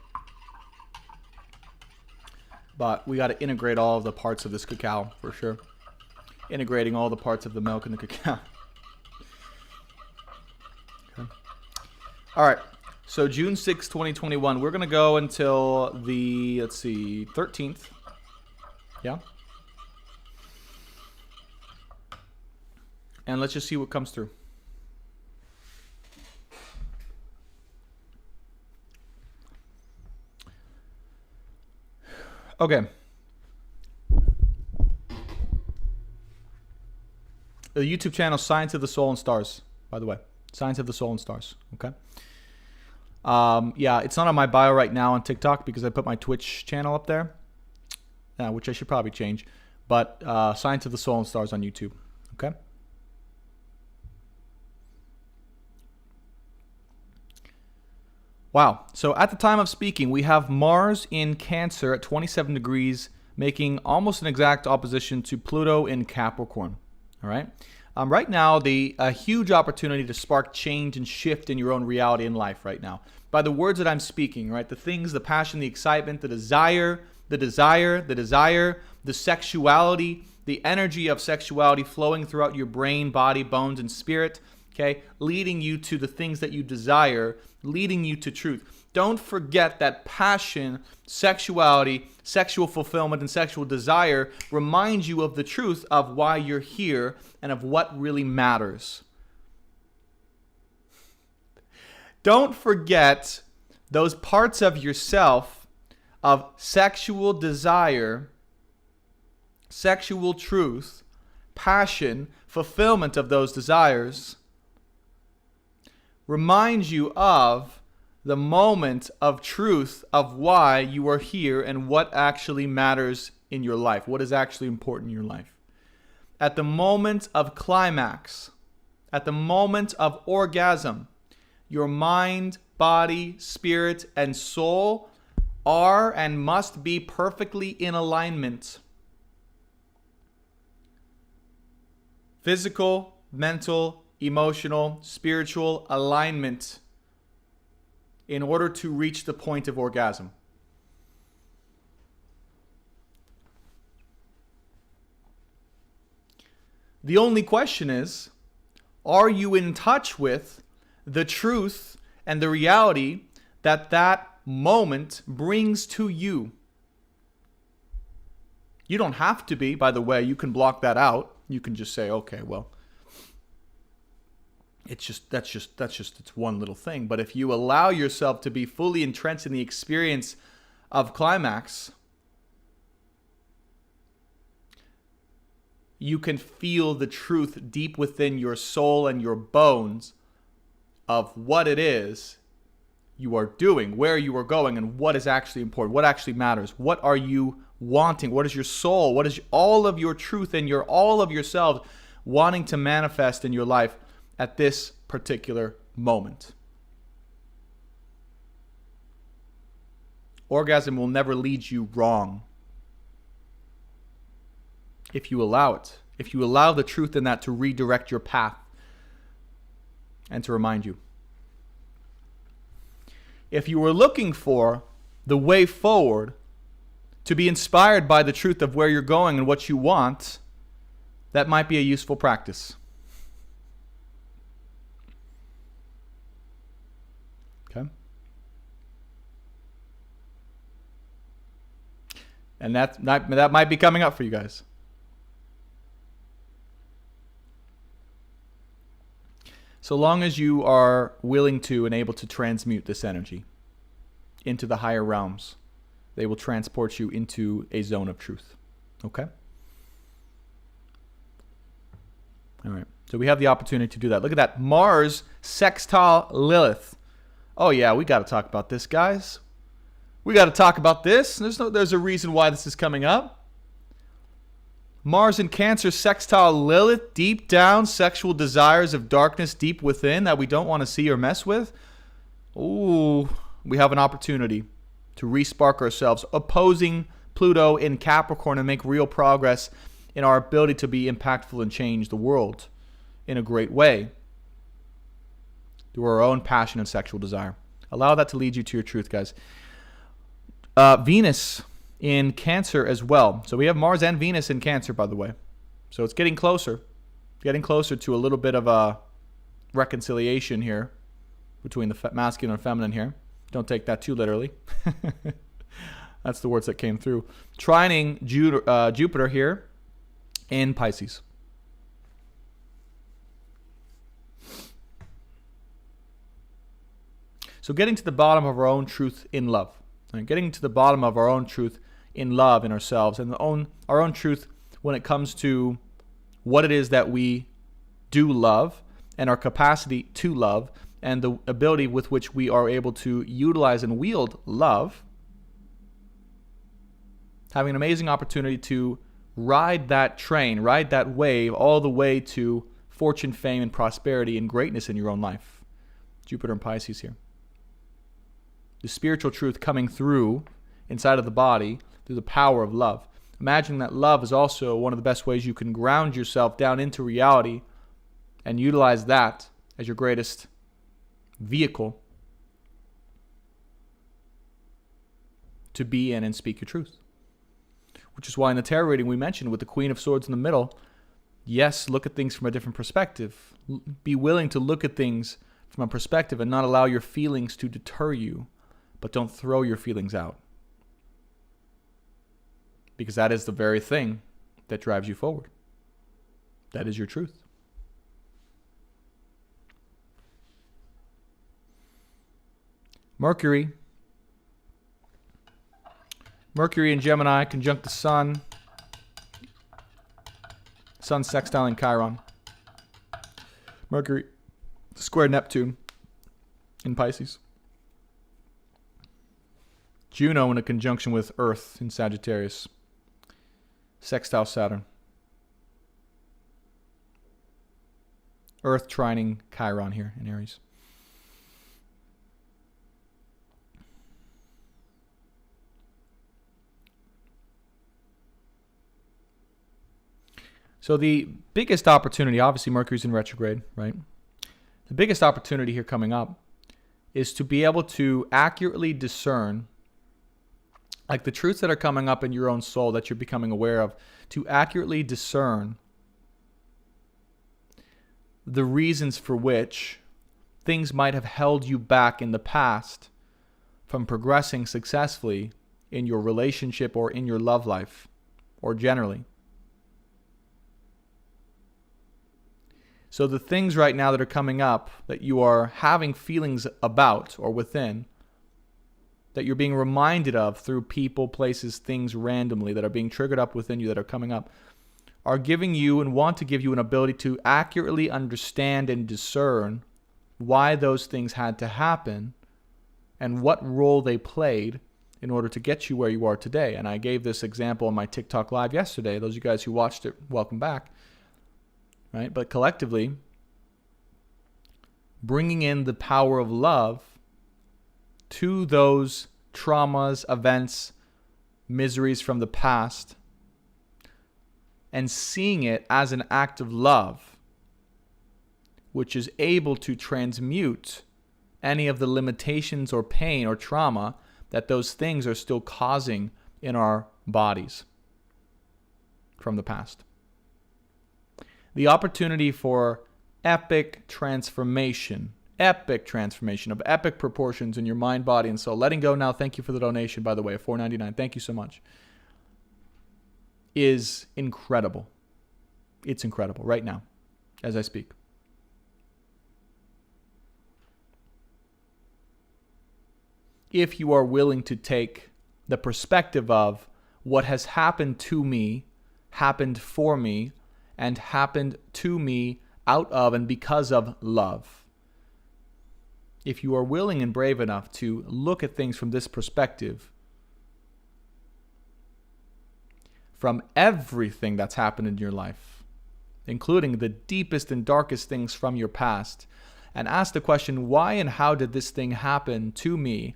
But we got to integrate all of the parts of this cacao for sure. Integrating all the parts of the milk and the cacao. Okay. All right. So June 6, 2021. We're going to go until the, 13th. Yeah. And let's just see what comes through. Okay. the YouTube channel Science of the Soul and Stars, by the way. Science of the Soul and Stars, okay? Yeah, it's not on my bio right now on TikTok because I put my Twitch channel up there, which I should probably change. But Science of the Soul and Stars on YouTube, okay? Wow. So at the time of speaking, we have Mars in Cancer at 27 degrees, making almost an exact opposition to Pluto in Capricorn, all right? Right now, a huge opportunity to spark change and shift in your own reality in life right now. By the words that I'm speaking, right? The things, the passion, the excitement, the desire, the sexuality, the energy of sexuality flowing throughout your brain, body, bones, and spirit, okay? Leading you to the things that you desire, leading you to truth. Don't forget that passion, sexuality, sexual fulfillment, and sexual desire remind you of the truth of why you're here and of what really matters. Don't forget those parts of yourself of sexual desire, sexual truth, passion, fulfillment of those desires reminds you of the moment of truth of why you are here and what actually matters in your life, what is actually important in your life. At the moment of climax, at the moment of orgasm, your mind, body, spirit, and soul are and must be perfectly in alignment. Physical, mental, emotional, spiritual alignment in order to reach the point of orgasm. The only question is, are you in touch with the truth and the reality that that moment brings to you? You don't have to be, by the way. You can block that out. You can just say, okay, well, it's one little thing. But if you allow yourself to be fully entrenched in the experience of climax, you can feel the truth deep within your soul and your bones of what it is you are doing, where you are going, and what is actually important, what actually matters. What are you wanting? What is your soul? What is all of your truth and all of yourselves wanting to manifest in your life at this particular moment? Orgasm will never lead you wrong if you allow it. If you allow the truth in that to redirect your path and to remind you. If you were looking for the way forward to be inspired by the truth of where you're going and what you want, that might be a useful practice. Okay? And that might be coming up for you guys. So long as you are willing to and able to transmute this energy into the higher realms, they will transport you into a zone of truth. Okay? All right. So we have the opportunity to do that. Look at that. Mars sextile Lilith. Oh, yeah, we got to talk about this, guys. We got to talk about this. There's a reason why this is coming up. Mars in Cancer sextile Lilith, deep down sexual desires of darkness deep within that we don't want to see or mess with. Ooh, we have an opportunity to respark ourselves, opposing Pluto in Capricorn, and make real progress in our ability to be impactful and change the world in a great way through our own passion and sexual desire. Allow that to lead you to your truth, guys. Venus in Cancer as well. So we have Mars and Venus in Cancer, by the way. So it's getting closer to a little bit of a reconciliation here between the masculine and feminine here. Don't take that too literally. That's the words that came through. Trining Jupiter here in Pisces. So getting to the bottom of our own truth in love. And getting to the bottom of our own truth in love in ourselves, and our own truth when it comes to what it is that we do love and our capacity to love and the ability with which we are able to utilize and wield love, having an amazing opportunity to ride that train, ride that wave all the way to fortune, fame, and prosperity and greatness in your own life. Jupiter and Pisces here. The spiritual truth coming through inside of the body through the power of love. Imagine that love is also one of the best ways you can ground yourself down into reality and utilize that as your greatest vehicle to be in and speak your truth. Which is why in the tarot reading we mentioned with the Queen of Swords in the middle, yes, look at things from a different perspective. Be willing to look at things from a perspective and not allow your feelings to deter you, but don't throw your feelings out. Because that is the very thing that drives you forward. That is your truth. Mercury in Gemini conjunct the Sun. Sun sextiling Chiron. Mercury square Neptune in Pisces. Juno in a conjunction with Earth in Sagittarius. Sextile Saturn. Earth trining Chiron here in Aries. So the biggest opportunity, obviously Mercury's in retrograde, right? The biggest opportunity here coming up is to be able to accurately discern, like the truths that are coming up in your own soul that you're becoming aware of, to accurately discern the reasons for which things might have held you back in the past from progressing successfully in your relationship or in your love life, or generally. So the things right now that are coming up that you are having feelings about or within, that you're being reminded of through people, places, things randomly that are being triggered up within you that are coming up, are giving you and want to give you an ability to accurately understand and discern why those things had to happen and what role they played in order to get you where you are today. And I gave this example on my TikTok live yesterday. Those of you guys who watched it, welcome back. Right? But collectively, bringing in the power of love to those traumas, events, miseries from the past, and seeing it as an act of love, which is able to transmute any of the limitations or pain or trauma that those things are still causing in our bodies from the past. The opportunity for epic transformation of epic proportions in your mind, body, and soul. Letting go now, thank you for the donation, by the way, of $4.99. Thank you so much. Is incredible. It's incredible right now, as I speak. If you are willing to take the perspective of what has happened to me, happened for me, and happened to me out of and because of love. If you are willing and brave enough to look at things from this perspective, from everything that's happened in your life, including the deepest and darkest things from your past, and ask the question, why and how did this thing happen to me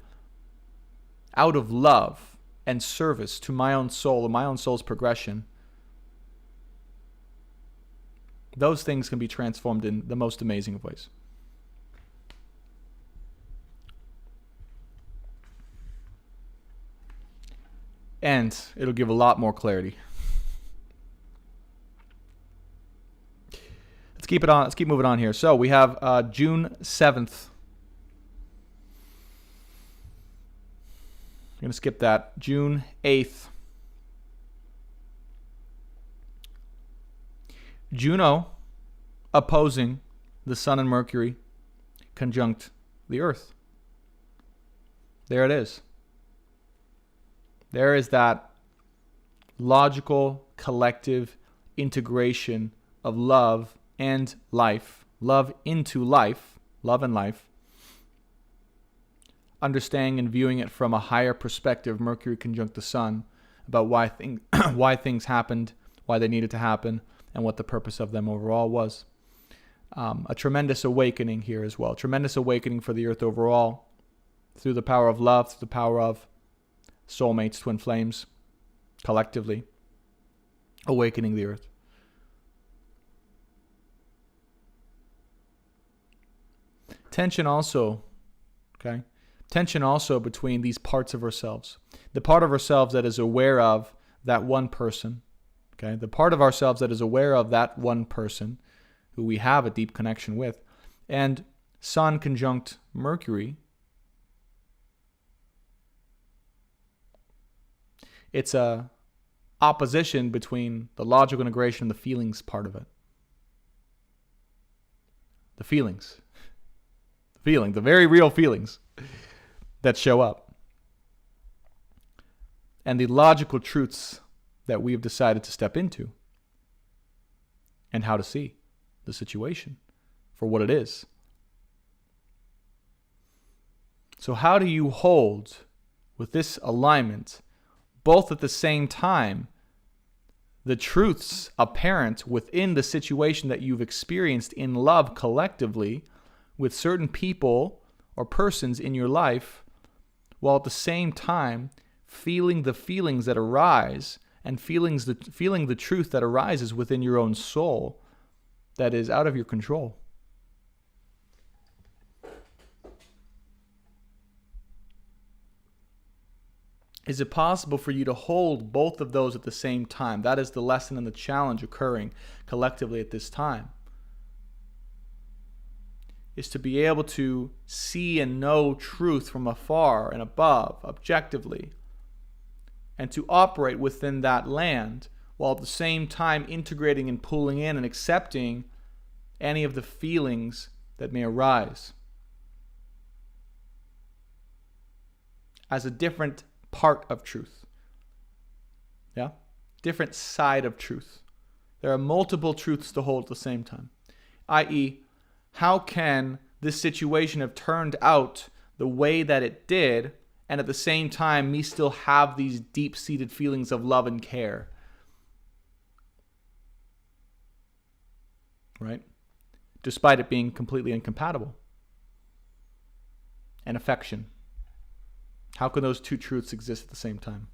out of love and service to my own soul and my own soul's progression? Those things can be transformed in the most amazing of ways. And it'll give a lot more clarity. Let's keep it on. Let's keep moving on here. So we have June 7th. I'm going to skip that. June 8th. Juno opposing the Sun and Mercury conjunct the Earth. There it is. There is that logical, collective integration of love and life, love into life, love and life, understanding and viewing it from a higher perspective, Mercury conjunct the Sun, about why things happened, why they needed to happen, and what the purpose of them overall was. A tremendous awakening here as well. Tremendous awakening for the Earth overall, through the power of love, through the power of soulmates, twin flames, collectively awakening the Earth. Tension also between these parts of ourselves. The part of ourselves that is aware of that one person, the part of ourselves that is aware of that one person who we have a deep connection with, and Sun conjunct Mercury. It's a opposition between the logical integration and the feelings part of it. The feelings. The very real feelings that show up. And the logical truths that we've decided to step into. And how to see the situation for what it is. So how do you hold with this alignment, both at the same time, the truths apparent within the situation that you've experienced in love collectively with certain people or persons in your life, while at the same time feeling the feelings that arise and feeling the truth that arises within your own soul that is out of your control? Is it possible for you to hold both of those at the same time? That is the lesson and the challenge occurring collectively at this time. Is to be able to see and know truth from afar and above, objectively, and to operate within that land while at the same time integrating and pulling in and accepting any of the feelings that may arise as a different part of truth. Yeah? Different side of truth. There are multiple truths to hold at the same time. I.e., how can this situation have turned out the way that it did, and at the same time me still have these deep-seated feelings of love and care? Right? Despite it being completely incompatible. And affection. How can those two truths exist at the same time?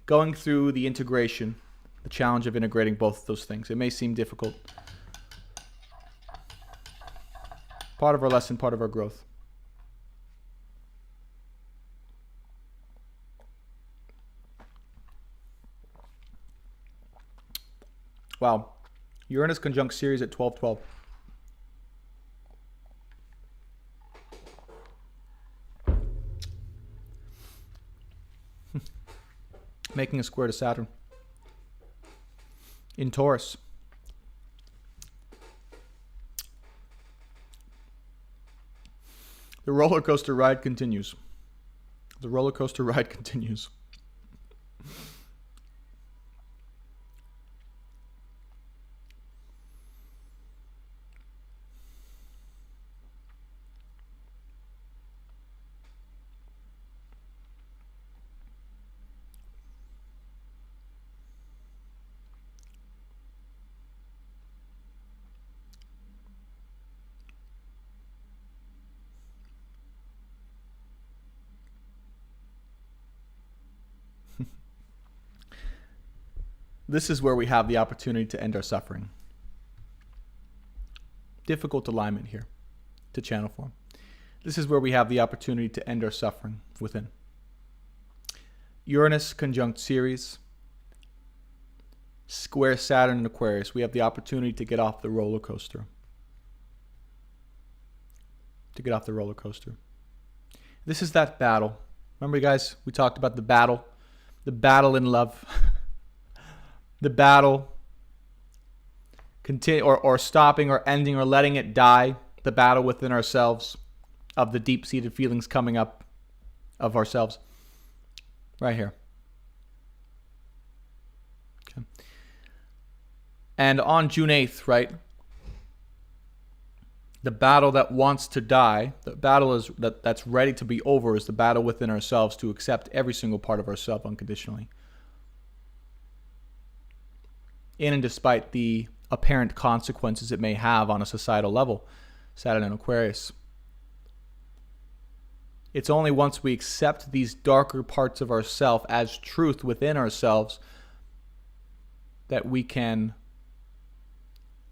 Going through the integration, the challenge of integrating both of those things. It may seem difficult. Part of our lesson, part of our growth. Wow. Uranus conjunct Ceres at 12:12. Making a square to Saturn. In Taurus. The roller coaster ride continues. The roller coaster ride continues. This is where we have the opportunity to end our suffering. Difficult alignment here to channel form. This is where we have the opportunity to end our suffering within. Uranus conjunct Ceres, square Saturn and Aquarius. We have the opportunity to get off the roller coaster. To get off the roller coaster. This is that battle. Remember, guys, we talked about the battle in love. The battle, continue or stopping or ending or letting it die, the battle within ourselves of the deep-seated feelings coming up of ourselves. Right here. Okay. And on June 8th, right, the battle that wants to die, the battle is that's ready to be over, is the battle within ourselves to accept every single part of ourselves unconditionally. In and despite the apparent consequences it may have on a societal level. Saturn and Aquarius. It's only once we accept these darker parts of ourselves as truth within ourselves that we can,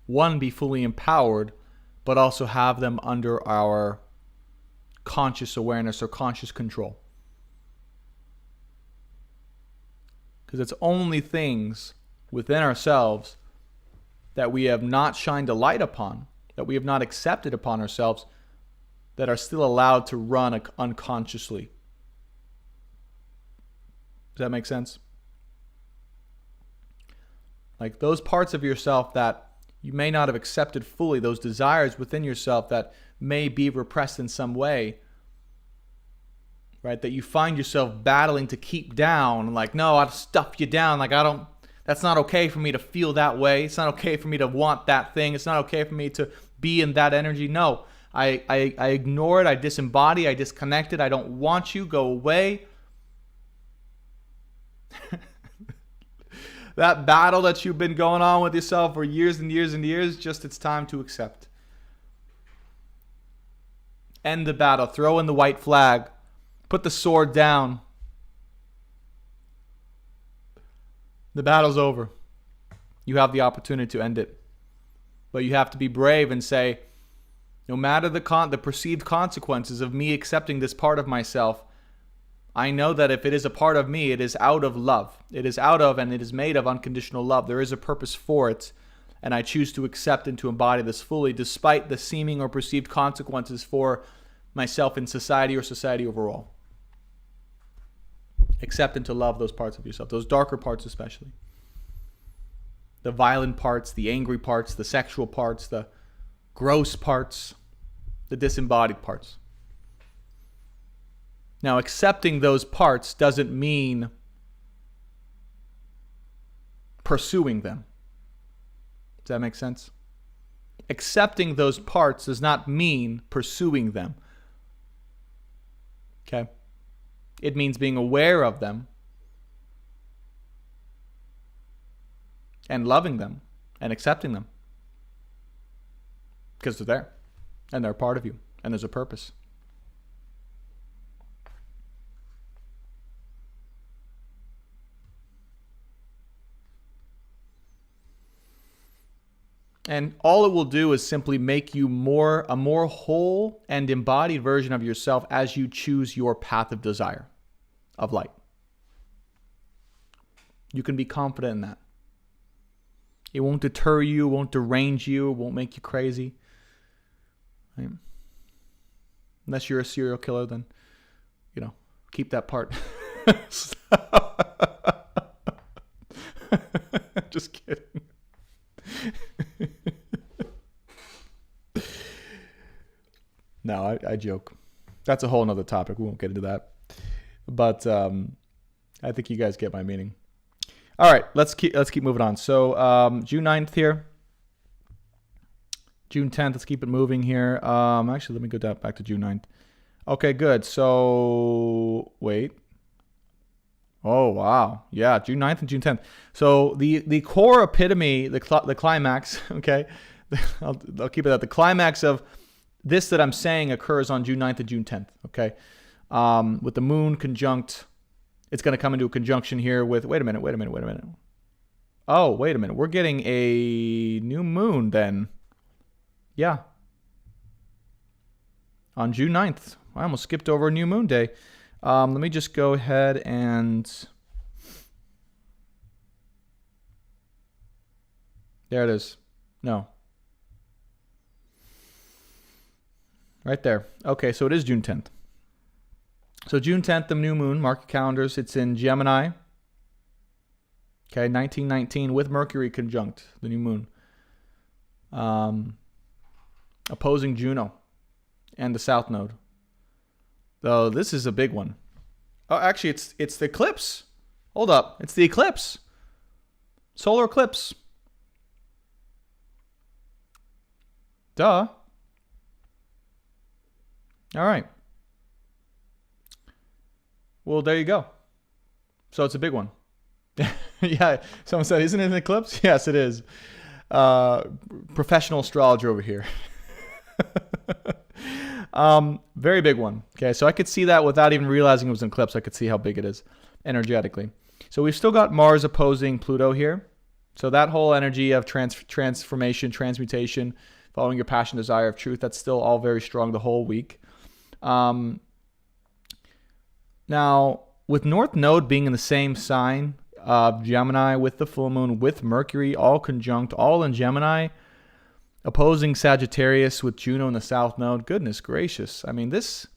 one, be fully empowered, but also have them under our conscious awareness or conscious control. Because it's only things within ourselves that we have not shined a light upon, that we have not accepted upon ourselves, that are still allowed to run unconsciously. Does that make sense? Like those parts of yourself that you may not have accepted fully, those desires within yourself that may be repressed in some way, right? That you find yourself battling to keep down, like, no, I'll stuff you down. Like, that's not okay for me to feel that way. It's not okay for me to want that thing. It's not okay for me to be in that energy. No, I ignore it. I disembody. I disconnect it. I don't want you. Go away. That battle that you've been going on with yourself for years and years and years, just it's time to accept. End the battle. Throw in the white flag. Put the sword down. The battle's over. You have the opportunity to end it. But you have to be brave and say, no matter the perceived consequences of me accepting this part of myself, I know that if it is a part of me, it is out of love. It is out of and it is made of unconditional love. There is a purpose for it. And I choose to accept and to embody this fully, despite the seeming or perceived consequences for myself in society or society overall. Accept and to love those parts of yourself, those darker parts especially. The violent parts, the angry parts, the sexual parts, the gross parts, the disembodied parts. Now, accepting those parts doesn't mean pursuing them. Does that make sense? Accepting those parts does not mean pursuing them. Okay? It means being aware of them and loving them and accepting them. Because they're there and they're a part of you and there's a purpose. And all it will do is simply make you a more whole and embodied version of yourself as you choose your path of desire, of light. You can be confident in that. It won't deter you, it won't derange you, it won't make you crazy. Right? Unless you're a serial killer, then, keep that part. Just kidding. No, I joke. That's a whole nother topic. We won't get into that. But I think you guys get my meaning. All right, let's keep moving on. So June 9th here. June 10th, let's keep it moving here. Actually, let me go back to June 9th. Okay, good. So, wait. Oh, wow. Yeah, June 9th and June 10th. So the core epitome, the climax, okay? I'll keep it at the climax of this that I'm saying occurs on June 9th and June 10th, okay? With the moon conjunct, it's going to come into a conjunction here with, wait a minute. Oh, wait a minute. We're getting a new moon then. Yeah. On June 9th. I almost skipped over a new moon day. Let me just go ahead and... There it is. No. Right there. Okay, so it is June 10th. So June 10th, the new moon, mark your calendars. It's in Gemini. Okay, 1919 with Mercury conjunct, the new moon. Opposing Juno and the South Node. Though this is a big one. Oh, actually, it's the eclipse. Hold up. It's the eclipse. Solar eclipse. Duh. All right. Well, there you go. So it's a big one. Yeah, someone said, isn't it an eclipse? Yes, it is. Professional astrologer over here. Very big one. Okay, so I could see that without even realizing it was an eclipse. I could see how big it is energetically. So we've still got Mars opposing Pluto here. So that whole energy of transformation, transmutation, following your passion, desire of truth, that's still all very strong the whole week. Now, with North Node being in the same sign of Gemini, with the full moon, with Mercury, all conjunct, all in Gemini, opposing Sagittarius with Juno in the South Node, goodness gracious. I mean, this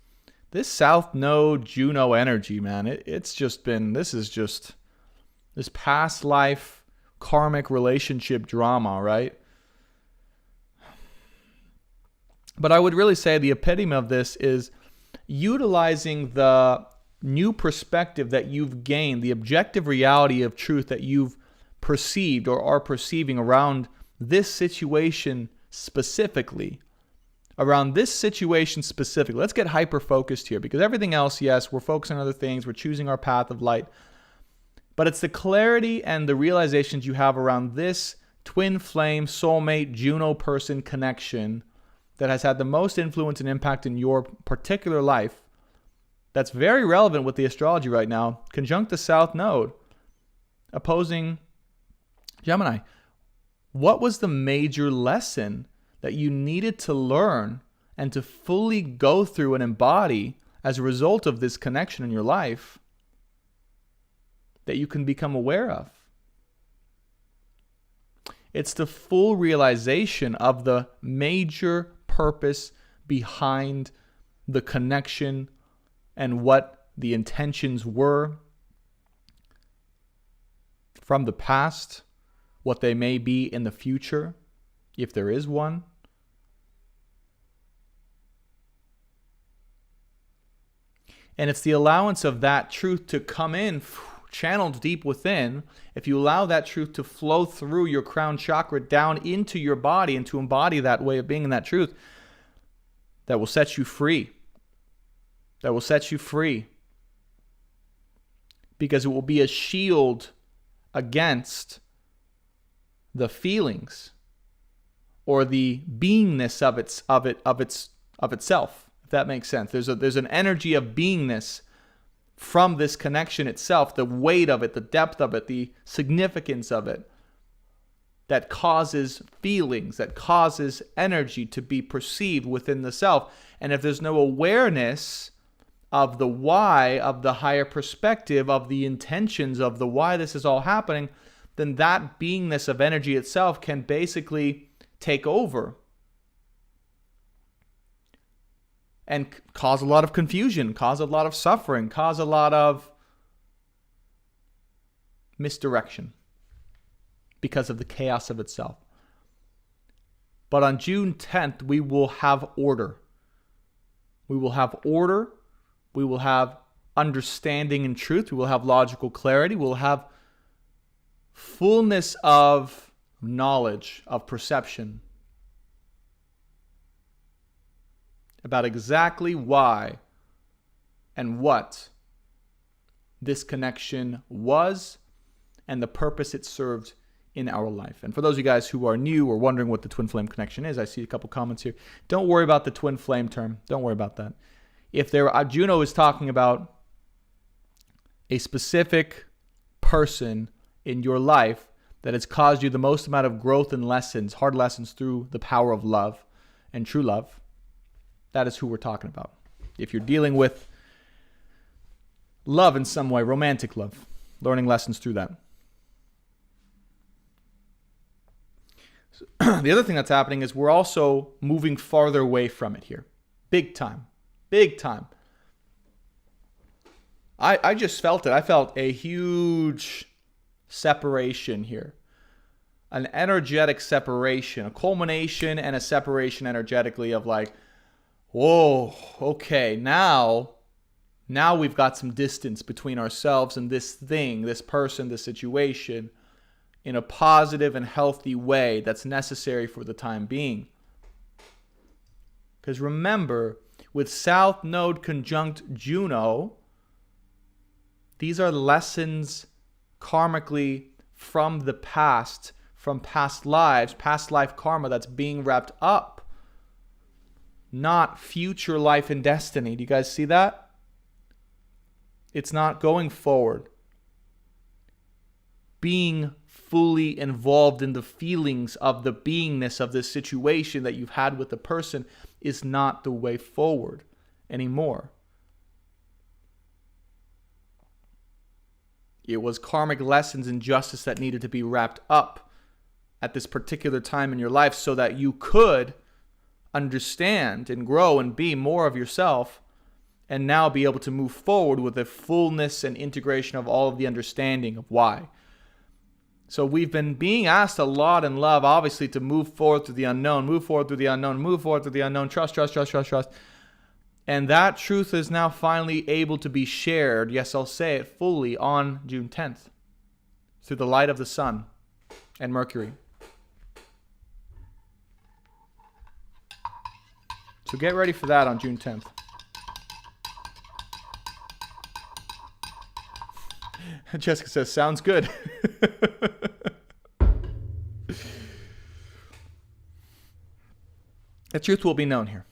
South Node Juno energy, man, it's just been, this is just this past life karmic relationship drama, right? But I would really say the epitome of this is utilizing the new perspective that you've gained, the objective reality of truth that you've perceived or are perceiving around this situation specifically. Let's get hyper-focused here, because everything else, yes, we're focusing on other things, we're choosing our path of light. But it's the clarity and the realizations you have around this twin flame, soulmate, Juno person connection that has had the most influence and impact in your particular life. That's very relevant with the astrology right now. Conjunct the South Node, opposing Gemini. What was the major lesson that you needed to learn and to fully go through and embody as a result of this connection in your life that you can become aware of? It's the full realization of the major purpose behind the connection and what the intentions were from the past, what they may be in the future, if there is one. And it's the allowance of that truth to come in, channeled deep within. If you allow that truth to flow through your crown chakra down into your body and to embody that way of being in that truth, that will set you free. That will set you free. Because it will be a shield against the feelings or the beingness of itself, if that makes sense. There's an energy of beingness from this connection itself, the weight of it, the depth of it, the significance of it, that causes feelings, that causes energy to be perceived within the self. And if there's no awareness of the why, of the higher perspective, of the intentions of the why this is all happening, then that beingness of energy itself can basically take over and cause a lot of confusion, cause a lot of suffering, cause a lot of misdirection because of the chaos of itself. But on June 10th, we will have order. We will have order. We will have understanding and truth. We will have logical clarity. We will have fullness of knowledge, of perception about exactly why and what this connection was and the purpose it served in our life. And for those of you guys who are new or wondering what the twin flame connection is, I see a couple comments here. Don't worry about the twin flame term. Don't worry about that. If Juno is talking about a specific person in your life that has caused you the most amount of growth and lessons, hard lessons through the power of love and true love, that is who we're talking about. If you're dealing with love in some way, romantic love, learning lessons through that. So, the other thing that's happening is we're also moving farther away from it here. Big time. Big time. I just felt it. I felt a huge separation here. An energetic separation, a culmination and a separation energetically of like, whoa, okay, now we've got some distance between ourselves and this thing, this person, this situation, in a positive and healthy way that's necessary for the time being. Because remember, with South Node conjunct Juno, these are lessons karmically from the past, from past lives, past life karma that's being wrapped up, not future life and destiny. Do you guys see that? It's not going forward. Being fully involved in the feelings of the beingness of this situation that you've had with the person is not the way forward anymore. It was karmic lessons and justice that needed to be wrapped up at this particular time in your life so that you could understand and grow and be more of yourself, and now be able to move forward with the fullness and integration of all of the understanding of why. So we've been being asked a lot in love, obviously, to move forward through the unknown, move forward through the unknown, move forward through the unknown, trust, trust, trust, trust, trust. And that truth is now finally able to be shared, yes, I'll say it fully, on June 10th through the light of the sun and Mercury. So get ready for that on June 10th. Jessica says, sounds good. The truth will be known here.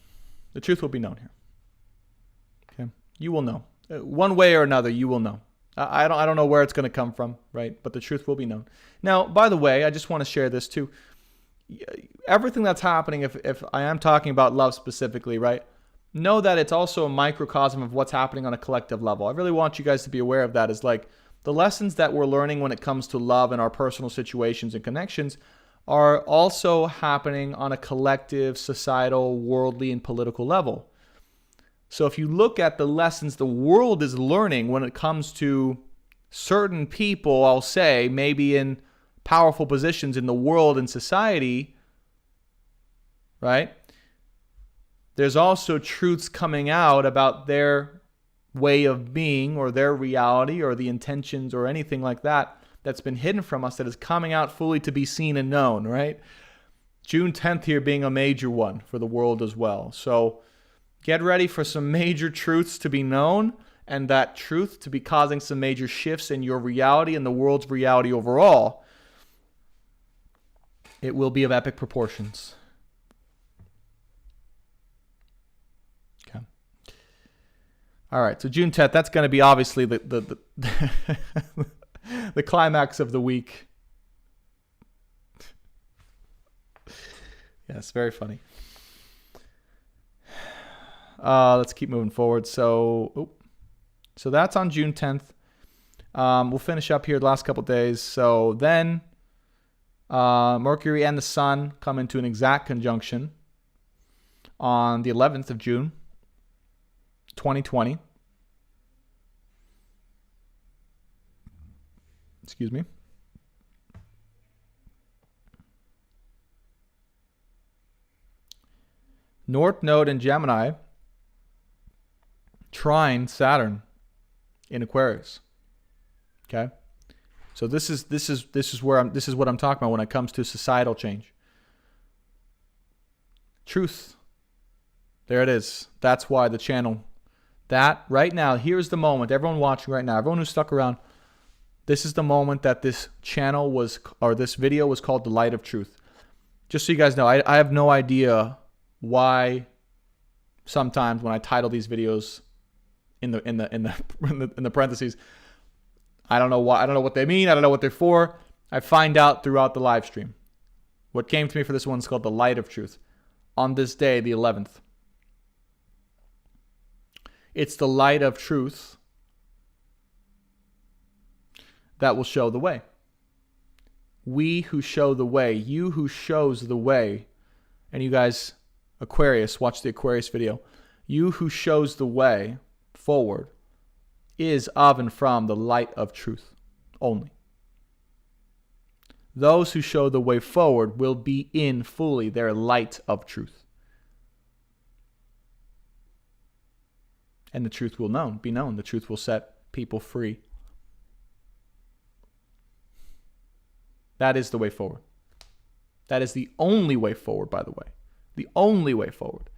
The truth will be known here. Okay, you will know. One way or another, you will know. I don't know where it's going to come from, right? But the truth will be known. Now, by the way, I just want to share this too. Everything that's happening, if I am talking about love specifically, right? Know that it's also a microcosm of what's happening on a collective level. I really want you guys to be aware of that. Is like the lessons that we're learning when it comes to love and our personal situations and connections are also happening on a collective, societal, worldly, and political level. So if you look at the lessons the world is learning when it comes to certain people, I'll say, maybe in powerful positions in the world and society, right? There's also truths coming out about their way of being or their reality or the intentions or anything like that that's been hidden from us that is coming out fully to be seen and known, right? June 10th here being a major one for the world as well. So get ready for some major truths to be known, and that truth to be causing some major shifts in your reality and the world's reality overall. It will be of epic proportions. Okay. All right, so June 10th, that's going to be obviously the the climax of the week. Yes, very funny. Let's keep moving forward. So that's on June 10th. We'll finish up here the last couple days. So then Mercury and the Sun come into an exact conjunction on the 11th of June, 2020. Excuse me. North Node in Gemini trine Saturn in Aquarius. Okay? So this is what I'm talking about when it comes to societal change. Truth. There it is. That's why the channel. That right now, here's the moment. Everyone watching right now, everyone who's stuck around, this is the moment that this channel was, or this video was called The Light of Truth. Just so you guys know, I have no idea why sometimes when I title these videos in the parentheses, I don't know why. I don't know what they mean. I don't know what they're for. I find out throughout the live stream. What came to me for this one is called The Light of Truth. On this day, the 11th. It's the light of truth that will show the way. We who show the way, you who shows the way, and you guys, Aquarius, watch the Aquarius video. You who shows the way forward is of and from the light of truth only. Those who show the way forward will be in fully their light of truth. And the truth will be known. The truth will set people free. That is the way forward. That is the only way forward, by the way. The only way forward.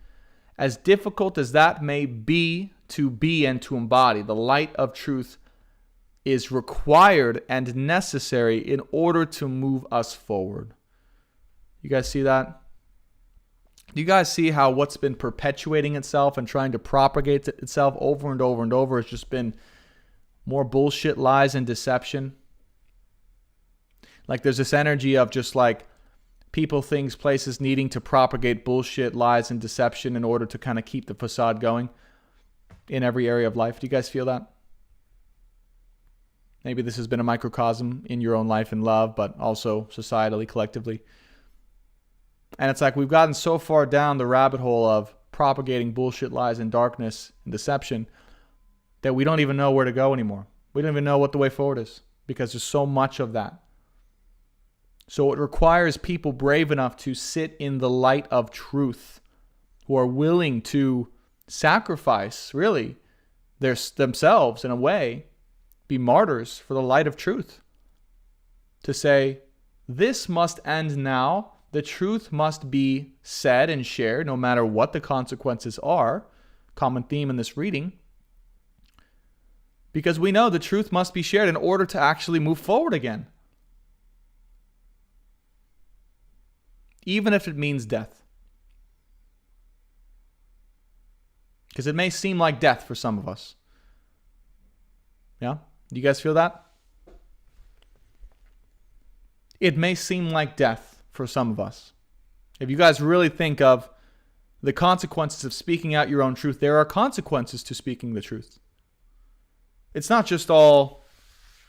As difficult as that may be and to embody, the light of truth is required and necessary in order to move us forward. You guys see that? Do you guys see how what's been perpetuating itself and trying to propagate itself over and over and over has just been more bullshit, lies, and deception? Like there's this energy of just like people, things, places needing to propagate bullshit, lies, and deception in order to kind of keep the facade going in every area of life. Do you guys feel that? Maybe this has been a microcosm in your own life and love, but also societally, collectively. And it's like we've gotten so far down the rabbit hole of propagating bullshit, lies, and darkness and deception that we don't even know where to go anymore. We don't even know what the way forward is because there's so much of that. So it requires people brave enough to sit in the light of truth, who are willing to sacrifice, really, themselves in a way, be martyrs for the light of truth. To say, this must end now. The truth must be said and shared no matter what the consequences are. Common theme in this reading. Because we know the truth must be shared in order to actually move forward again. Even if it means death. Because it may seem like death for some of us. Yeah? Do you guys feel that? It may seem like death for some of us. If you guys really think of the consequences of speaking out your own truth, there are consequences to speaking the truth. It's not just all,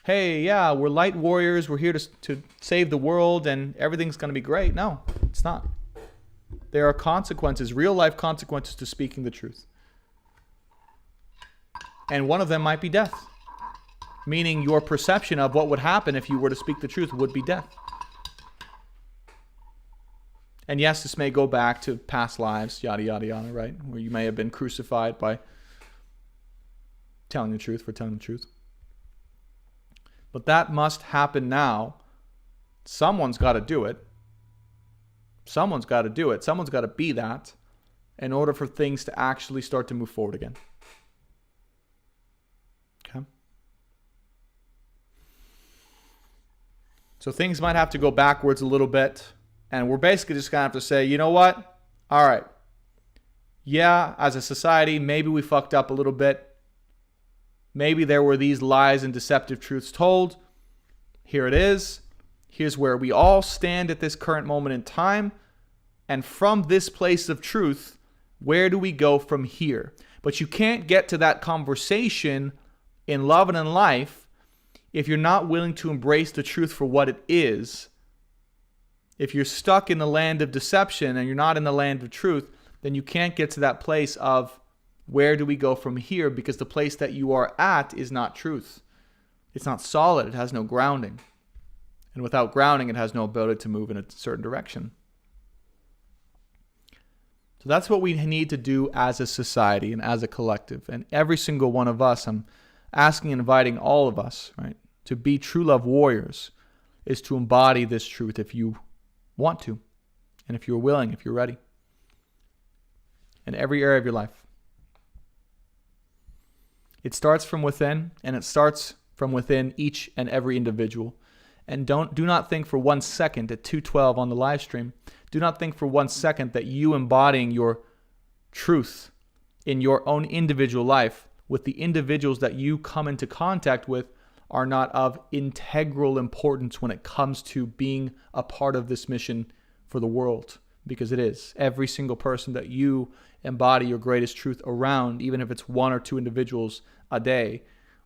hey, yeah, we're light warriors, we're here to save the world and everything's going to be great. No, it's not. There are consequences, real life consequences to speaking the truth. And one of them might be death. Meaning your perception of what would happen if you were to speak the truth would be death. And yes, this may go back to past lives, yada, yada, yada, right? Where you may have been crucified by telling the truth for telling the truth. But that must happen now. Someone's got to do it. Someone's got to do it. Someone's got to be that in order for things to actually start to move forward again. Okay? So things might have to go backwards a little bit. And we're basically just going to have to say, you know what? All right. Yeah, as a society, maybe we fucked up a little bit. Maybe there were these lies and deceptive truths told. Here it is. Here's where we all stand at this current moment in time. And from this place of truth, where do we go from here? But you can't get to that conversation in love and in life if you're not willing to embrace the truth for what it is. If you're stuck in the land of deception and you're not in the land of truth, then you can't get to that place of where do we go from here, because the place that you are at is not truth. It's not solid. It has no grounding. And without grounding, it has no ability to move in a certain direction. So that's what we need to do as a society and as a collective. And every single one of us, I'm asking and inviting all of us, right, to be true love warriors, is to embody this truth if you want to, and if you're willing, if you're ready, in every area of your life. It starts from within, and it starts from within each and every individual. And do not think for 1 second at 2:12 on the live stream, do not think for 1 second that you embodying your truth in your own individual life with the individuals that you come into contact with are not of integral importance when it comes to being a part of this mission for the world. Because it is. Every single person that you embody your greatest truth around, even if it's 1 or 2 individuals a day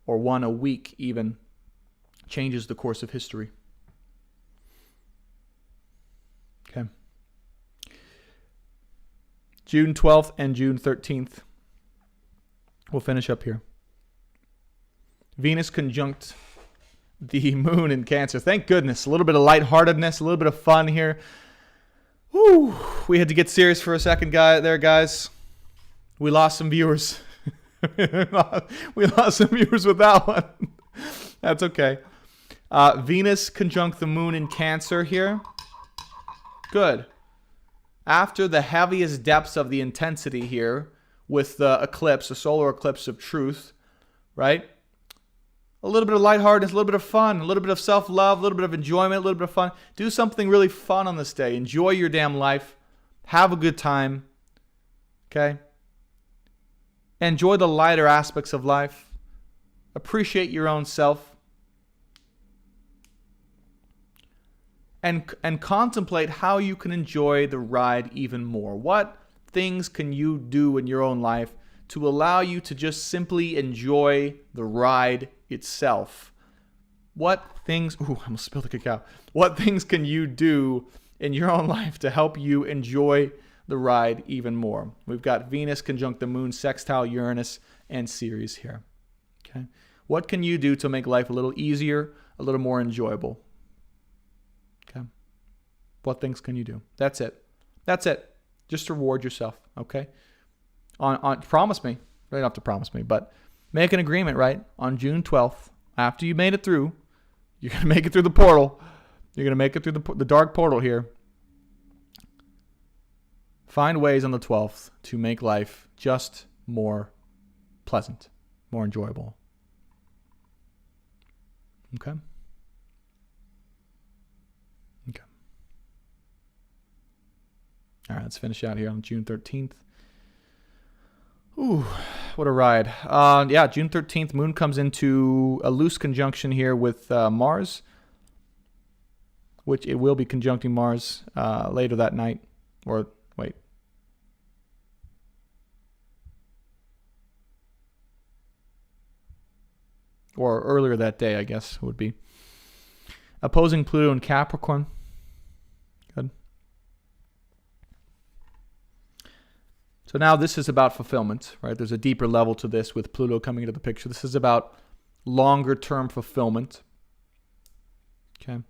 or 1 a week even, changes the course of history. Okay. June 12th and June 13th. We'll finish up here. Venus conjunct the moon in Cancer. Thank goodness. A little bit of lightheartedness, a little bit of fun here. Whew. We had to get serious for a second, guys. We lost some viewers. We lost some viewers with that one. That's okay. Venus conjunct the moon in Cancer here. Good. after the heaviest depths of the intensity here with the eclipse, the solar eclipse of truth, right? A little bit of lightheartedness, a little bit of fun, a little bit of self-love, a little bit of enjoyment, a little bit of fun. Do something really fun on this day. Enjoy your damn life. Have a good time. Okay? Enjoy the lighter aspects of life. Appreciate your own self. And contemplate how you can enjoy the ride even more. What things can you do in your own life to allow you to just simply enjoy the ride itself? What things, I almost spilled the cacao. What things can you do in your own life to help you enjoy the ride even more? We've got Venus conjunct the moon, sextile Uranus, and Ceres here. Okay. What can you do to make life a little easier, a little more enjoyable? Okay. What things can you do? That's it. That's it. Just reward yourself. Okay. Promise me. You don't have to promise me, but make an agreement, right? On June 12th, after you made it through, you're going to make it through the portal. You're going to make it through the dark portal here. Find ways on the 12th to make life just more pleasant, more enjoyable. Okay? Okay. All right, let's finish out here on June 13th. Ooh, what a ride. Yeah, June 13th, moon comes into a loose conjunction here with Mars, which it will be conjuncting Mars later that night. Or, wait. Or earlier that day, I guess, would be. Opposing Pluto in Capricorn. Good. So now this is about fulfillment, right? There's a deeper level to this with Pluto coming into the picture. This is about longer term fulfillment. Okay.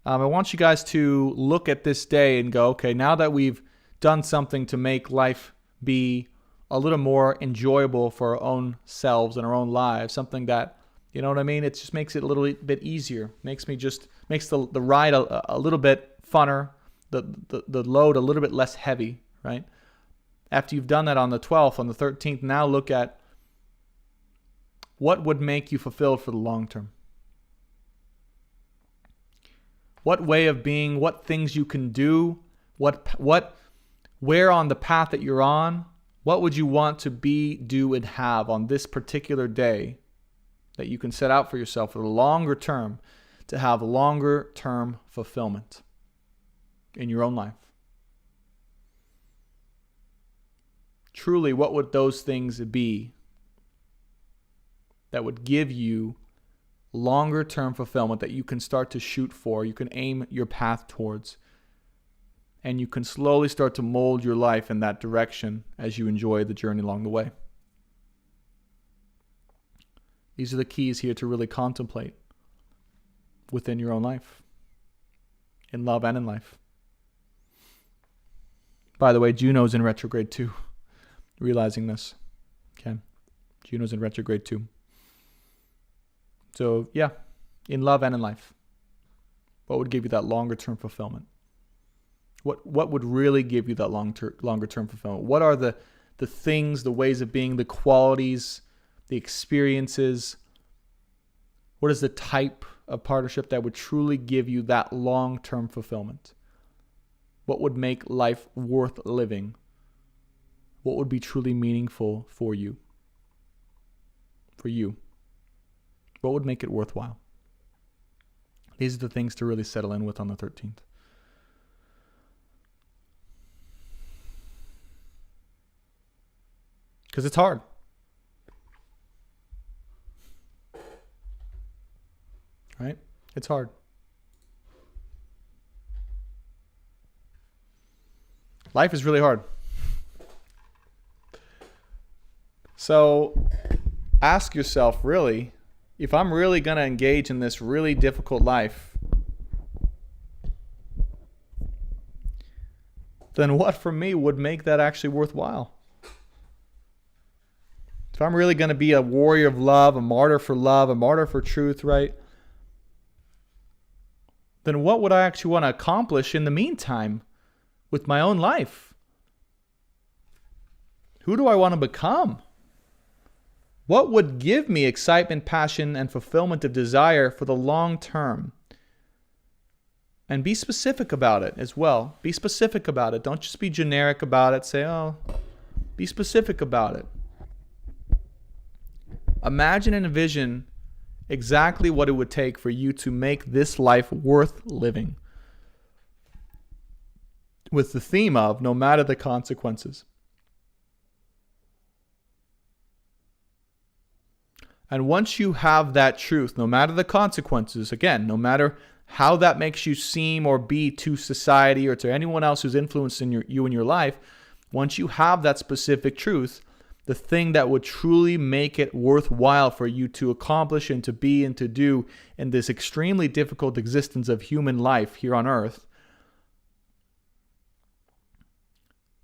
I want you guys to look at this day and go, okay, now that we've done something to make life be a little more enjoyable for our own selves and our own lives, something that, you know what I mean? It just makes it a little bit easier. Makes the ride a little bit funner, the load a little bit less heavy, right? After you've done that on the 12th, on the 13th, now look at what would make you fulfilled for the long term. What way of being, what things you can do, where on the path that you're on, what would you want to be, do, and have on this particular day that you can set out for yourself for the longer term to have longer term fulfillment in your own life? Truly, what would those things be that would give you longer term fulfillment that you can start to shoot for, you can aim your path towards, and you can slowly start to mold your life in that direction as you enjoy the journey along the way? These are the keys here to really contemplate within your own life, in love and in life. By the way, Juno's in retrograde too. Realizing this. Okay. Juno's in retrograde too. So yeah, in love and in life, what would give you that longer term fulfillment? What would really give you that longer term fulfillment? What are the things, the ways of being, the qualities, the experiences? What is the type of partnership that would truly give you that long term fulfillment? What would make life worth living? What would be truly meaningful for you? For you. What would make it worthwhile? These are the things to really settle in with on the 13th. Because it's hard. Right? It's hard. Life is really hard. So ask yourself, really, if I'm really going to engage in this really difficult life, then what for me would make that actually worthwhile? If I'm really going to be a warrior of love, a martyr for truth, right? Then what would I actually want to accomplish in the meantime? with my own life? Who do I want to become? What would give me excitement, passion, and fulfillment of desire for the long term? And be specific about it as well. Be specific about it. Don't just be generic about it. Say, oh, be specific about it. Imagine and envision exactly what it would take for you to make this life worth living, with the theme of no matter the consequences. And once you have that truth, no matter the consequences, again, no matter how that makes you seem or be to society or to anyone else who's influencing you in your life, once you have that specific truth, the thing that would truly make it worthwhile for you to accomplish and to be and to do in this extremely difficult existence of human life here on earth,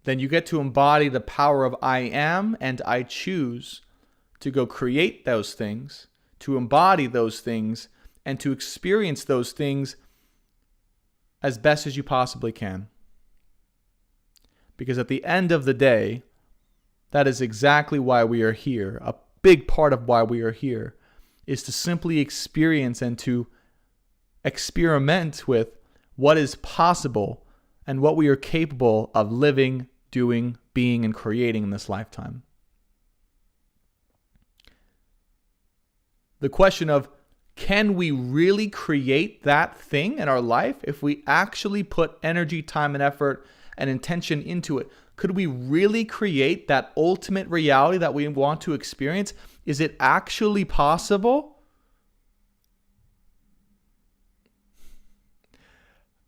then you get to embody the power of I am and I choose to go create those things, to embody those things, and to experience those things as best as you possibly can. Because at the end of the day, that is exactly why we are here. A big part of why we are here is to simply experience and to experiment with what is possible and what we are capable of living, doing, being, and creating in this lifetime. The question of, can we really create that thing in our life if we actually put energy, time, and effort and intention into it? Could we really create that ultimate reality that we want to experience? Is it actually possible?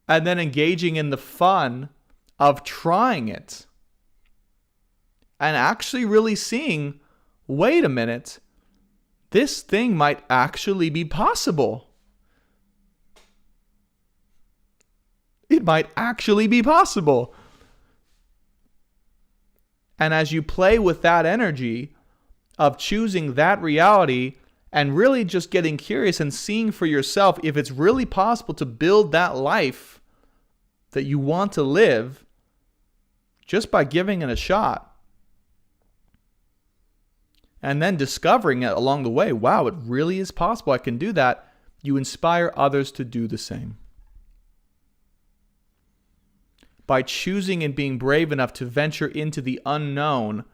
And then engaging in the fun of trying it and actually really seeing, wait a minute, this thing might actually be possible. It might actually be possible. And as you play with that energy of choosing that reality and really just getting curious and seeing for yourself if it's really possible to build that life that you want to live just by giving it a shot. And then discovering it along the way, wow, it really is possible. I can do that. You inspire others to do the same. By choosing and being brave enough to venture into the unknown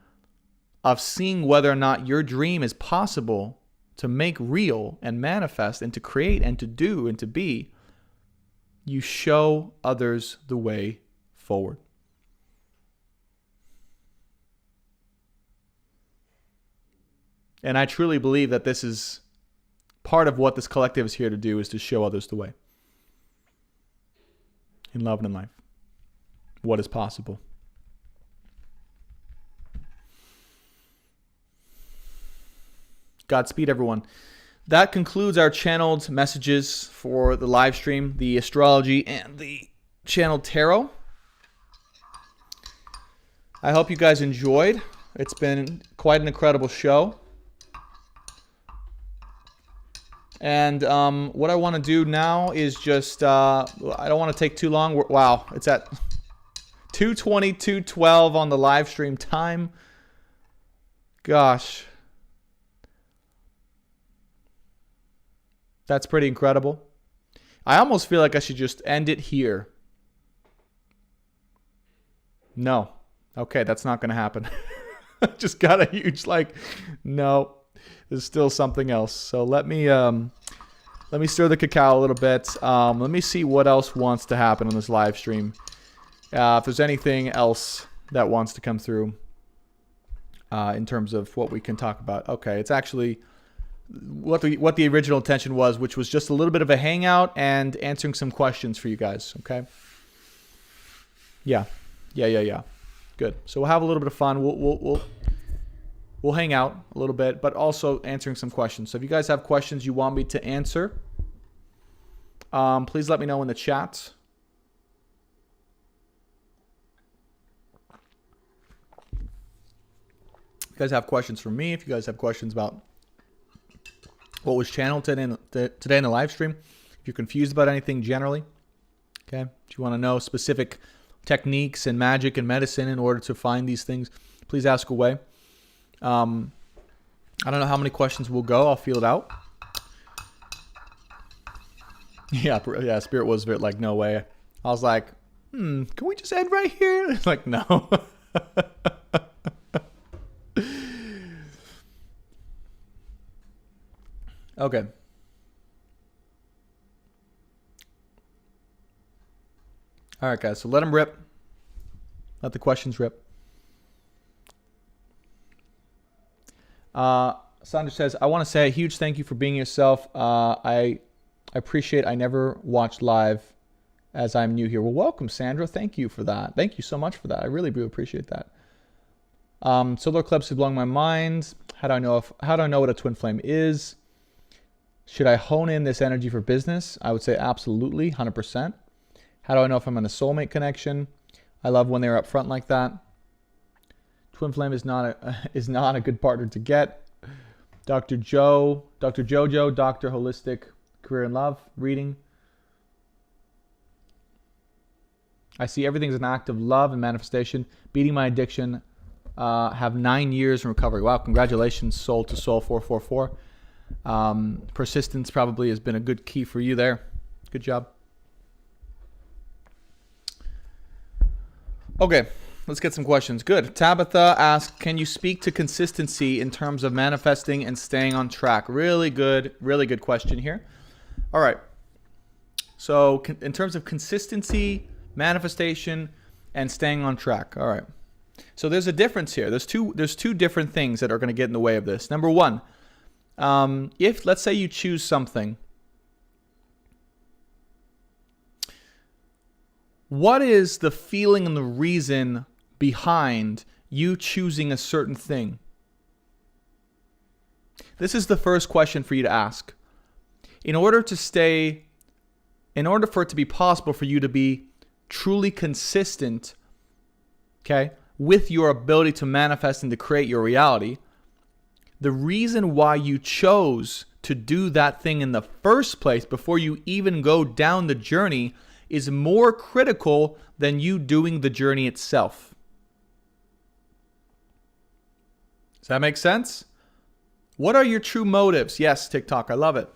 of seeing whether or not your dream is possible to make real and manifest and to create and to do and to be, you show others the way forward. And I truly believe that this is part of what this collective is here to do, is to show others the way. In love and in life. What is possible. Godspeed, everyone. That concludes our channeled messages for the live stream, the astrology, and the channeled tarot. I hope you guys enjoyed. It's been quite an incredible show. And what I want to do now is just, I don't want to take too long. Wow, it's at 2:20, 2:12 on the live stream time. Gosh. That's pretty incredible. I almost feel like I should just end it here. No. Okay, that's not going to happen. Just got a huge no. There's still something else. So let me stir the cacao a little bit. Let me see what else wants to happen on this live stream. If there's anything else that wants to come through in terms of what we can talk about. Okay, it's actually what the original intention was, which was just a little bit of a hangout and answering some questions for you guys. Okay. Yeah. Good. So we'll have a little bit of fun. We'll hang out a little bit, but also answering some questions. So if you guys have questions you want me to answer, please let me know in the chat. If you guys have questions for me, if you guys have questions about what was channeled today in the live stream, if you're confused about anything generally, okay, if you want to know specific techniques and magic and medicine in order to find these things, please ask away. I don't know how many questions will go. I'll feel it out. Yeah, Spirit was a bit like, no way. I was like, can we just end right here? It's like, no. Okay. All right, guys. So let them rip. Let the questions rip. Sandra says, I want to say a huge thank you for being yourself. I appreciate I never watched live as I'm new here. Well, welcome, Sandra. Thank you for that. Thank you so much for that. I really do appreciate that. Solar eclipse is blowing my mind. How do I know what a twin flame is? Should I hone in this energy for business? I would say absolutely, 100%. How do I know if I'm in a soulmate connection? I love when they're up front like that. Twin flame is not a good partner to get. Dr. Jojo, Dr. Holistic Career and Love reading. I see everything as an act of love and manifestation. Beating my addiction. Have 9 years in recovery. Wow, congratulations, Soul to Soul 444. Persistence probably has been a good key for you there. Good job. Okay, let's get some questions. Good. Tabitha asks, can you speak to consistency in terms of manifesting and staying on track? Really good question here. All right. So in terms of consistency, manifestation, and staying on track. All right. So there's a difference here. There's two different things that are going to get in the way of this. Number one, if let's say you choose something, what is the feeling and the reason behind you choosing a certain thing? This is the first question for you to ask. In order for it to be possible for you to be truly consistent, okay, with your ability to manifest and to create your reality, the reason why you chose to do that thing in the first place before you even go down the journey is more critical than you doing the journey itself. Does that make sense? What are your true motives? Yes, TikTok, I love it.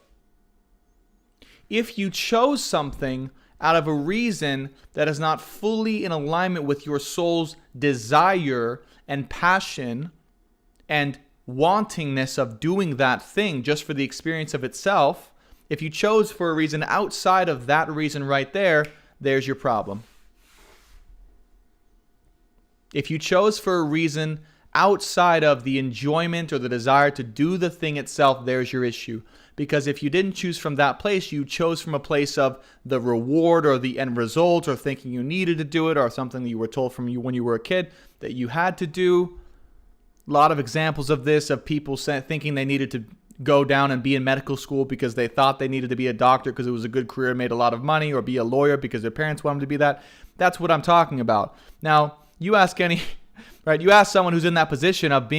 If you chose something out of a reason that is not fully in alignment with your soul's desire and passion and wantingness of doing that thing just for the experience of itself, if you chose for a reason outside of that reason right there, there's your problem. If you chose for a reason outside of the enjoyment or the desire to do the thing itself, there's your issue. Because if you didn't choose from that place, you chose from a place of the reward or the end result or thinking you needed to do it or something that you were told from you when you were a kid that you had to do. A lot of examples of this, of people thinking they needed to go down and be in medical school because they thought they needed to be a doctor because it was a good career, made a lot of money, or be a lawyer because their parents wanted them to be that. That's what I'm talking about. Now, you ask you ask someone who's in that position of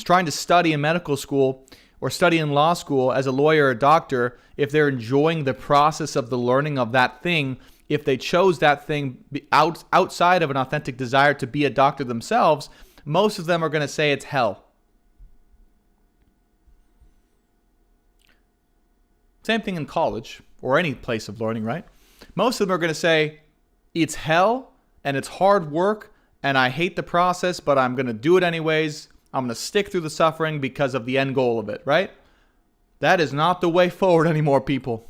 trying to study in medical school or study in law school as a lawyer or a doctor, if they're enjoying the process of the learning of that thing, if they chose that thing outside of an authentic desire to be a doctor themselves, most of them are going to say it's hell. Same thing in college or any place of learning, right? Most of them are going to say it's hell and it's hard work and I hate the process, but I'm going to do it anyways. I'm going to stick through the suffering because of the end goal of it, right? That is not the way forward anymore, people.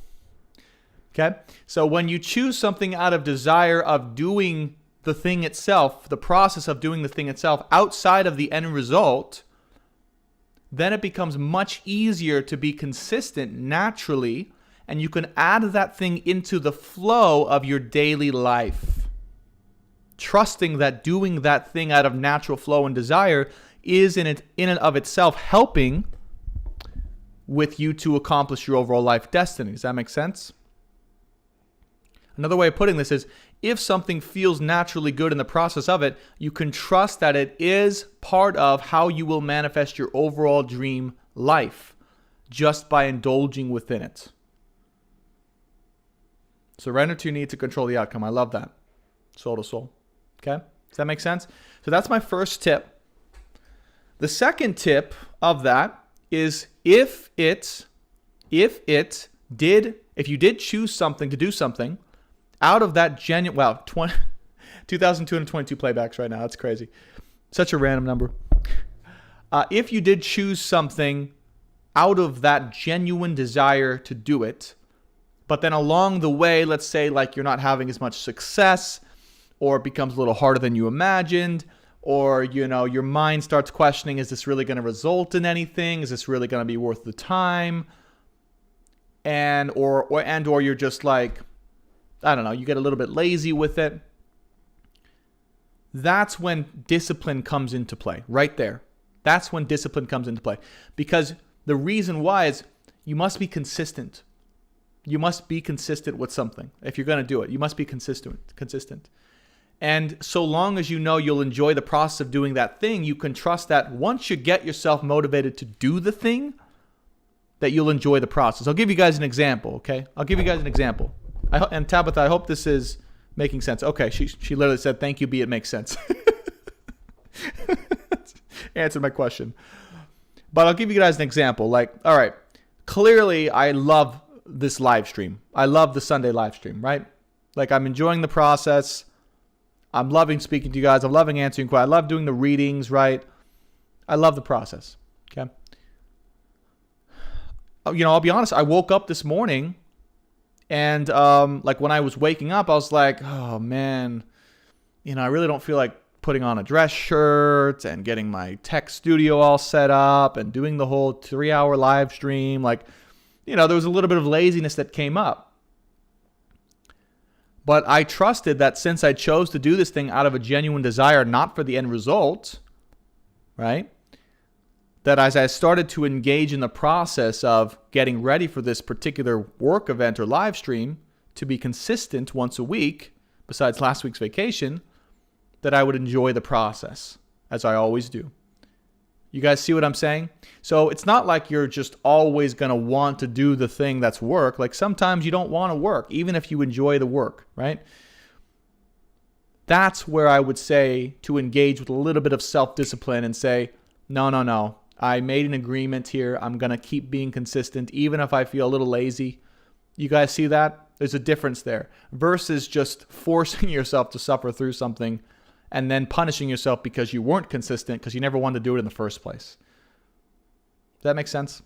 Okay? So when you choose something out of desire of doing the thing itself, the process of doing the thing itself outside of the end result, then it becomes much easier to be consistent naturally, and you can add that thing into the flow of your daily life. Trusting that doing that thing out of natural flow and desire is in and of itself helping with you to accomplish your overall life destiny. Does that make sense? Another way of putting this is, if something feels naturally good in the process of it, you can trust that it is part of how you will manifest your overall dream life just by indulging within it. Surrender to your need to control the outcome. I love that. Soul to soul. Okay? Does that make sense? So that's my first tip. The second tip of that is if you did choose something to do something out of that 2,222 playbacks right now. That's crazy. Such a random number. If you did choose something out of that genuine desire to do it, but then along the way, let's say like you're not having as much success, or it becomes a little harder than you imagined, or your mind starts questioning, is this really going to result in anything? Is this really going to be worth the time? And or you're just like, I don't know, you get a little bit lazy with it. That's when discipline comes into play, right there. That's when discipline comes into play. Because the reason why is you must be consistent. You must be consistent with something. If you're going to do it, you must be consistent. And so long as you know you'll enjoy the process of doing that thing, you can trust that once you get yourself motivated to do the thing, that you'll enjoy the process. I'll give you guys an example, okay? And Tabitha, I hope this is making sense. Okay, she literally said, thank you, B, it makes sense. Answered my question. But I'll give you guys an example. Like, all right, clearly I love this live stream. I love the Sunday live stream, right? Like, I'm enjoying the process. I'm loving speaking to you guys. I'm loving answering questions. I love doing the readings, right? I love the process, okay? I'll be honest. I woke up this morning and like when I was waking up, I was like, oh man, I really don't feel like putting on a dress shirt and getting my tech studio all set up and doing the whole 3-hour live stream. Like, there was a little bit of laziness that came up. But I trusted that since I chose to do this thing out of a genuine desire, not for the end result, right? That as I started to engage in the process of getting ready for this particular work event or live stream to be consistent once a week, besides last week's vacation, that I would enjoy the process, as I always do. You guys see what I'm saying? So it's not like you're just always going to want to do the thing that's work. Like sometimes you don't want to work, even if you enjoy the work, right? That's where I would say to engage with a little bit of self-discipline and say, no. I made an agreement here. I'm going to keep being consistent, even if I feel a little lazy. You guys see that? There's a difference there versus just forcing yourself to suffer through something and then punishing yourself because you weren't consistent because you never wanted to do it in the first place. Does that make sense?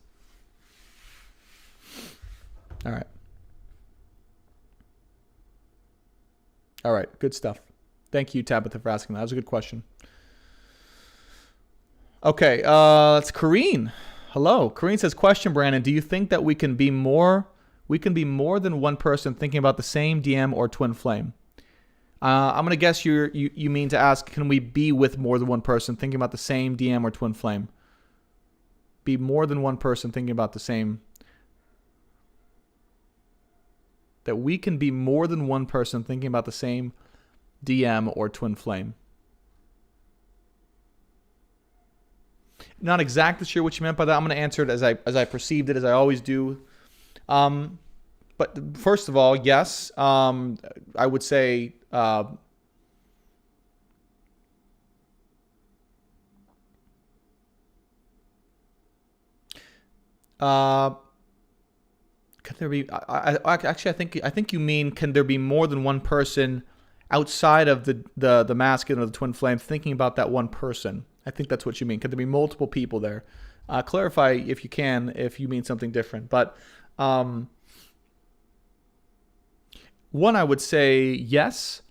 All right. Good stuff. Thank you, Tabitha, for asking that. That was a good question. Okay, it's Kareen. Hello. Kareen says, question, Brandon, do you think that we can be more than one person thinking about the same DM or twin flame? I'm going to guess you mean to ask, can we be with more than one person thinking about the same DM or twin flame? Be more than one person thinking about the same. That we can be more than one person thinking about the same DM or twin flame. Not exactly sure what you meant by that. I'm going to answer it as I perceived it, as I always do. But first of all, yes, I would say could there be? Actually, I think you mean, can there be more than one person outside of the masculine or the twin flame thinking about that one person? I think that's what you mean. Could there be multiple people there? Clarify if you can, if you mean something different. But one, I would say yes.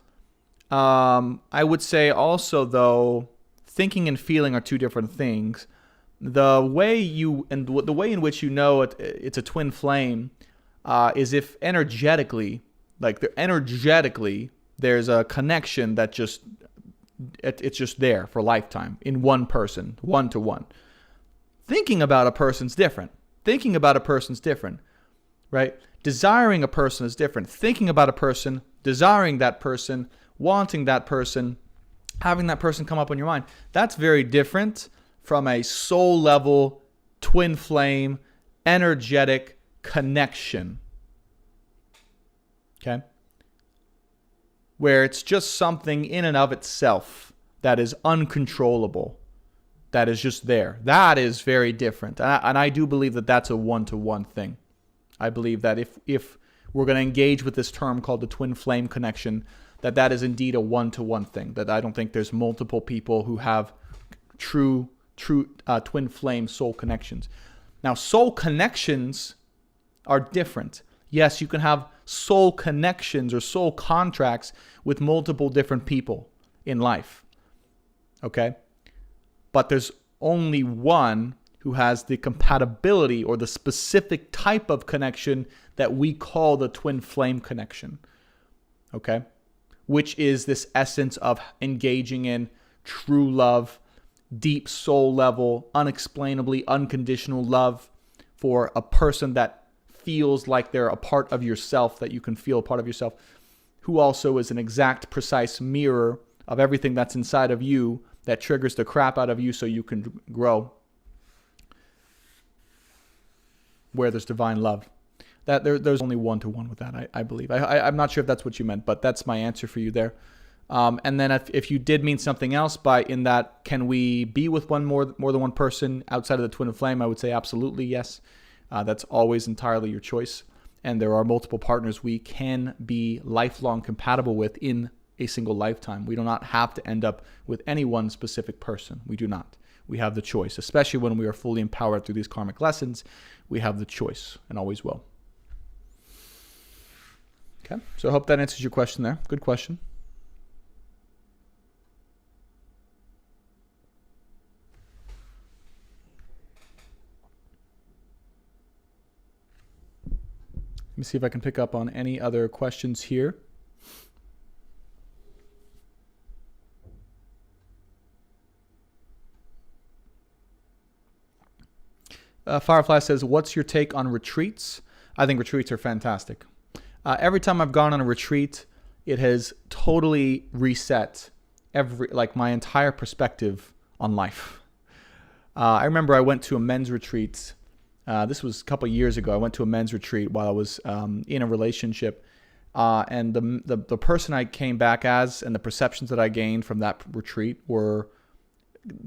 I would say also, though, thinking and feeling are two different things. The way in which you know it's a twin flame is if energetically there's a connection that it's just there for a lifetime in one person, one to one. Thinking about a person's different. Right? Desiring a person is different. Thinking about a person, desiring that person, wanting that person, having that person come up on your mind, that's very different from a soul level, twin flame, energetic connection. Okay? where it's just something in and of itself that is uncontrollable, that is just there. That is very different. And I do believe that that's a one-to-one thing. I believe that if we're going to engage with this term called the twin flame connection, that is indeed a one-to-one thing. That I don't think there's multiple people who have true twin flame soul connections. Now, soul connections are different. Yes, you can have soul connections or soul contracts with multiple different people in life. Okay? But there's only one who has the compatibility or the specific type of connection that we call the twin flame connection. Okay? Which is this essence of engaging in true love, deep soul level, unexplainably unconditional love for a person that feels like they're a part of yourself, that you can feel a part of yourself, who also is an exact, precise mirror of everything that's inside of you that triggers the crap out of you so you can grow. Where there's divine love. That there's only one-to-one with that, I believe. I'm not sure if that's what you meant, but that's my answer for you there. And then if you did mean something else by in that, can we be with more than one person outside of the twin flame? I would say absolutely yes. That's always entirely your choice. And there are multiple partners we can be lifelong compatible with in a single lifetime. We do not have to end up with any one specific person. We do not. We have the choice, especially when we are fully empowered through these karmic lessons. We have the choice and always will. Okay, so I hope that answers your question there. Good question. Let me see if I can pick up on any other questions here. Firefly says, what's your take on retreats? I think retreats are fantastic. Every time I've gone on a retreat, it has totally reset my entire perspective on life. I remember I went to a men's retreat. This was a couple of years ago. I went to a men's retreat while I was in a relationship. And the person I came back as and the perceptions that I gained from that retreat were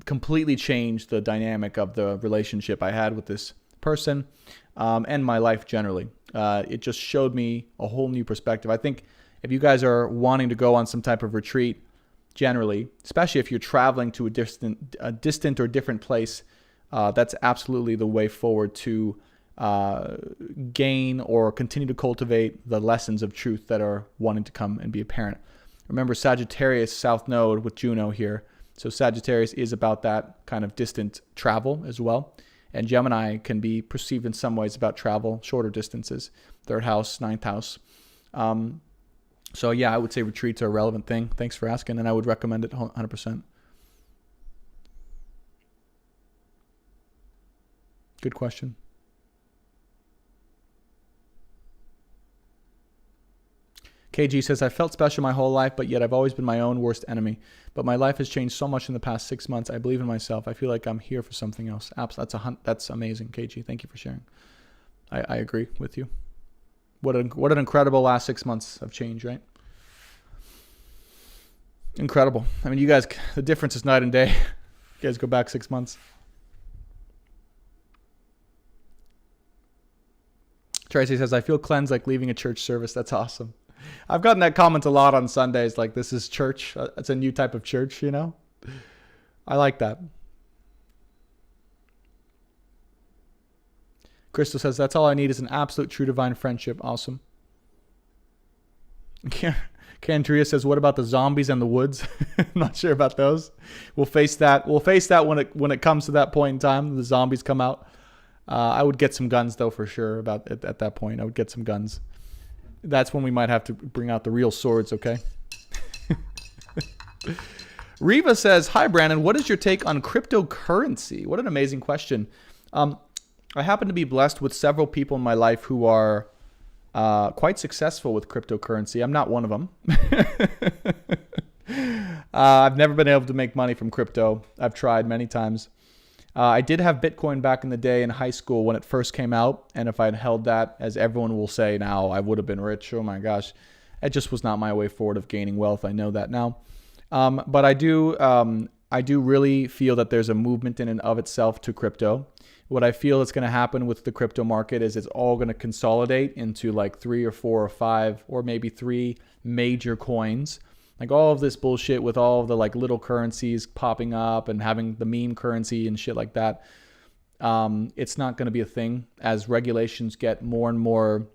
completely changed the dynamic of the relationship I had with this person and my life generally. It just showed me a whole new perspective. I think if you guys are wanting to go on some type of retreat, generally, especially if you're traveling to a distant or different place, that's absolutely the way forward to gain or continue to cultivate the lessons of truth that are wanting to come and be apparent. Remember Sagittarius South Node with Juno here. So Sagittarius is about that kind of distant travel as well. And Gemini can be perceived in some ways about travel, shorter distances, 3rd house, 9th house. So yeah, I would say retreats are a relevant thing. Thanks for asking, and I would recommend it 100%. Good question. KG says, I felt special my whole life, but yet I've always been my own worst enemy. But my life has changed so much in the past 6 months. I believe in myself. I feel like I'm here for something else. That's amazing, KG. Thank you for sharing. I agree with you. What an incredible last 6 months of change, right? Incredible. I mean, you guys, the difference is night and day. You guys go back 6 months. Tracy says, I feel cleansed like leaving a church service. That's awesome. I've gotten that comment a lot on Sundays, like this is church. It's a new type of church, you know? I like that. Crystal says, that's all I need is an absolute true divine friendship. Awesome. Candria says, what about the zombies and the woods? I'm not sure about those. We'll face that. We'll face that when it comes to that point in time. The zombies come out. I would get some guns, though, for sure. At that point, I would get some guns. That's when we might have to bring out the real swords, okay? Riva says, hi, Brandon. What is your take on cryptocurrency? What an amazing question. I happen to be blessed with several people in my life who are quite successful with cryptocurrency. I'm not one of them. I've never been able to make money from crypto. I've tried many times. I did have Bitcoin back in the day in high school when it first came out. And if I had held that, as everyone will say now, I would have been rich. Oh my gosh. It just was not my way forward of gaining wealth. I know that now. But I do really feel that there's a movement in and of itself to crypto. What I feel is going to happen with the crypto market is it's all going to consolidate into like 3 or 4 or 5 or maybe 3 major coins. Like all of this bullshit with all of the like little currencies popping up and having the meme currency and shit like that. It's not going to be a thing as regulations get more and more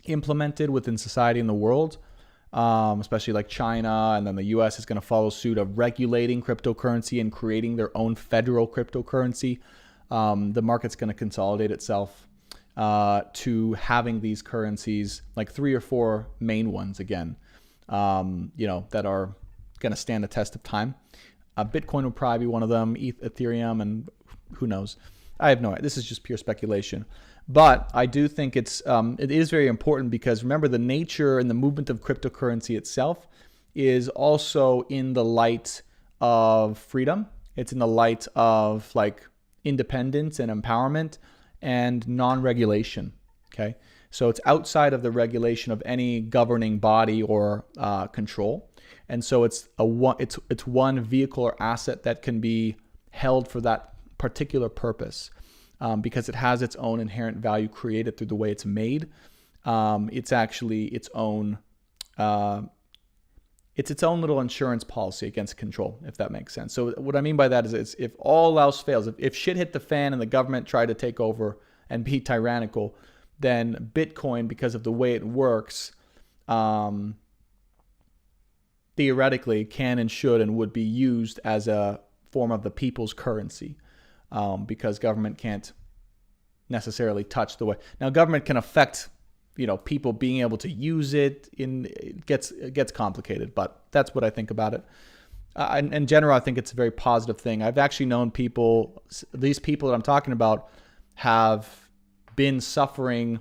implemented within society in the world. Especially like China, and then the US is going to follow suit of regulating cryptocurrency and creating their own federal cryptocurrency. The market's going to consolidate itself to having these currencies, like 3 or 4 main ones again, that are going to stand the test of time. Bitcoin will probably be one of them, Ethereum, and who knows. I have no idea. This is just pure speculation. But I do think it is very important because remember, the nature and the movement of cryptocurrency itself is also in the light of freedom. It's in the light of like independence and empowerment and non-regulation. Okay, so it's outside of the regulation of any governing body or control, and so it's one vehicle or asset that can be held for that particular purpose. Because it has its own inherent value created through the way it's made. It's actually its own little insurance policy against control, if that makes sense. So what I mean by that is if all else fails, if shit hit the fan and the government tried to take over and be tyrannical, then Bitcoin, because of the way it works, theoretically can and should and would be used as a form of the people's currency. Because government can't necessarily touch the way. Now, government can affect, people being able to use it. It gets complicated, but that's what I think about it. In general, I think it's a very positive thing. I've actually known people, these people that I'm talking about, have been suffering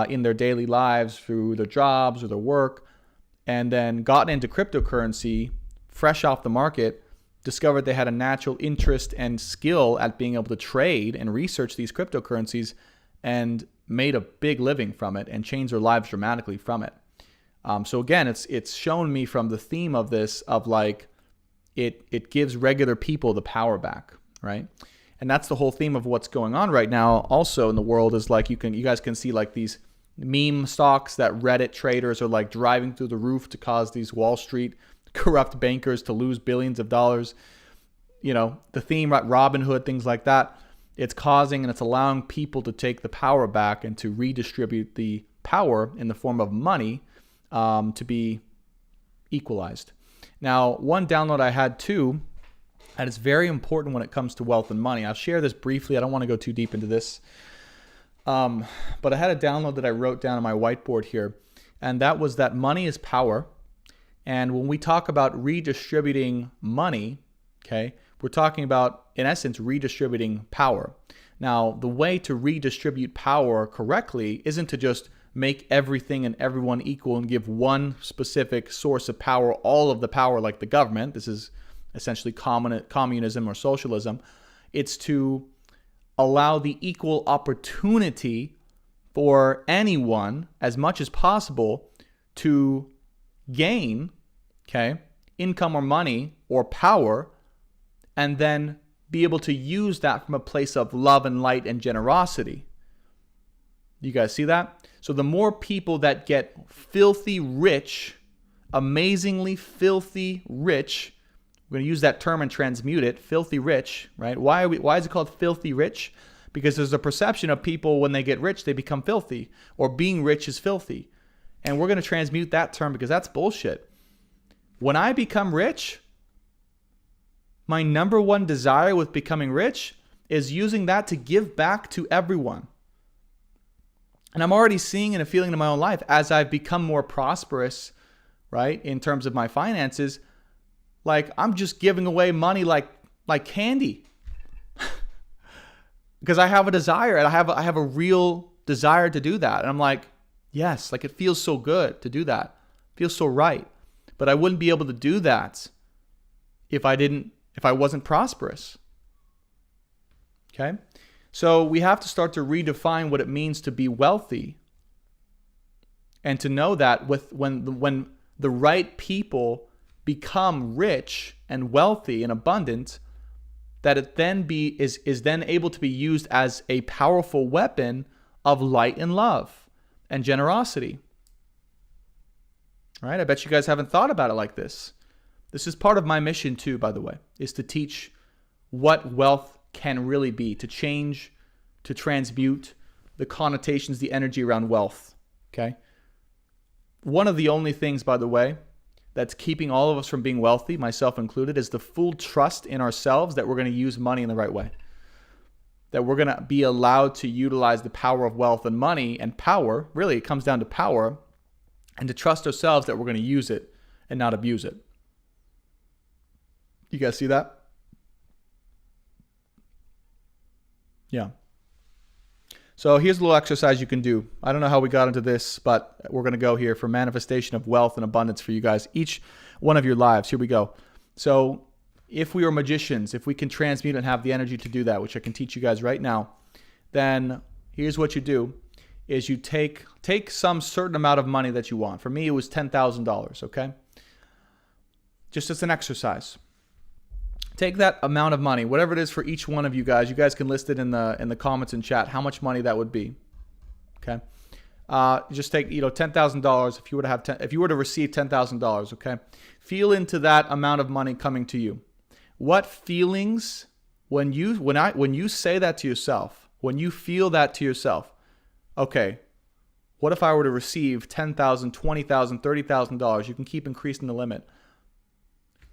in their daily lives through their jobs or their work, and then gotten into cryptocurrency fresh off the market, discovered they had a natural interest and skill at being able to trade and research these cryptocurrencies, and made a big living from it and changed their lives dramatically from it. So again, it's shown me from the theme of this of like it gives regular people the power back, right? And that's the whole theme of what's going on right now. Also in the world is like you guys can see like these meme stocks that Reddit traders are like driving through the roof to cause these Wall Street corrupt bankers to lose billions of dollars. The theme, right? Robinhood, things like that. It's causing and it's allowing people to take the power back and to redistribute the power in the form of money to be equalized. Now, one download I had too, and it's very important when it comes to wealth and money. I'll share this briefly. I don't want to go too deep into this. But I had a download that I wrote down on my whiteboard here, and that was that money is power. And when we talk about redistributing money, okay, we're talking about, in essence, redistributing power. Now, the way to redistribute power correctly isn't to just make everything and everyone equal and give one specific source of power all of the power like the government. This is essentially communism or socialism. It's to allow the equal opportunity for anyone as much as possible to gain, okay, income or money or power, and then be able to use that from a place of love and light and generosity. You guys see that? So the more people that get filthy rich, amazingly filthy rich, we're going to use that term and transmute it, filthy rich, right? Why is it called filthy rich? Because there's a perception of people when they get rich, they become filthy, or being rich is filthy. And we're going to transmute that term because that's bullshit. When I become rich, my number one desire with becoming rich is using that to give back to everyone. And I'm already seeing and feeling in my own life as I've become more prosperous, right, in terms of my finances, like I'm just giving away money like candy. Because I have a desire and I have a real desire to do that. And I'm like, yes, like it feels so good to do that. It feels so right. But I wouldn't be able to do that if I wasn't prosperous. Okay? So we have to start to redefine what it means to be wealthy. And to know that when the right people become rich and wealthy and abundant, that it then is then able to be used as a powerful weapon of light and love and generosity. Right? I bet you guys haven't thought about it like this. This is part of my mission too, by the way, is to teach what wealth can really be, to change, to transmute the connotations, the energy around wealth. Okay? One of the only things, by the way, that's keeping all of us from being wealthy, myself included, is the full trust in ourselves that we're going to use money in the right way. That we're going to be allowed to utilize the power of wealth and money and power. Really, it comes down to power, and to trust ourselves that we're going to use it and not abuse it. You guys see that? Yeah. So here's a little exercise you can do. I don't know how we got into this, but we're going to go here for manifestation of wealth and abundance for you guys, each one of your lives. Here we go. So if we are magicians, if we can transmute and have the energy to do that, which I can teach you guys right now, then here's what you do, is you take some certain amount of money that you want. For me, it was $10,000, okay? Just as an exercise. Take that amount of money, whatever it is for each one of you guys. You guys can list it in the comments and chat how much money that would be. Okay, just take $10,000 if you were to receive $10,000. Okay, feel into that amount of money coming to you. What feelings when you say that to yourself, when you feel that to yourself? Okay, what if I were to receive $10,000, $20,000, $30,000? You can keep increasing the limit.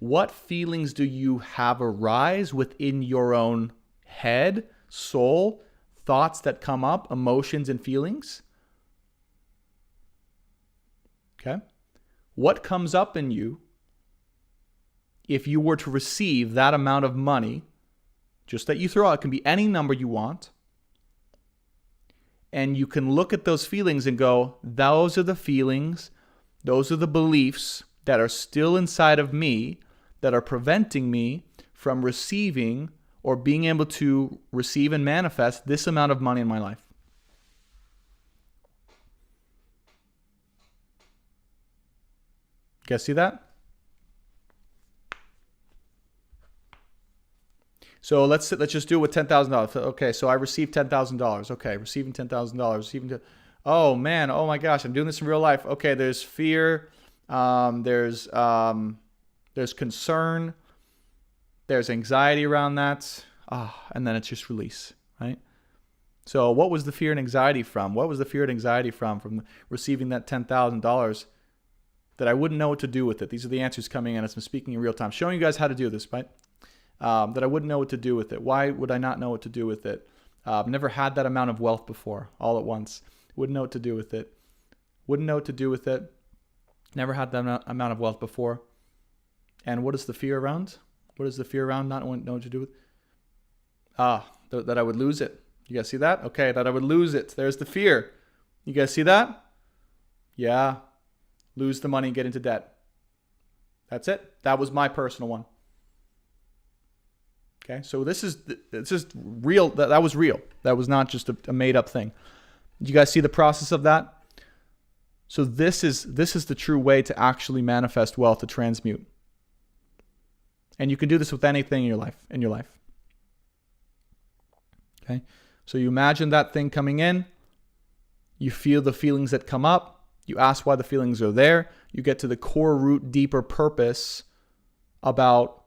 What feelings do you have arise within your own head, soul, thoughts that come up, emotions and feelings? Okay. What comes up in you if you were to receive that amount of money, just that you throw out? It can be any number you want. And you can look at those feelings and go, those are the feelings, those are the beliefs that are still inside of me that are preventing me from receiving or being able to receive and manifest this amount of money in my life. You guys see that? So let's just do it with $10,000. Okay, so I received $10,000. Okay, receiving $10,000. Oh man, oh my gosh, I'm doing this in real life. Okay, there's fear. There's concern, there's anxiety around that, and then it's just release, right? So what was the fear and anxiety from? What was the fear and anxiety from receiving that $10,000 that I wouldn't know what to do with it? These are the answers coming in as I'm speaking in real time, showing you guys how to do this, right? That I wouldn't know what to do with it. Why would I not know what to do with it? I've never had that amount of wealth before, all at once. Wouldn't know what to do with it. Wouldn't know what to do with it. Never had that amount of wealth before. And what is the fear around? What is the fear around not knowing what to do with? That I would lose it. You guys see that? Okay, that I would lose it. There's the fear. You guys see that? Yeah. Lose the money and get into debt. That's it. That was my personal one. Okay, so this is real. That was real. That was not just a made up thing. Did you guys see the process of that? So this is the true way to actually manifest wealth, to transmute. And you can do this with anything in your life. Okay? So you imagine that thing coming in, you feel the feelings that come up, you ask why the feelings are there, you get to the core root, deeper purpose about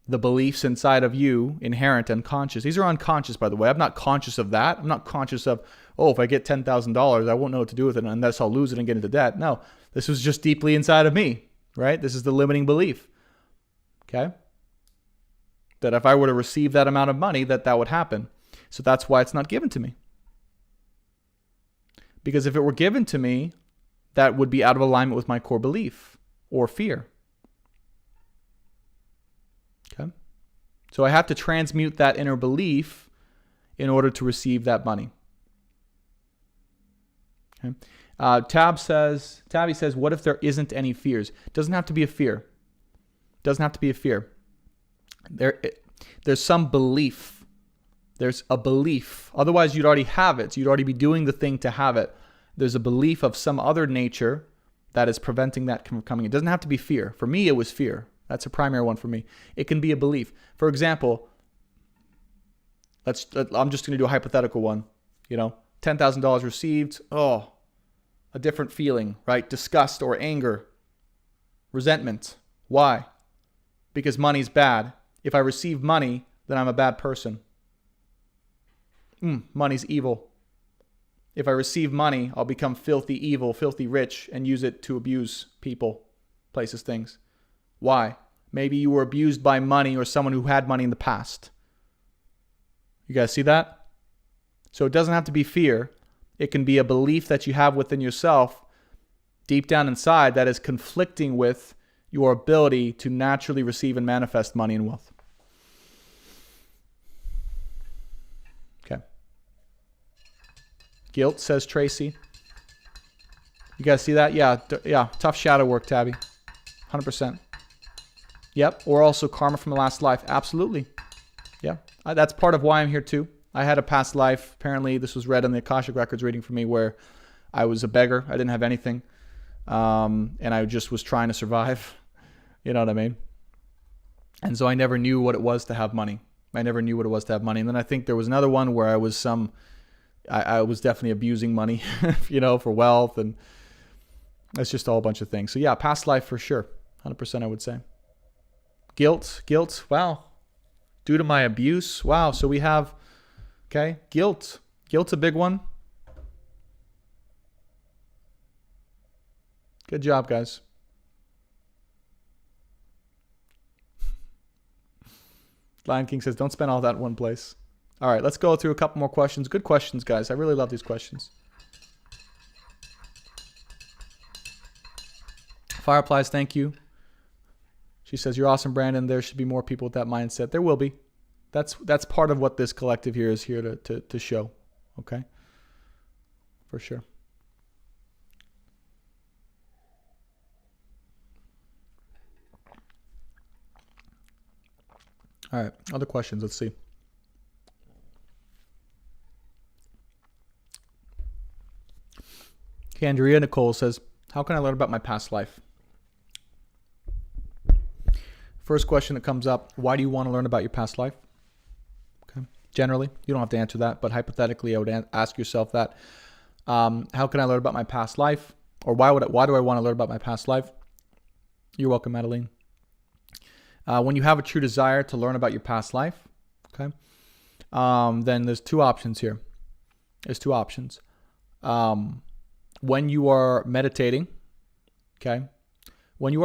the beliefs inside of you, inherent and conscious. These are unconscious, by the way. I'm not conscious of that. I'm not conscious of, if I get $10,000, I won't know what to do with it unless I'll lose it and get into debt. No, this was just deeply inside of me, right? This is the limiting belief. Okay? That if I were to receive that amount of money, that would happen. So that's why it's not given to me. Because if it were given to me, that would be out of alignment with my core belief or fear. Okay? So I have to transmute that inner belief in order to receive that money. Okay? Tabby says, what if there isn't any fears? Doesn't have to be a fear. Doesn't have to be a fear. There's some belief. There's a belief. Otherwise, you'd already have it. So you'd already be doing the thing to have it. there's a belief of some other nature that is preventing that from coming. It doesn't have to be fear. For me, it was fear. That's a primary one for me. It can be a belief. For example, I'm just going to do a hypothetical one. $10,000 received. Oh, a different feeling, right? Disgust or anger, resentment. Why? Because money's bad. If I receive money, then I'm a bad person. Money's evil. If I receive money, I'll become filthy evil, filthy rich, and use it to abuse people, places, things. Why? Maybe you were abused by money or someone who had money in the past. You guys see that? So it doesn't have to be fear. It can be a belief that you have within yourself, deep down inside, that is conflicting with your ability to naturally receive and manifest money and wealth. Okay. Guilt, says Tracy. You guys see that? Yeah. Tough shadow work, Tabby. 100%. Yep. Or also karma from the last life. Absolutely. Yeah. That's part of why I'm here too. I had a past life. Apparently, this was read on the Akashic Records reading for me, where I was a beggar. I didn't have anything. And I just was trying to survive. You know what I mean? And so I never knew what it was to have money. And then I think there was another one where I was definitely abusing money, for wealth. And it's just all a bunch of things. So yeah, past life for sure. 100% I would say. Guilt. Wow. Due to my abuse. Wow. So we have, guilt. Guilt's a big one. Good job, guys. Lion King says, don't spend all that in one place. All right, let's go through a couple more questions. Good questions, guys. I really love these questions. Fireflies, thank you. She says, you're awesome, Brandon. There should be more people with that mindset. There will be. That's part of what this collective here is here to show. Okay? For sure. All right, other questions. Let's see. Okay, Andrea Nicole says, how can I learn about my past life? First question that comes up, why do you want to learn about your past life? Okay. Generally, you don't have to answer that, but hypothetically, I would ask yourself that. How can I learn about my past life? Or why do I want to learn about my past life? You're welcome, Madeline. When you have a true desire to learn about your past life, okay, then there's two options here. When you are meditating, okay, you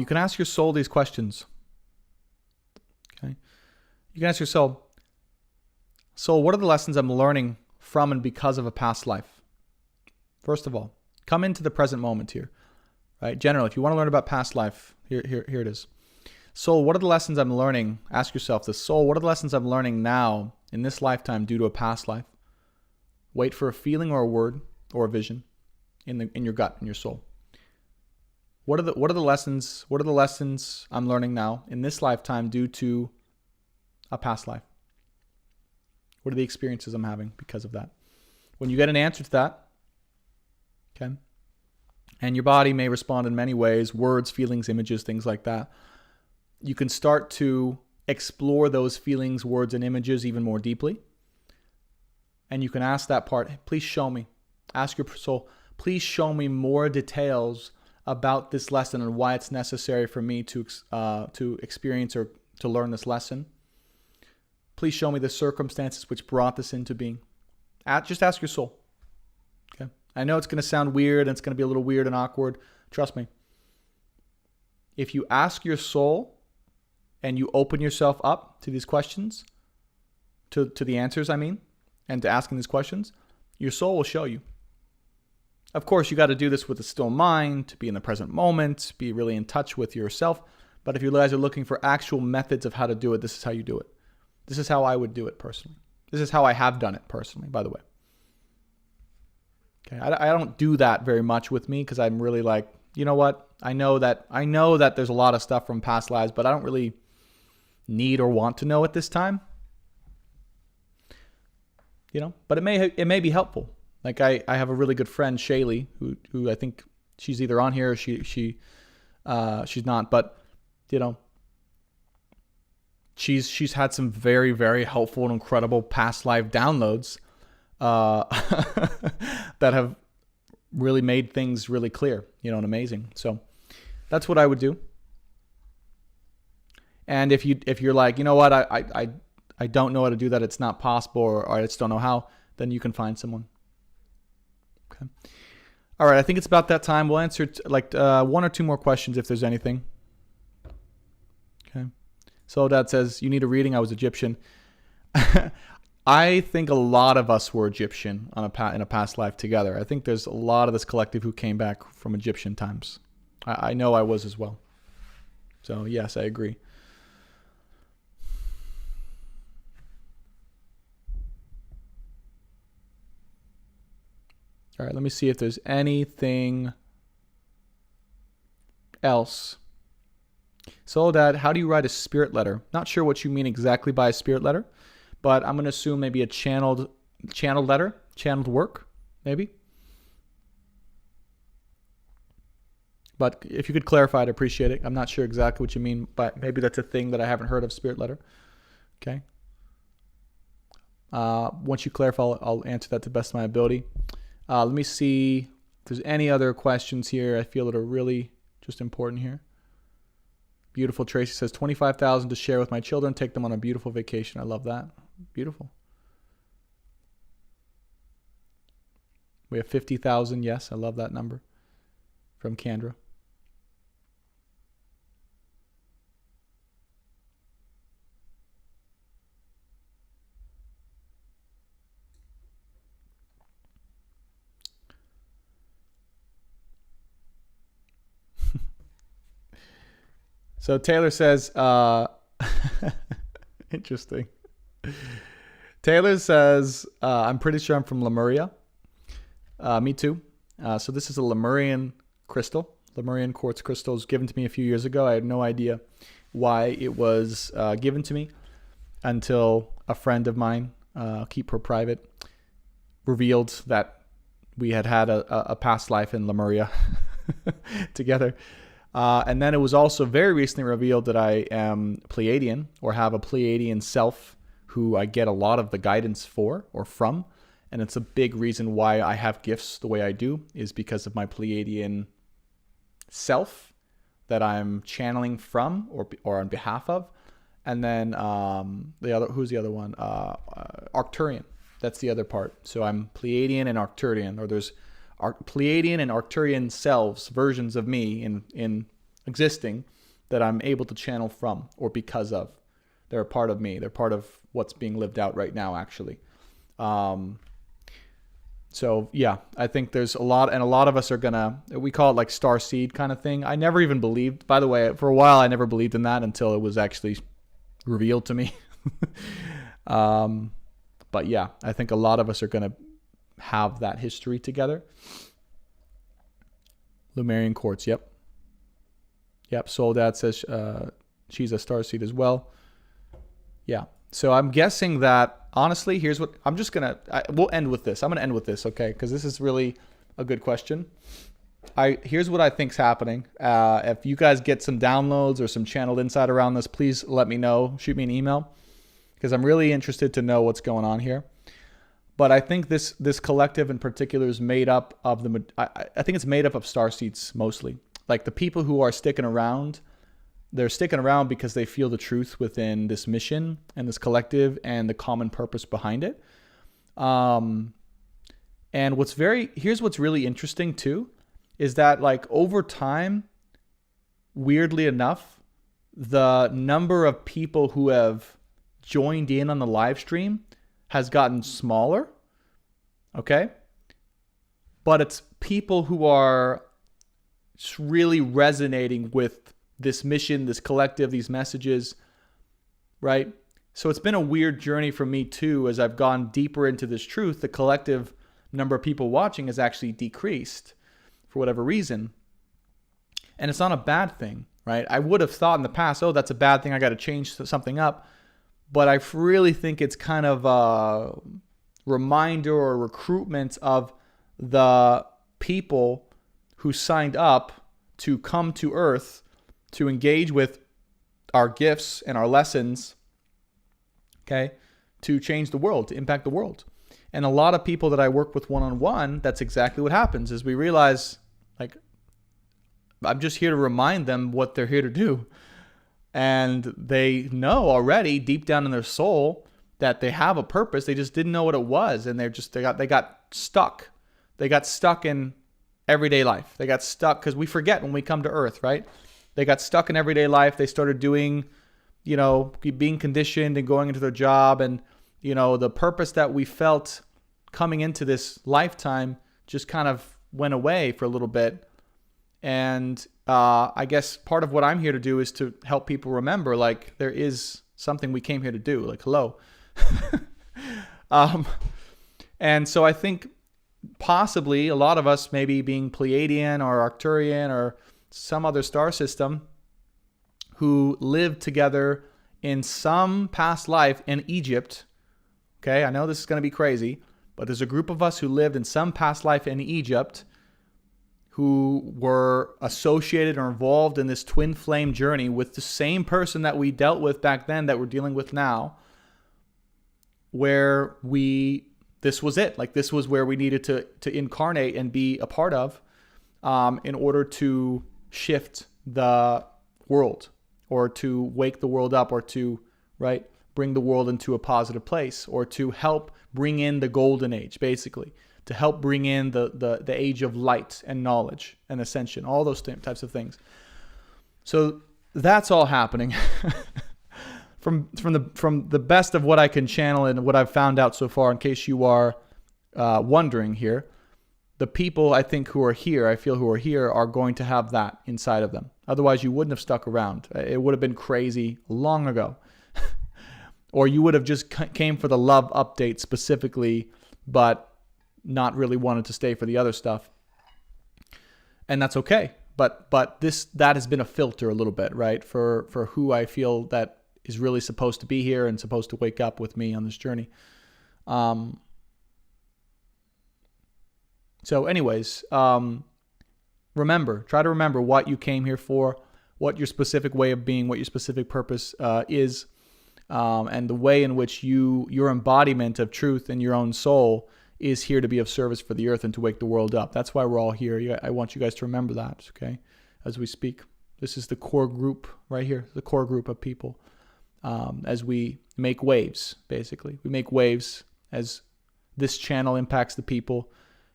can ask your soul these questions. Okay, you can ask your soul, what are the lessons I'm learning from and because of a past life? First of all, come into the present moment here, right? Generally, if you want to learn about past life, here it is. Soul, what are the lessons I'm learning? Ask yourself this. Soul, what are the lessons I'm learning now in this lifetime due to a past life? Wait for a feeling or a word or a vision in your gut, in your soul. What are the lessons I'm learning now in this lifetime due to a past life? What are the experiences I'm having because of that? When you get an answer to that, okay, and your body may respond in many ways, words, feelings, images, things like that, you can start to explore those feelings, words, and images even more deeply. And you can ask that part, please show me. Ask your soul, please show me more details about this lesson and why it's necessary for me to experience or to learn this lesson. Please show me the circumstances which brought this into being. Just ask your soul. Okay. I know it's going to sound weird and it's going to be a little weird and awkward. Trust me. If you ask your soul and you open yourself up to these questions, to the answers, and to asking these questions, your soul will show you. Of course, you got to do this with a still mind, to be in the present moment, be really in touch with yourself. But if you guys are looking for actual methods of how to do it, this is how you do it. This is how I would do it personally. This is how I have done it personally, by the way. Okay, I don't do that very much with me because I'm really like, you know what? I know that there's a lot of stuff from past lives, but I don't really need or want to know at this time. but it may be helpful. Like I have a really good friend, Shaylee, who I think she's either on here or she's not, but she's had some very, very helpful and incredible past life downloads that have really made things really clear, and amazing. So that's what I would do. And if you're like, what, I don't know how to do that, it's not possible, or I just don't know how, then you can find someone. Okay. All right, I think it's about that time. We'll answer one or two more questions if there's anything. Okay. Soledad says, you need a reading. I was Egyptian. I think a lot of us were Egyptian in a past life together. I think there's a lot of this collective who came back from Egyptian times. I know I was as well. So yes, I agree. All right, let me see if there's anything else. Soledad, how do you write a spirit letter? Not sure what you mean exactly by a spirit letter, but I'm going to assume maybe a channeled letter, channeled work, maybe. But if you could clarify, I'd appreciate it. I'm not sure exactly what you mean, but maybe that's a thing that I haven't heard of, spirit letter. Okay. Once you clarify, I'll answer that to the best of my ability. Let me see if there's any other questions here I feel that are really just important here. Beautiful Tracy says, 25,000 to share with my children. Take them on a beautiful vacation. I love that. Beautiful. We have 50,000. Yes, I love that number from Kendra. So Taylor says, interesting. Taylor says, I'm pretty sure I'm from Lemuria. Me too. So this is a Lemurian crystal. Lemurian quartz crystal was given to me a few years ago. I had no idea why it was given to me until a friend of mine, keep her private, revealed that we had a past life in Lemuria together. And then it was also very recently revealed that I am Pleiadian, or have a Pleiadian self who I get a lot of the guidance for or from. And it's a big reason why I have gifts the way I do, is because of my Pleiadian self that I'm channeling from or on behalf of. And then who's the other one? Arcturian. That's the other part. So I'm Pleiadian and Arcturian, or there's Pleiadian and Arcturian selves, versions of me in existing that I'm able to channel from or because of. They're a part of me. They're part of what's being lived out right now, actually. So yeah, I think there's a lot, and a lot of us are we call it like star seed kind of thing. I never even believed, by the way, for a while, I never believed in that until it was actually revealed to me. But yeah, I think a lot of us are going to have that history together. Lemurian quartz, yep. Soledad says she's a starseed as well. Yeah. So I'm guessing that, honestly, here's what I'm just gonna. We'll end with this. I'm gonna end with this, okay? Because this is really a good question. Here's what I think's happening. If you guys get some downloads or some channeled insight around this, please let me know. Shoot me an email, because I'm really interested to know what's going on here. But I think this collective in particular is made up of I think it's made up of starseeds mostly. Like the people who are sticking around, they're sticking around because they feel the truth within this mission and this collective and the common purpose behind it. And here's what's really interesting too, is that like over time, weirdly enough, the number of people who have joined in on the live stream has gotten smaller, okay? But it's people who are really resonating with this mission, this collective, these messages, right? So it's been a weird journey for me too. As I've gone deeper into this truth, the collective number of people watching has actually decreased for whatever reason. And it's not a bad thing, right? I would have thought in the past, oh, that's a bad thing, I got to change something up. But I really think it's kind of reminder or recruitment of the people who signed up to come to Earth to engage with our gifts and our lessons, okay, to change the world, to impact the world. And a lot of people that I work with one-on-one, that's exactly what happens, is we realize, like, I'm just here to remind them what they're here to do. And they know already deep down in their soul that they have a purpose. They just didn't know what it was. And they got stuck. They got stuck in everyday life. They got stuck because we forget when we come to Earth, right? They got stuck in everyday life. They started doing, being conditioned and going into their job. And, the purpose that we felt coming into this lifetime just kind of went away for a little bit. And I guess part of what I'm here to do is to help people remember, like, there is something we came here to do. Like, hello. And so I think possibly a lot of us, maybe being Pleiadian or Arcturian or some other star system, who lived together in some past life in Egypt. Okay, I know this is going to be crazy, but there's a group of us who lived in some past life in Egypt who were associated or involved in this twin flame journey with the same person that we dealt with back then that we're dealing with now, where this was it. Like, this was where we needed to incarnate and be a part of in order to shift the world, or to wake the world up, or to, right, bring the world into a positive place, or to help bring in the golden age, basically, to help bring in the age of light and knowledge and ascension, all those types of things. So that's all happening from the best of what I can channel and what I've found out so far. In case you are wondering here, the people I think who are here are going to have that inside of them. Otherwise, you wouldn't have stuck around. It would have been crazy long ago. Or you would have just came for the love update specifically, but not really wanted to stay for the other stuff. And that's okay. But that has been a filter a little bit, right? For who I feel that is really supposed to be here and supposed to wake up with me on this journey. So anyways, try to remember what you came here for, what your specific way of being, what your specific purpose is, and the way in which your embodiment of truth in your own soul is here to be of service for the earth and to wake the world up. That's why we're all here. I want you guys to remember that, okay, as we speak. This is the core group right here, the core group of people. As we make waves, basically. We make waves as this channel impacts the people.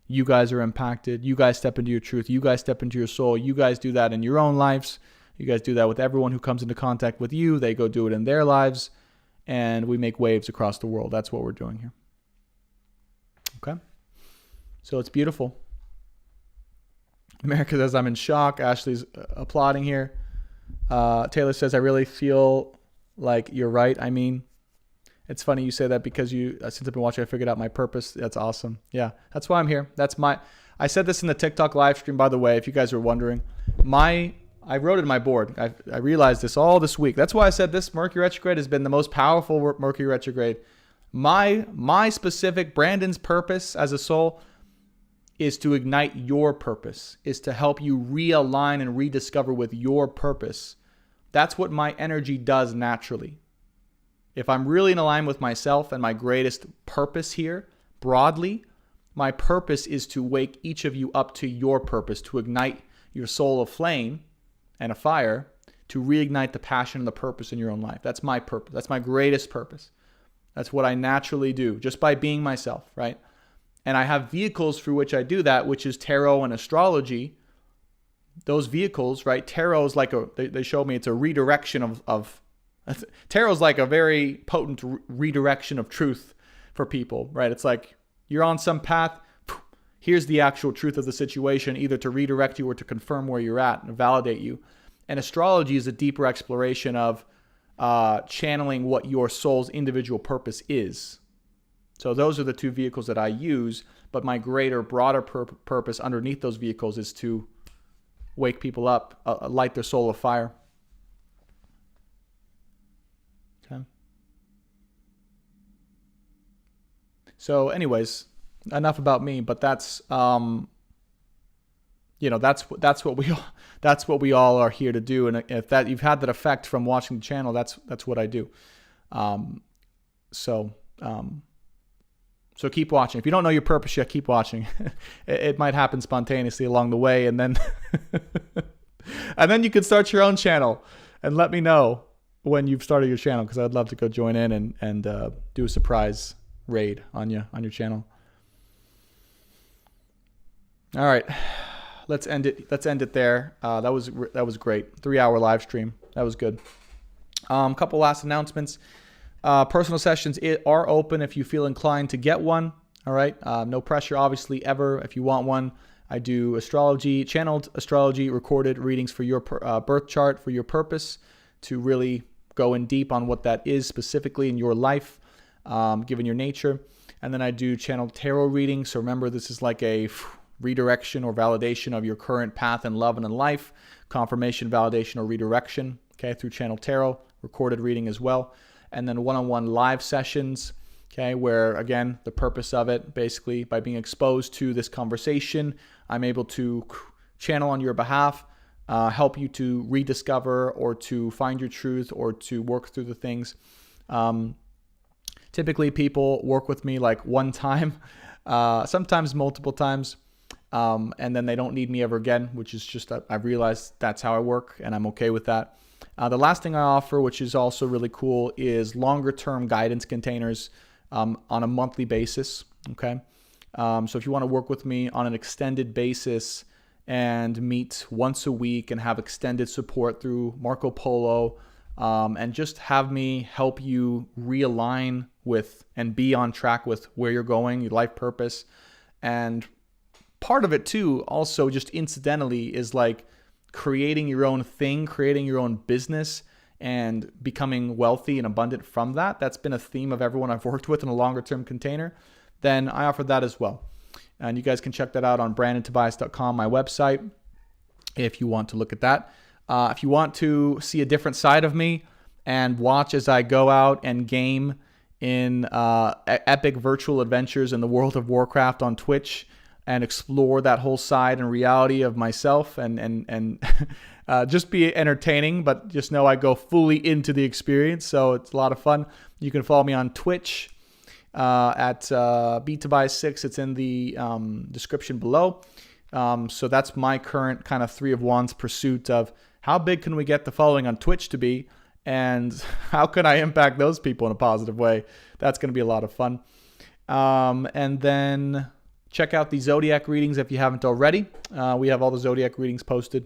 You guys are impacted. You guys step into your truth. You guys step into your soul. You guys do that in your own lives. You guys do that with everyone who comes into contact with you. They go do it in their lives. And we make waves across the world. That's what we're doing here. Okay? So it's beautiful. America says, I'm in shock. Ashley's applauding here. Taylor says, I really feel like you're right. I mean, it's funny you say that because since I've been watching, I figured out my purpose. That's awesome. Yeah, that's why I'm here. I said this in the TikTok live stream, by the way, if you guys are wondering. I wrote it in my board. I realized this all this week. That's why I said this Mercury retrograde has been the most powerful Mercury retrograde. My specific, Brandon's purpose as a soul is to ignite your purpose, is to help you realign and rediscover with your purpose. That's what my energy does naturally. If I'm really in alignment with myself and my greatest purpose here, broadly, my purpose is to wake each of you up to your purpose, to ignite your soul of flame and a fire, to reignite the passion and the purpose in your own life. That's my purpose. That's my greatest purpose. That's what I naturally do, just by being myself, right? And I have vehicles through which I do that, which is tarot and astrology. Those vehicles, right? Tarot is like they showed me it's a redirection of tarot is like a very potent redirection of truth for people, right? It's like you're on some path. Here's the actual truth of the situation, either to redirect you or to confirm where you're at and validate you. And astrology is a deeper exploration of channeling what your soul's individual purpose is. So those are the two vehicles that I use, but my greater, broader purpose underneath those vehicles is to wake people up, light their soul of fire. Okay. So anyways, enough about me, but that's that's what we all are here to do. And if that you've had that effect from watching the channel, that's what I do. So keep watching. If you don't know your purpose yet, keep watching. It might happen spontaneously along the way, and then and then you can start your own channel and let me know when you've started your channel, because I'd love to go join in and do a surprise raid on your channel. All right, let's end it there. That was great. 3-hour live stream. That was good. Couple last announcements. Personal sessions are open if you feel inclined to get one. All right, no pressure, obviously, ever. If you want one, I do astrology, channeled astrology, recorded readings for your birth chart, for your purpose, to really go in deep on what that is specifically in your life, given your nature. And then I do channeled tarot readings. So remember, this is like a redirection or validation of your current path in love and in life, confirmation, validation, or redirection, okay, through channel tarot, recorded reading as well. And then one-on-one live sessions, okay, where, again, the purpose of it, basically, by being exposed to this conversation, I'm able to channel on your behalf, help you to rediscover or to find your truth or to work through the things. Typically, people work with me like one time, sometimes multiple times, and then they don't need me ever again, which is just, I've realized that's how I work, and I'm okay with that. The last thing I offer, which is also really cool, is longer-term guidance containers on a monthly basis, okay? So if you want to work with me on an extended basis and meet once a week and have extended support through Marco Polo, and just have me help you realign with and be on track with where you're going, your life purpose. And part of it too, also just incidentally, is like creating your own thing, creating your own business, and becoming wealthy and abundant from that. That's been a theme of everyone I've worked with in a longer term container. Then I offer that as well. And you guys can check that out on brandontobias.com, my website, if you want to look at that. If you want to see a different side of me and watch as I go out and game in epic virtual adventures in the World of Warcraft on Twitch, and explore that whole side and reality of myself, and just be entertaining, but just know I go fully into the experience. So it's a lot of fun. You can follow me on Twitch at BTobias6. It's in the description below. So that's my current kind of 3 of Wands pursuit of how big can we get the following on Twitch to be, and how can I impact those people in a positive way. That's going to be a lot of fun. And then check out the Zodiac readings if you haven't already. We have all the Zodiac readings posted.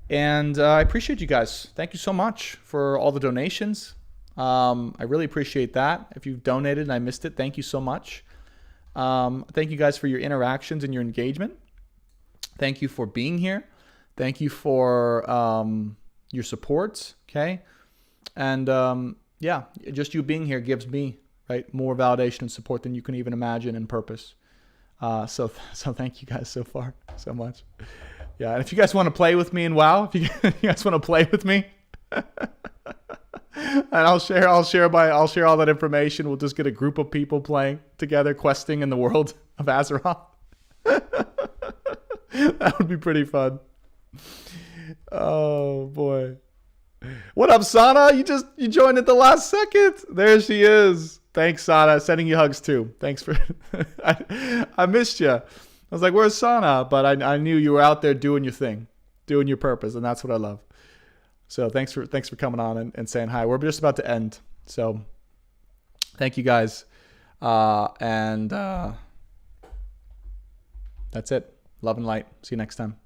And I appreciate you guys. Thank you so much for all the donations. I really appreciate that. If you've donated and I missed it, thank you so much. Thank you guys for your interactions and your engagement. Thank you for being here. Thank you for your support, okay? And yeah, just you being here gives me, right, more validation and support than you can even imagine in purpose. So thank you guys so far so much. Yeah, and if you guys want to play with me in WoW, if you guys want to play with me, and I'll share all that information. We'll just get a group of people playing together, questing in the world of Azeroth. That would be pretty fun. Oh boy. What up, Sana? You joined at the last second. There she is. Thanks, Sana. Sending you hugs too. Thanks for I missed you. I was like, where's Sana? But I knew you were out there doing your thing, doing your purpose, and that's what I love. So thanks for coming on and saying hi. We're just about to end. So thank you guys. And that's it. Love and light. See you next time.